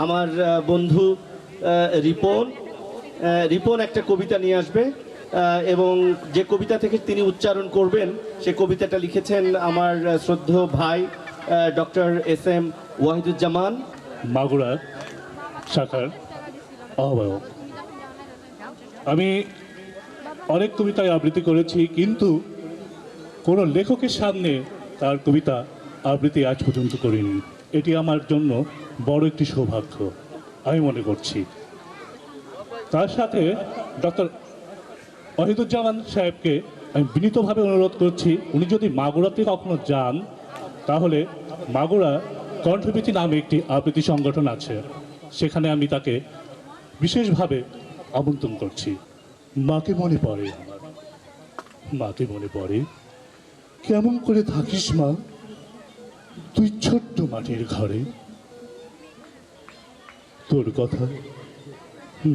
আমার বন্ধু রিপন একটা কবিতা নিয়ে আসবে এবং যে কবিতা থেকে তিনি উচ্চারণ করবেন সে কবিতাটা লিখেছেন আমার শ্রদ্ধেয় ভাই ডক্টর SM ওয়াহিদুজ্জামান, মাগুরা শাখার আহ্বায়ক। আমি অনেক কবিতায় আবৃত্তি করেছি, কিন্তু কোনো লেখকের সামনে তার কবিতা আবৃত্তি আজ পর্যন্ত করিনি। এটি আমার জন্য বড় একটি সৌভাগ্য আমি মনে করছি। তার সাথে ডক্টর ওয়াহিদুজ্জামান সাহেবকে আমি বিনীতভাবে অনুরোধ করছি, উনি যদি মাগুরাতে কখনো যান তাহলে মাগুরা কণ্ঠভীতি নামে একটি আবৃত্তি সংগঠন আছে, সেখানে আমি তাকে বিশেষভাবে আমন্ত্রণ করছি। মাকে মনে পড়ে আমার, মাকে মনে পড়ে, কেমন করে থাকিস মা তুই ছোট্ট মাটির ঘরে, তোর কথা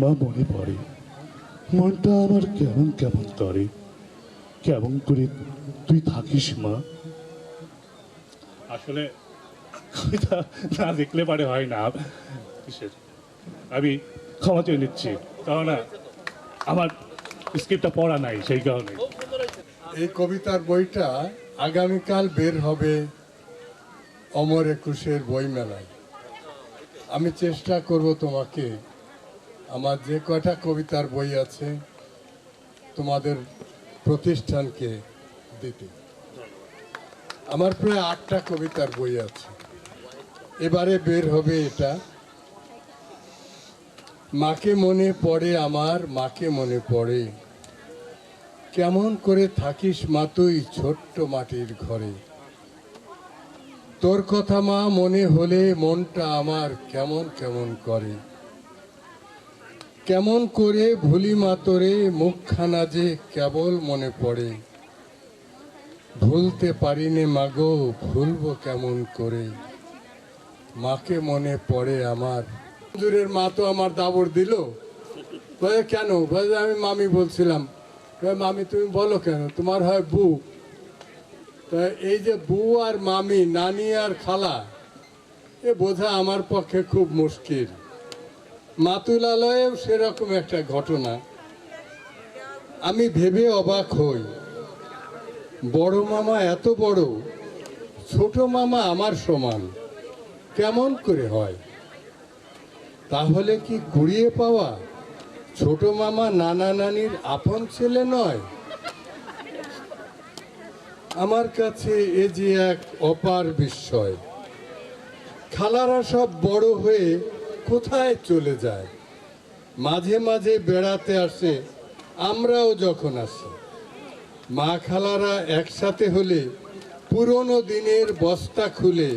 মা মনে পড়ে, মনটা আমার কেমন কেমন করে, কেমন করে তুই থাকিস মা। আসলে কবিতা না দেখলে পারে হয় না, আমি ক্ষমা চেয়ে নিচ্ছি, কারণ আমার স্ক্রিপ্টটা পড়া নাই, সেই কারণে। এই কবিতার বইটা আগামীকাল বের হবে অমর একুশের বইমেলায়। আমি চেষ্টা করব তোমাকে আমার যে কয়টা কবিতার বই আছে তোমাদের প্রতিষ্ঠানকে দিতে। আমার প্রায় 8টা কবিতার বই আছে, এবারে বের হবে এটা। মাকে মনে পড়ে আমার, মাকে মনে পড়ে, কেমন করে থাকিস মা তুই ছোট্ট মাটির ঘরে, তোর কথা মা মনে হলে মনটা আমার কেমন কেমন করে, কেমন করে ভুলি মা তোরে মুখখানা যে কেবল মনে পড়ে, ভুলতে পারিনে মাগো ভুলবো কেমন করে, মাকে মনে পড়ে আমার। দূরের মা তো আমার দাবড় দিল, কেন? আমি মামি বলছিলাম, মামি তুমি বলো কেন, তোমার হয় বউ। তা এই যে বউ আর মামি, নানি আর খালা, এ বোঝা আমার পক্ষে খুব মুশকিল। মাতুলালয়েও সেরকম একটা ঘটনা, আমি ভেবে অবাক হই, বড় মামা এত বড়, ছোট মামা আমার সমান, কেমন করে হয়? তাহলে কি কুড়িয়ে পাওয়া ছোট মামা নানা নানির আপন ছেলে নয়? আমার কাছে এ যে এক অপার বিস্ময়। খালারা সব বড় হয়ে কোথায় চলে যায়, মাঝে মাঝে বেড়াতে আসে, আমরাও যখন আসি। মা খালারা একসাথে হলে পুরনো দিনের বস্তা খুলে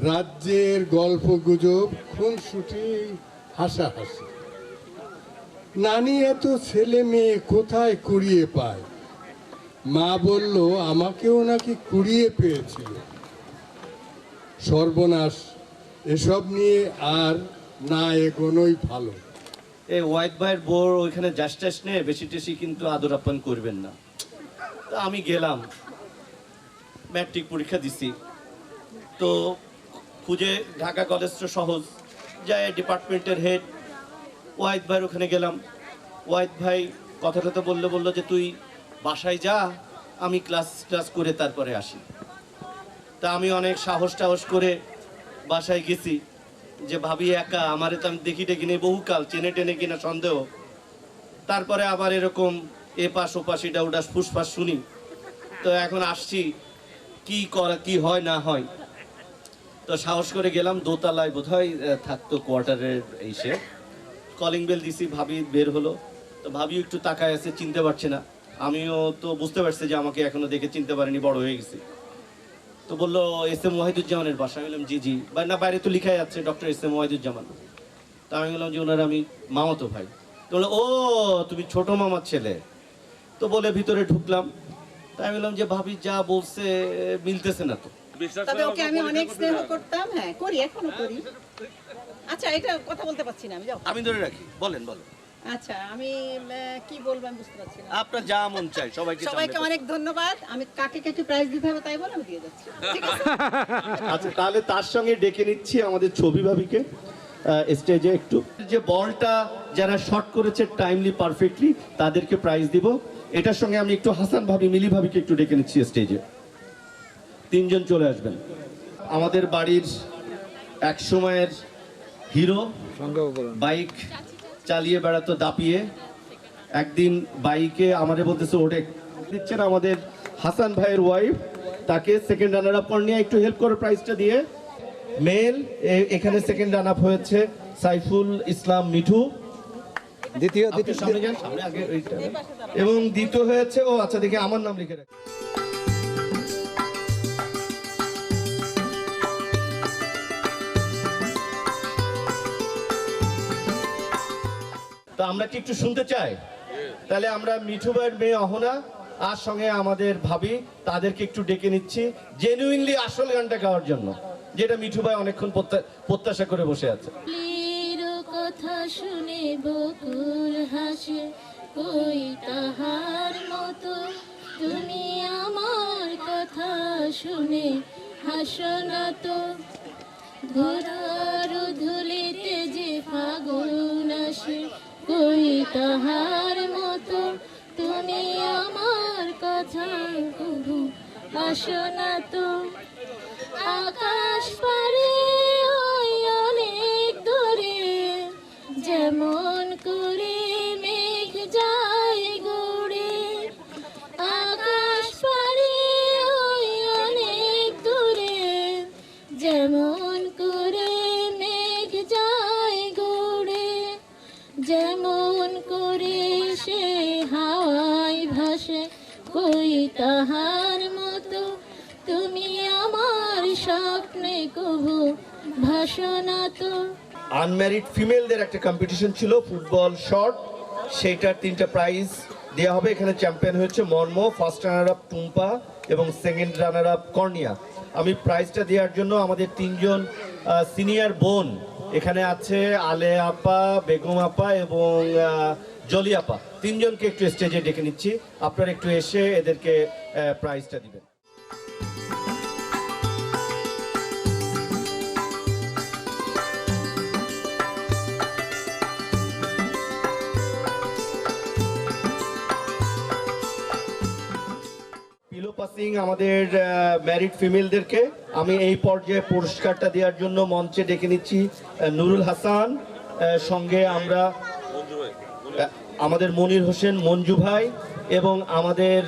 রাজ্যের গল্প গুজব খুনসুটি হাসাহাসি। নানি এত ছেলে মেয়ে কোথায় কুড়িয়ে পায়? মা বলল আমাকেও নাকি কুড়িয়ে পেয়েছিল। সর্বনাশ, এসব নিয়ে আর না এগোনোই ভালো। এই ওয়াইদ ভাইয়ের বোর ওইখানে জাস্টিস নিয়ে বেশি টেশি কিন্তু আদর আপ্যায়ন করবেন না। তো আমি গেলাম, ম্যাট্রিক পরীক্ষা দিছি, তো খুঁজে ঢাকা কলেজ তো সহজ, যাই ডিপার্টমেন্টের হেড ওয়াইদ ভাইয়ের ওখানে গেলাম। ওয়াইদ ভাই কথাটা তো বললো যে তুই বাসায় যা, আমি ক্লাস করে তারপরে আসি। তা আমি অনেক সাহস করে বাসায় গেছি, যে ভাবি একা, আমারে তো আমি দেখি নেই বহুকাল, চেনে টেনে কিনা সন্দেহ। তারপরে আবার এরকম এপাশ ওপাশ এটা ওটা ফুসফাস শুনি। তো এখন আসছি, কি হয় না হয়। তো সাহস করে গেলাম, দোতলায় বোধহয় থাকতো কোয়ার্টারের এসে, কলিং বেল দিছি, ভাবি বের হলো। তো ভাবিও একটু তাকায় আছে, চিনতে পারছে না। আমিও তো বুঝতে পারছি যে আমাকে এখনো দেখে চিনতে পারেনি, বড় হয়ে গেছি। তো বললো এস.এম. ওয়াহিদুজ্জামানের বাসা। আমি বললাম জি, না বাইরে তো লিখাই আছে ডক্টর এস.এম. ওয়াহিদুজ্জামান। তা আমি বললাম যে ওনার আমি মামাতো ভাই। তো বললো ও তুমি ছোট মামার ছেলে। তো বলে ভিতরে ঢুকলাম। তাই আমি বললাম যে ভাবি যা বলছে মিলতেছে না তো। তবে ওকে আমি অনেক স্নেহ করতাম, হ্যাঁ করি, এখনো করি। আচ্ছা, এটা কথা বলতে পারছি না আমি, যাও আমি ধরে রাখি, বলেন। আচ্ছা, আমি কি বলবো আমি বুঝতে পারছি না। আপনার যা মন চাই সবাইকে অনেক ধন্যবাদ। আমি কাকে প্রাইজ দিতে হবে তাই বলে আমি দিয়ে যাচ্ছি। আচ্ছা, তাহলে তার সঙ্গে ডেকে নিচ্ছি আমাদের ছবি ভাবিকে স্টেজে। একটু যে বলটা যারা শট করেছে টাইমলি পারফেক্টলি, তাদেরকে প্রাইজ দিব। এটার সঙ্গে আমি একটু হাসান ভাবি, মিলি ভাবিকে একটু ডেকে নিচ্ছি স্টেজে। 3 জন চলে আসবেন। আমাদের বাড়ির এক সময়ের হিরো, বাইক চালিয়ে বেড়াতো দাপিয়ে, একদিন বাইকে আমাদের বলতেছে ওঠে দিচ্ছেন আমাদের হাসান ভাইয়ের ওয়াইফ, তাকে সেকেন্ড রানার আপ নিয়ে একটু হেল্প করো প্রাইজটা দিয়ে। মেল এখানে সেকেন্ড রান আপ হয়েছে সাইফুল ইসলাম মিঠু, দ্বিতীয় সামনে যান, সামনে আগে ওইটা। এবং দ্বিতীয় হয়েছে, ও আচ্ছা দেখে আমার নাম লিখে রাখ। তো আমরা কি একটু শুনতে চাই? তাহলে আমরা মিঠু ভাইয়ের মেয়ে অহনা আর সঙ্গে আমাদের ভাবি তাদেরকে একটু ডেকে নিচ্ছি জেনুইনলি আসল গানটা গাওয়ার জন্য, যেটা মিঠু ভাই অনেকক্ষণ প্রত্যাশা করে বসে আছে। কথা শুনে বকুল হাসে, কই তাহার মতো তুমি আমার কথা শুনে হাসো না তো। ঘোড়ার ধুলিতে যে ফাগুন আসে, কই তাহার মতো তুমি আমার কথা কবু হাসো না তো। আকাশ পারে ওই অনেক দূরে, যেমন করে মেঘ যায় গড়ে। আকাশ পারে ওই অনেক দূরে, যেমন করে মেঘ যায় গড়ে। যেমন করে সে হাওয়ায় ভাসে, কই তাহার মতো তুমি আমার স্বপ্নে কবু ভাসো না তো। আনম্যারিড ফিমেলদের একটা কম্পিটিশন ছিল ফুটবল শট, সেইটার 3টা প্রাইজ দেওয়া হবে। এখানে চ্যাম্পিয়ন হয়েছে মর্ম, ফার্স্ট রানার আপ টুম্পা এবং সেকেন্ড রানার আপ কর্নিয়া। আমি প্রাইজটা দেওয়ার জন্য আমাদের 3জন সিনিয়র বোন এখানে আছে, আলে আপা, বেগম আপা এবং জলি আপা, 3জনকে একটু স্টেজে ডেকে নিচ্ছি। আপনারা একটু এসে এদেরকে প্রাইজটা দিবেন। পিলো পাসিং আমাদের ম্যারিড ফিমেলদেরকে আমি এই পর্যায়ে পুরস্কারটা দেওয়ার জন্য মঞ্চে ডেকে নিচ্ছি নুরুল হাসান, সঙ্গে আমরা আমাদের মনির হোসেন মঞ্জু ভাই এবং আমাদের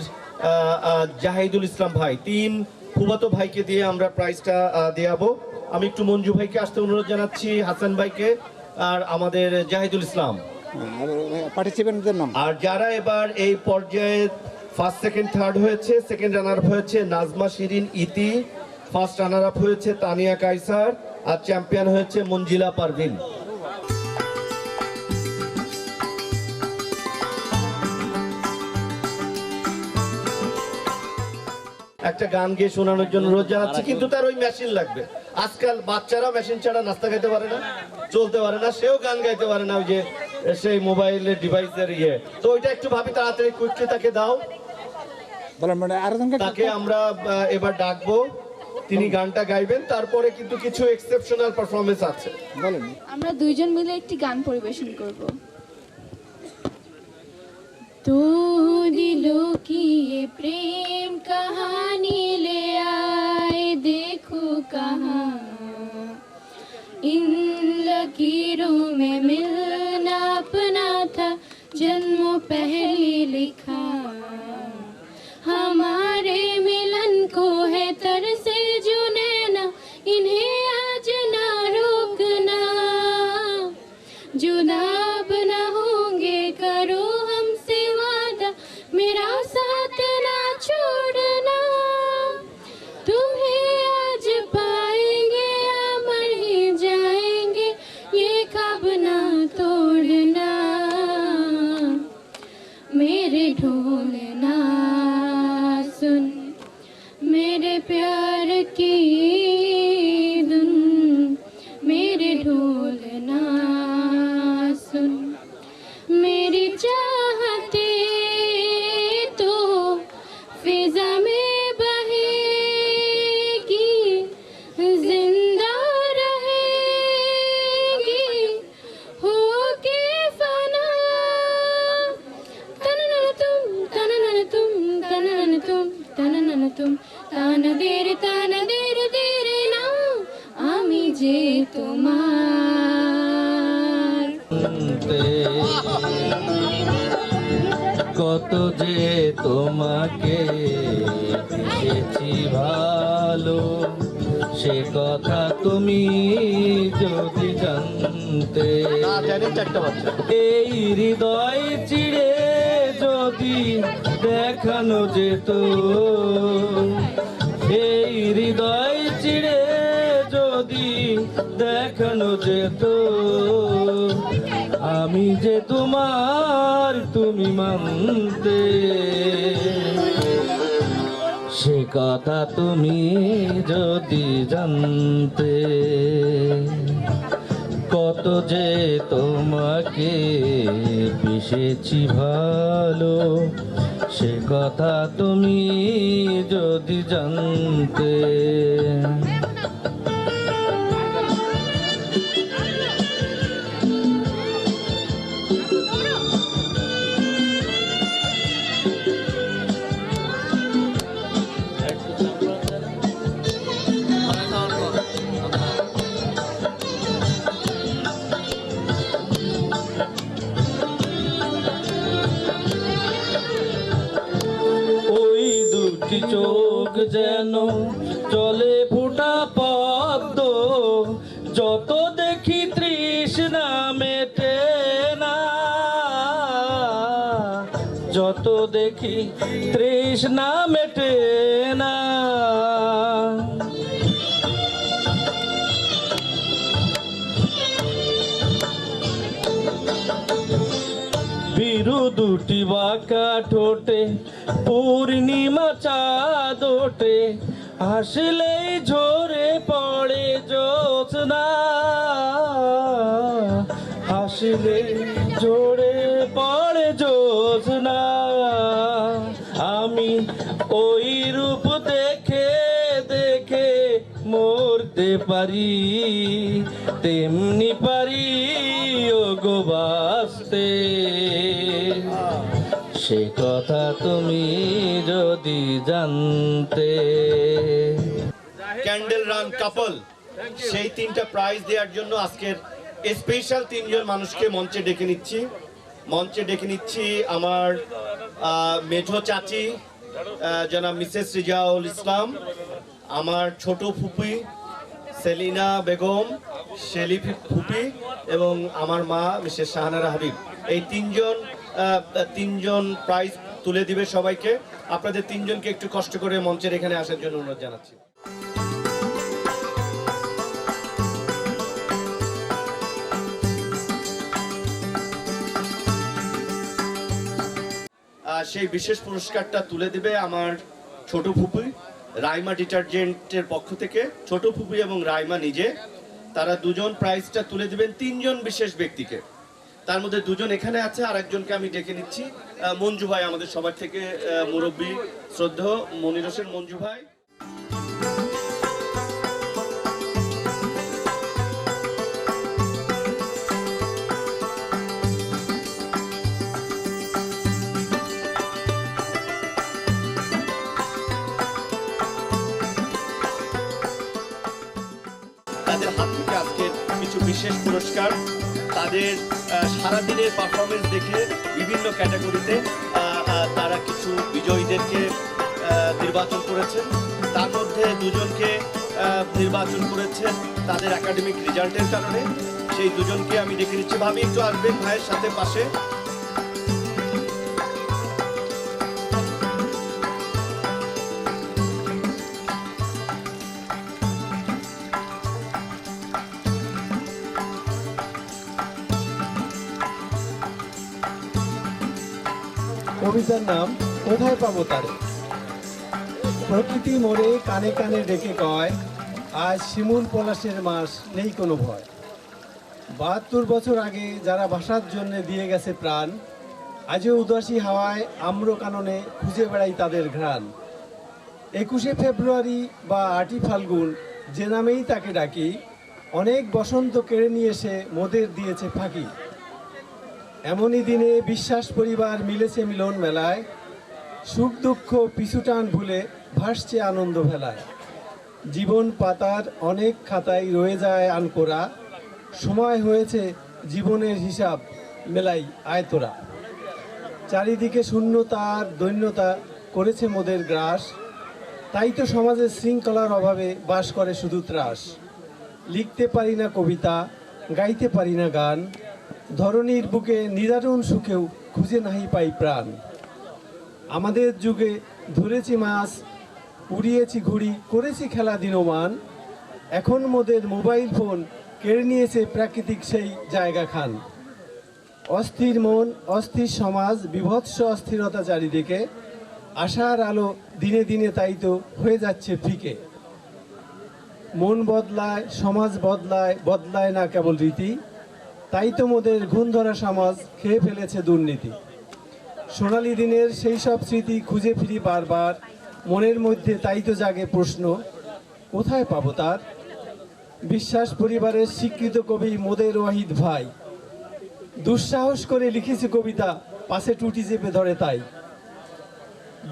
জাহিদুল ইসলাম ভাই, 3 ফুফাতো ভাইকে দিয়ে আমরা প্রাইজটা দেওয়াবো। আমি একটু মঞ্জু ভাইকে আসতে অনুরোধ জানাচ্ছি, হাসান ভাইকে আর আমাদের জাহিদুল ইসলাম পার্টিসিপেন্টদের নাম। আর যারা এবার এই পর্যায়ে ফার্স্ট সেকেন্ড থার্ড হয়েছে, সেকেন্ড রানার আপ হয়েছে নাজমা শিরিন ইতি, ফার্স্ট রানার আপ হয়েছে তানিয়া কাইসার, আর চ্যাম্পিয়ন হয়েছে মঞ্জিলা পারভিন। একটা গান গিয়ে শোনানোর জন্য রোজ জানাচ্ছি, কিন্তু তার ওই মেশিন লাগবে। আজকাল বাচ্চারা মেশিন ছাড়া নাস্তা খাইতে পারে না, চলতে পারে না, সেও গান গাইতে পারে না, ওই যে সেই মোবাইলের ডিভাইসের তো ওইটা একটু ভাবি তাড়াতাড়ি কুইকলি তাকে দাও। তাকে আমরা এবার ডাকবো, তিনি গানটা গাইবেন, তারপরে কিন্তু কিছু এক্সেপশনাল পারফরমেন্স আছে। আমরা 2জন মিলে একটি গান পরিবেশন করব। तो दिलों की ये प्रेम कहानी ले आए, देखो कहाँ इन लकीरों में मिलना अपना था, जन्मों पहले लिखा। हमारे मिलन को है तरसे जो नैना, इन्हें आज ना रोकना। जुदा अब ना होंगे, करो हमसे वादा, मेरा साथ ना छोड़ना। तुम्हें आज पाएंगे अमर ही जाएंगे, ये ख्वाब ना तोड़ना। मेरे ढोल ना सुन, मेरे प्यार की धुन, मेरे ढोल ना सुन। मेरी चाहते तो फिजा में बहेगी, जिंदा रहेगी होके फना। तनन तुम तनन तुम तनन तुम तनन तुम, तान देर देर ना आमी जे तुम्हार। কত যে তোমাকে বেশি ভালো, সে কথা তুমি যদি জানতে। এই হৃদয় চিড়ে যদি দেখানো যেত, এই হৃদয় চিড়ে যদি দেখানো যেত, আমি যে তোমার তুমি মানতে, সে কথা তুমি যদি জানতে, কত যে তোমাকে বেসেছি ভালো, সে কথা তুমি যদি জানতে। চোখ যেন চলে ফোঁটা পদ্ম, যত দেখি তৃষ্ণা মেটে না, যত দেখি তৃষ্ণা মেটে না। বিরু দুটি বাঁকা ঠোঁটে পূর্ণিমা চাঁদ ওঠে, হাসলেই ঝরে পড়ে জ্যোৎস্না, হাসলে ঝরে পড়ে জ্যোৎস্না। আমি ওই রূপ দেখে দেখে মরতে পারি, তেমনি পারি ও গো বাঁচতে, সে কথা তুমি যদি জানতে। ক্যান্ডেল রান কাপল, সেই 3টা প্রাইজ দেওয়ার জন্য আজকের স্পেশাল 3 জন মানুষকে মঞ্চে ডেকে নিচ্ছি। আমার মেঝো চাচি জনাব মিসেস রিজাউল ইসলাম, আমার ছোট ফুপি সেলিনা বেগম, শেলি ফুপি এবং আমার মা মিসেস শাহানারা হাবিব। এই 3 জন প্রাইজ তুলে দিবে সবাইকে। আপনাদের 3 জনকে একটু কষ্ট করে মঞ্চের এখানে আসার জন্য অনুরোধ জানাচ্ছি। সেই বিশেষ পুরস্কারটা তুলে দিবে আমার ছোট ফুপি রাইমা ডিটারজেন্টের পক্ষ থেকে। ছোট ফুপি এবং রাইমা নিজে, তারা 2 জন প্রাইজটা তুলে দিবেন 3 জন বিশেষ ব্যক্তিকে। তার মধ্যে 2 জন এখানে আছে, আর একজনকে আমি ডেকে নিচ্ছি। মঞ্জু ভাই, আমাদের সবার থেকে মুরব্বী শ্রদ্ধেয় মনির হোসেন মঞ্জু ভাই। তাদের হাত থেকে আজকের কিছু বিশেষ পুরস্কার, তাদের সারাদিনের পারফরমেন্স দেখে বিভিন্ন ক্যাটাগরিতে তারা কিছু বিজয়ীদেরকে নির্বাচন করেছেন। তার মধ্যে 2 জনকে নির্বাচন করেছেন তাদের একাডেমিক রেজাল্টের কারণে। সেই 2 জনকে আমি ডেকে নিচ্ছি। ভাবি একটু আসবেন ভাইয়ের সাথে পাশে। কবিতার নাম কোথায় পাবো তারে। প্রকৃতি মোড়ে কানে কানে ডেকে কয়, আজ শিমুল পলাশের মাস, নেই কোনো ভয়। 72 বছর আগে যারা ভাষার জন্য দিয়ে গেছে প্রাণ, আজও উদাসী হাওয়ায় আম্র কাননে খুঁজে বেড়াই তাদের ঘ্রাণ। 21শে ফেব্রুয়ারি বা 8ই ফাল্গুন, যে নামেই তাকে ডাকি, অনেক বসন্ত কেড়ে নিয়ে এসে মোদের দিয়েছে ফাঁকি। এমনই দিনে বিশ্বাস পরিবার মিলেছে মিলন মেলায়, সুখ দুঃখ পিছুটান ভুলে ভাসছে আনন্দ ভেলায়। জীবন পাতার অনেক খাতায় রয়ে যায় আনকোরা, সময় হয়েছে জীবনের হিসাব মেলাই আয়তরা। চারিদিকে শূন্যতার দৈন্যতা করেছে মোদের গ্রাস, তাই তো সমাজের শৃঙ্খলার অভাবে বাস করে শুধু ত্রাস। লিখতে পারি না কবিতা, গাইতে পারি না গান, ধরণীর বুকে নিদারুণ সুখেও খুঁজে নাহি পাই প্রাণ। আমাদের যুগে ধরেছি মাছ, উড়িয়েছি ঘুড়ি, করেছি খেলা দিনমান, এখন মোদের মোবাইল ফোন কেড়ে নিয়েছে প্রাকৃতিক সেই জায়গা খান। অস্থির মন, অস্থির সমাজ, বিভৎস অস্থিরতা চারিদিকে, আশার আলো দিনে দিনে তাই তো হয়ে যাচ্ছে ফিকে। মন বদলায়, সমাজ বদলায়, বদলায় না কেবল রীতি, তাই তো মোদের ঘুণ ধরা সমাজ খেয়ে ফেলেছে দুর্নীতি। সোনালী দিনের সেই সব স্মৃতি খুঁজে ফিরি বারবার, মনের মধ্যে তাই তো জাগে প্রশ্ন, কোথায় পাবো তার? বিশ্বাস পরিবারের স্বীকৃত কবি মোদের ওয়াহিদ ভাই দুঃসাহস করে লিখেছে কবিতা, পাশে টুটি চেপে ধরে তাই।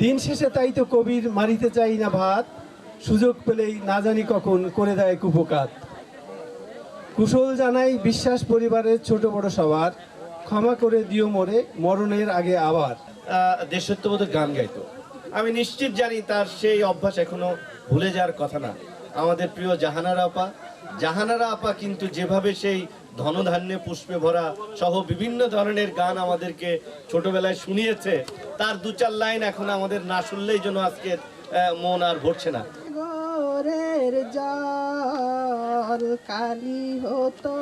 দিন শেষে তাই তো কবির মারিতে চাই না ভাত, সুযোগ পেলেই না জানি কখন করে দেয় কুপকাত। কুশল জানাই বিশ্বাস পরিবারের ছোট বড় সবার, ক্ষমা করে দিও মোরে মরণের আগে আবার। দেশাত্মবোধক গান গাইতো, আমি নিশ্চিত জানি তার সেই অভ্যাস এখনো ভুলে যাওয়ার কথা না। আমাদের প্রিয় জাহানারা আপা কিন্তু যেভাবে সেই ধনধান্যে পুষ্পে ভরা সহ বিভিন্ন ধরনের গান আমাদেরকে ছোটবেলায় শুনিয়েছে, তার 2-4 লাইন এখন আমাদের না শুনলেই যেন আজকে মন আর ভরছে না। গোরের জল কালি হতো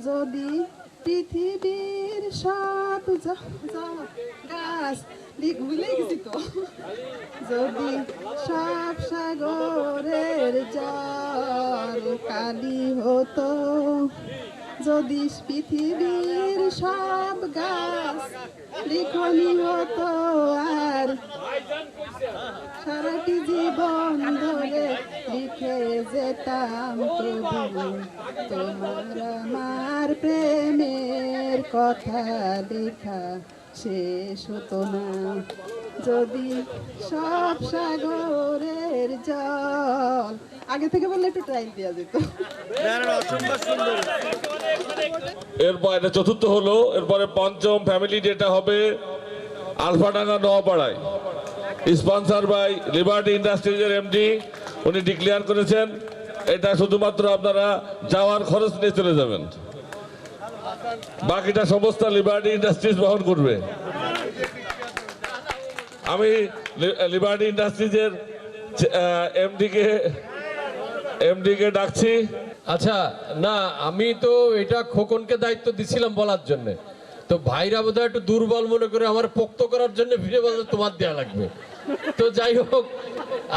যদি পৃথিবীর সব গাছ ভুলে গেছি তো, যদি সব সাগরের জল কালি হতো, যদি পৃথিবীর সব গাছ লিখনি হতো, আর সারাটি জীবন ধরে লিখে যেতাম তবু তোমার আমার প্রেমের কথা লেখা শেষ হতো না, যদি সব সাগরের জল। আগে থেকে বললে একটু ট্রাইল দেওয়া যেত। এরপর এটা চতুর্থ হলো, এরপরে পঞ্চম ফ্যামিলি ডেটা হবে আলফাডাঙ্গা নোয়াপাড়ায়, স্পন্সর বাই লিবার্টি ইন্ডাস্ট্রিজের এমডি, উনি ডিক্লেয়ার করেছেন। এটা শুধুমাত্র আপনারা যাওয়ার খরচ নিয়ে চলে যাবেন, বাকিটা সমস্ত লিবার্টি ইন্ডাস্ট্রিজ বহন করবে। আমি লিবার্টি ইন্ডাস্ট্রিজের এমডি কে ডাকছি। আচ্ছা, না আমি তো এটা খোকনকে দায়িত্ব দিছিলাম বলার জন্য, তো ভাইরা বোধহয় একটু দুর্বল মনে করে আমার পোক্ত করার জন্য ফিরে বলতে তোমার দেয়া লাগবে। তো যাই হোক,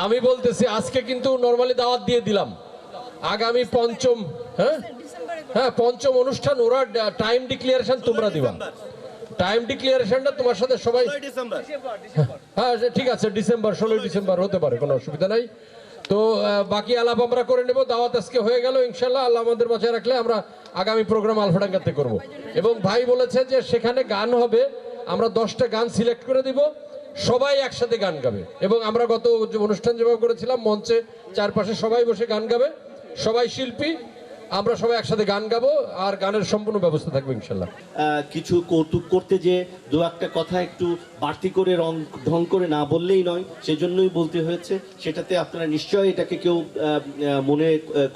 আমি বলতেছি আজকে কিন্তু নর্মালি দাওয়াত দিয়ে দিলাম, আগামী পঞ্চম পঞ্চম অনুষ্ঠান ওরা টাইম ডিক্লারেশন তোমরা দিবা, টাইম ডিক্লারেশনটা তোমার সাথে সবাই, হ্যাঁ ঠিক আছে, ডিসেম্বর 16 ডিসেম্বর হতে পারে, কোনো অসুবিধা নাই। তো বাকি আলাপ আমরা করে নেব। দাওয়াত আজকে হয়ে গেল, ইনশাল্লাহ আল্লাহ আমাদের বাঁচায় রাখলে আমরা আগামী প্রোগ্রাম আলফাডাঙ্গাতে করব। এবং ভাই বলেছে যে সেখানে গান হবে, আমরা 10টা গান সিলেক্ট করে দিব, সবাই একসাথে গান গাবে। এবং আমরা গত অনুষ্ঠান যেভাবে করেছিলাম, মঞ্চে চারপাশে সবাই বসে গান গাবে, সবাই শিল্পী, আমরা সবাই একসাথে গান গাবো, আর গানের সম্পূর্ণ ব্যবস্থা থাকবে ইনশাল্লাহ। কিছু কৌতুক করতে যে 2-1টা কথা একটু বাড়তি করে ঢং করে না বললেই নয়, সেজন্যই বলতে হয়েছে। সেটাতে আপনারা নিশ্চয়ই এটাকে কেউ মনে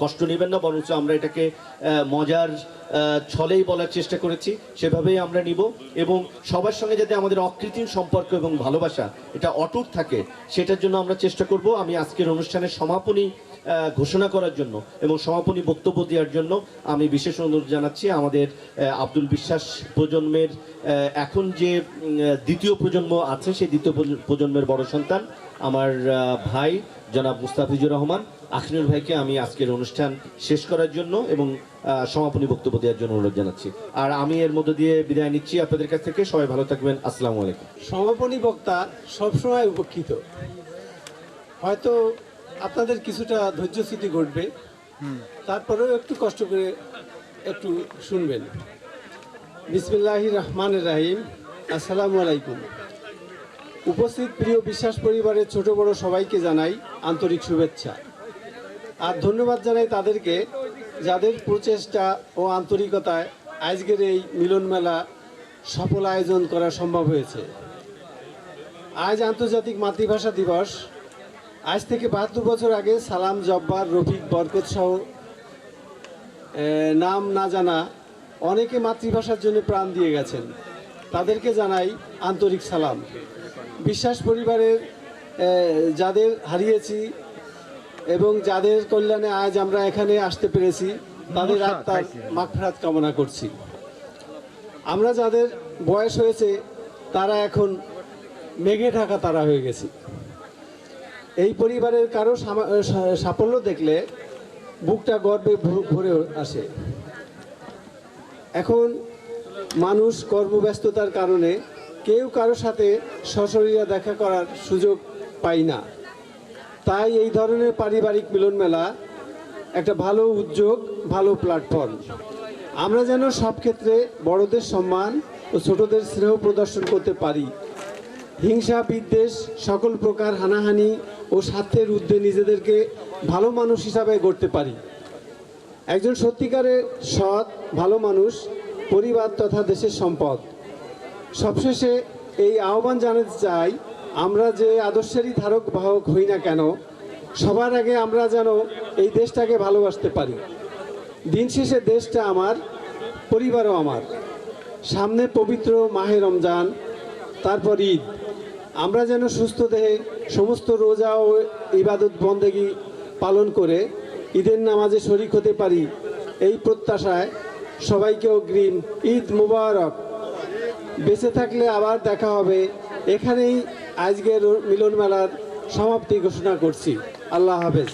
কষ্ট নেবেন না, বরঞ্চ আমরা এটাকে মজার ছলেই বলার চেষ্টা করেছি, সেভাবেই আমরা নিব। এবং সবার সঙ্গে যাতে আমাদের অকৃত্রিম সম্পর্ক এবং ভালোবাসা এটা অটুট থাকে, সেটার জন্য আমরা চেষ্টা করব। আমি আজকের অনুষ্ঠানের সমাপনী ঘোষণা করার জন্য এবং সমাপনী বক্তব্য দেওয়ার জন্য আমি বিশেষ অনুরোধ জানাচ্ছি আমাদের আব্দুল বিশ্বাস প্রজন্মের এখন যে দ্বিতীয় প্রজন্ম আছে, সেই দ্বিতীয় প্রজন্মের বড় সন্তান আমার ভাই জনাব মুস্তাফিজুর রহমান আখনুর ভাইকে আমি আজকের অনুষ্ঠান শেষ করার জন্য এবং সমাপনী বক্তব্য দেওয়ার জন্য অনুরোধ জানাচ্ছি। আর আমি এর মধ্য দিয়ে বিদায় নিচ্ছি আপনাদের কাছ থেকে। সবাই ভালো থাকবেন, আসসালামু আলাইকুম। সমাপনী বক্তা সবসময় উপকৃত, হয়তো আপনাদের কিছুটা ধৈর্যচ্যুতি ঘটবে, তারপরেও একটু কষ্ট করে একটু শুনবেন। বিসমিল্লাহির রহমানির রহিম। আসসালামু আলাইকুম। উপস্থিত প্রিয় বিশ্বাস পরিবারের ছোট বড় সবাইকে জানাই আন্তরিক শুভেচ্ছা আর ধন্যবাদ জানাই তাদেরকে যাদের প্রচেষ্টা ও আন্তরিকতায় আজকের এই মিলন মেলা সফল আয়োজন করা সম্ভব হয়েছে। আজ আন্তর্জাতিক মাতৃভাষা দিবস। আজ থেকে 72 বছর আগে সালাম, জব্বার, রফিক, বরকত সহ নাম না জানা অনেকে মাতৃভাষার জন্য প্রাণ দিয়ে গেছেন, তাদেরকে জানাই আন্তরিক সালাম। বিশ্বাস পরিবারের যাদের হারিয়েছি এবং যাদের কল্যাণে আজ আমরা এখানে আসতে পেরেছি, তাদের আত্মার মাগফিরাত কামনা করছি। আমরা যাদের বয়স হয়েছে তারা এখন মেঘে ঢাকা তারা হয়ে গেছি। এই পরিবারের কারো সাফল্য দেখলে বুকটা গর্বে ভরে আসে। এখন মানুষ কর্মব্যস্ততার কারণে কেউ কারো সাথে সশরীরে দেখা করার সুযোগ পায় না। তাই এই ধরনের পারিবারিক মিলন মেলা একটা ভালো উদ্যোগ, ভালো প্ল্যাটফর্ম। আমরা যেন সব ক্ষেত্রে বড়দের সম্মান ও ছোটদের স্নেহ প্রদর্শন করতে পারি। হিংসা, বিদ্বেষ, সকল প্রকার হানাহানি ও স্বার্থের ঊর্ধ্বে নিজেদেরকে ভালো মানুষ হিসাবে গড়তে পারি। একজন সত্যিকারের সৎ ভালো মানুষ পরিবার তথা দেশের সম্পদ। সবশেষে এই আহ্বান জানাতে চাই, আমরা যে আদর্শেরই ধারক বাহক হই না কেন, সবার আগে আমরা যেন এই দেশটাকে ভালোবাসতে পারি। দিন শেষে দেশটা আমার, পরিবারও আমার। সামনে পবিত্র মাহে রমজান, তারপর ঈদ। আমরা যেন সুস্থ দেহে সমস্ত রোজা ও ইবাদত বন্দেগী পালন করে ঈদের নামাজে শরিক হতে পারি, এই প্রত্যাশায় সবাইকে অগ্রিম ঈদ মুবারক। বেঁচে থাকলে আবার দেখা হবে। এখানেই আজকের মিলন মেলার সমাপ্তি ঘোষণা করছি। আল্লাহ হাফেজ।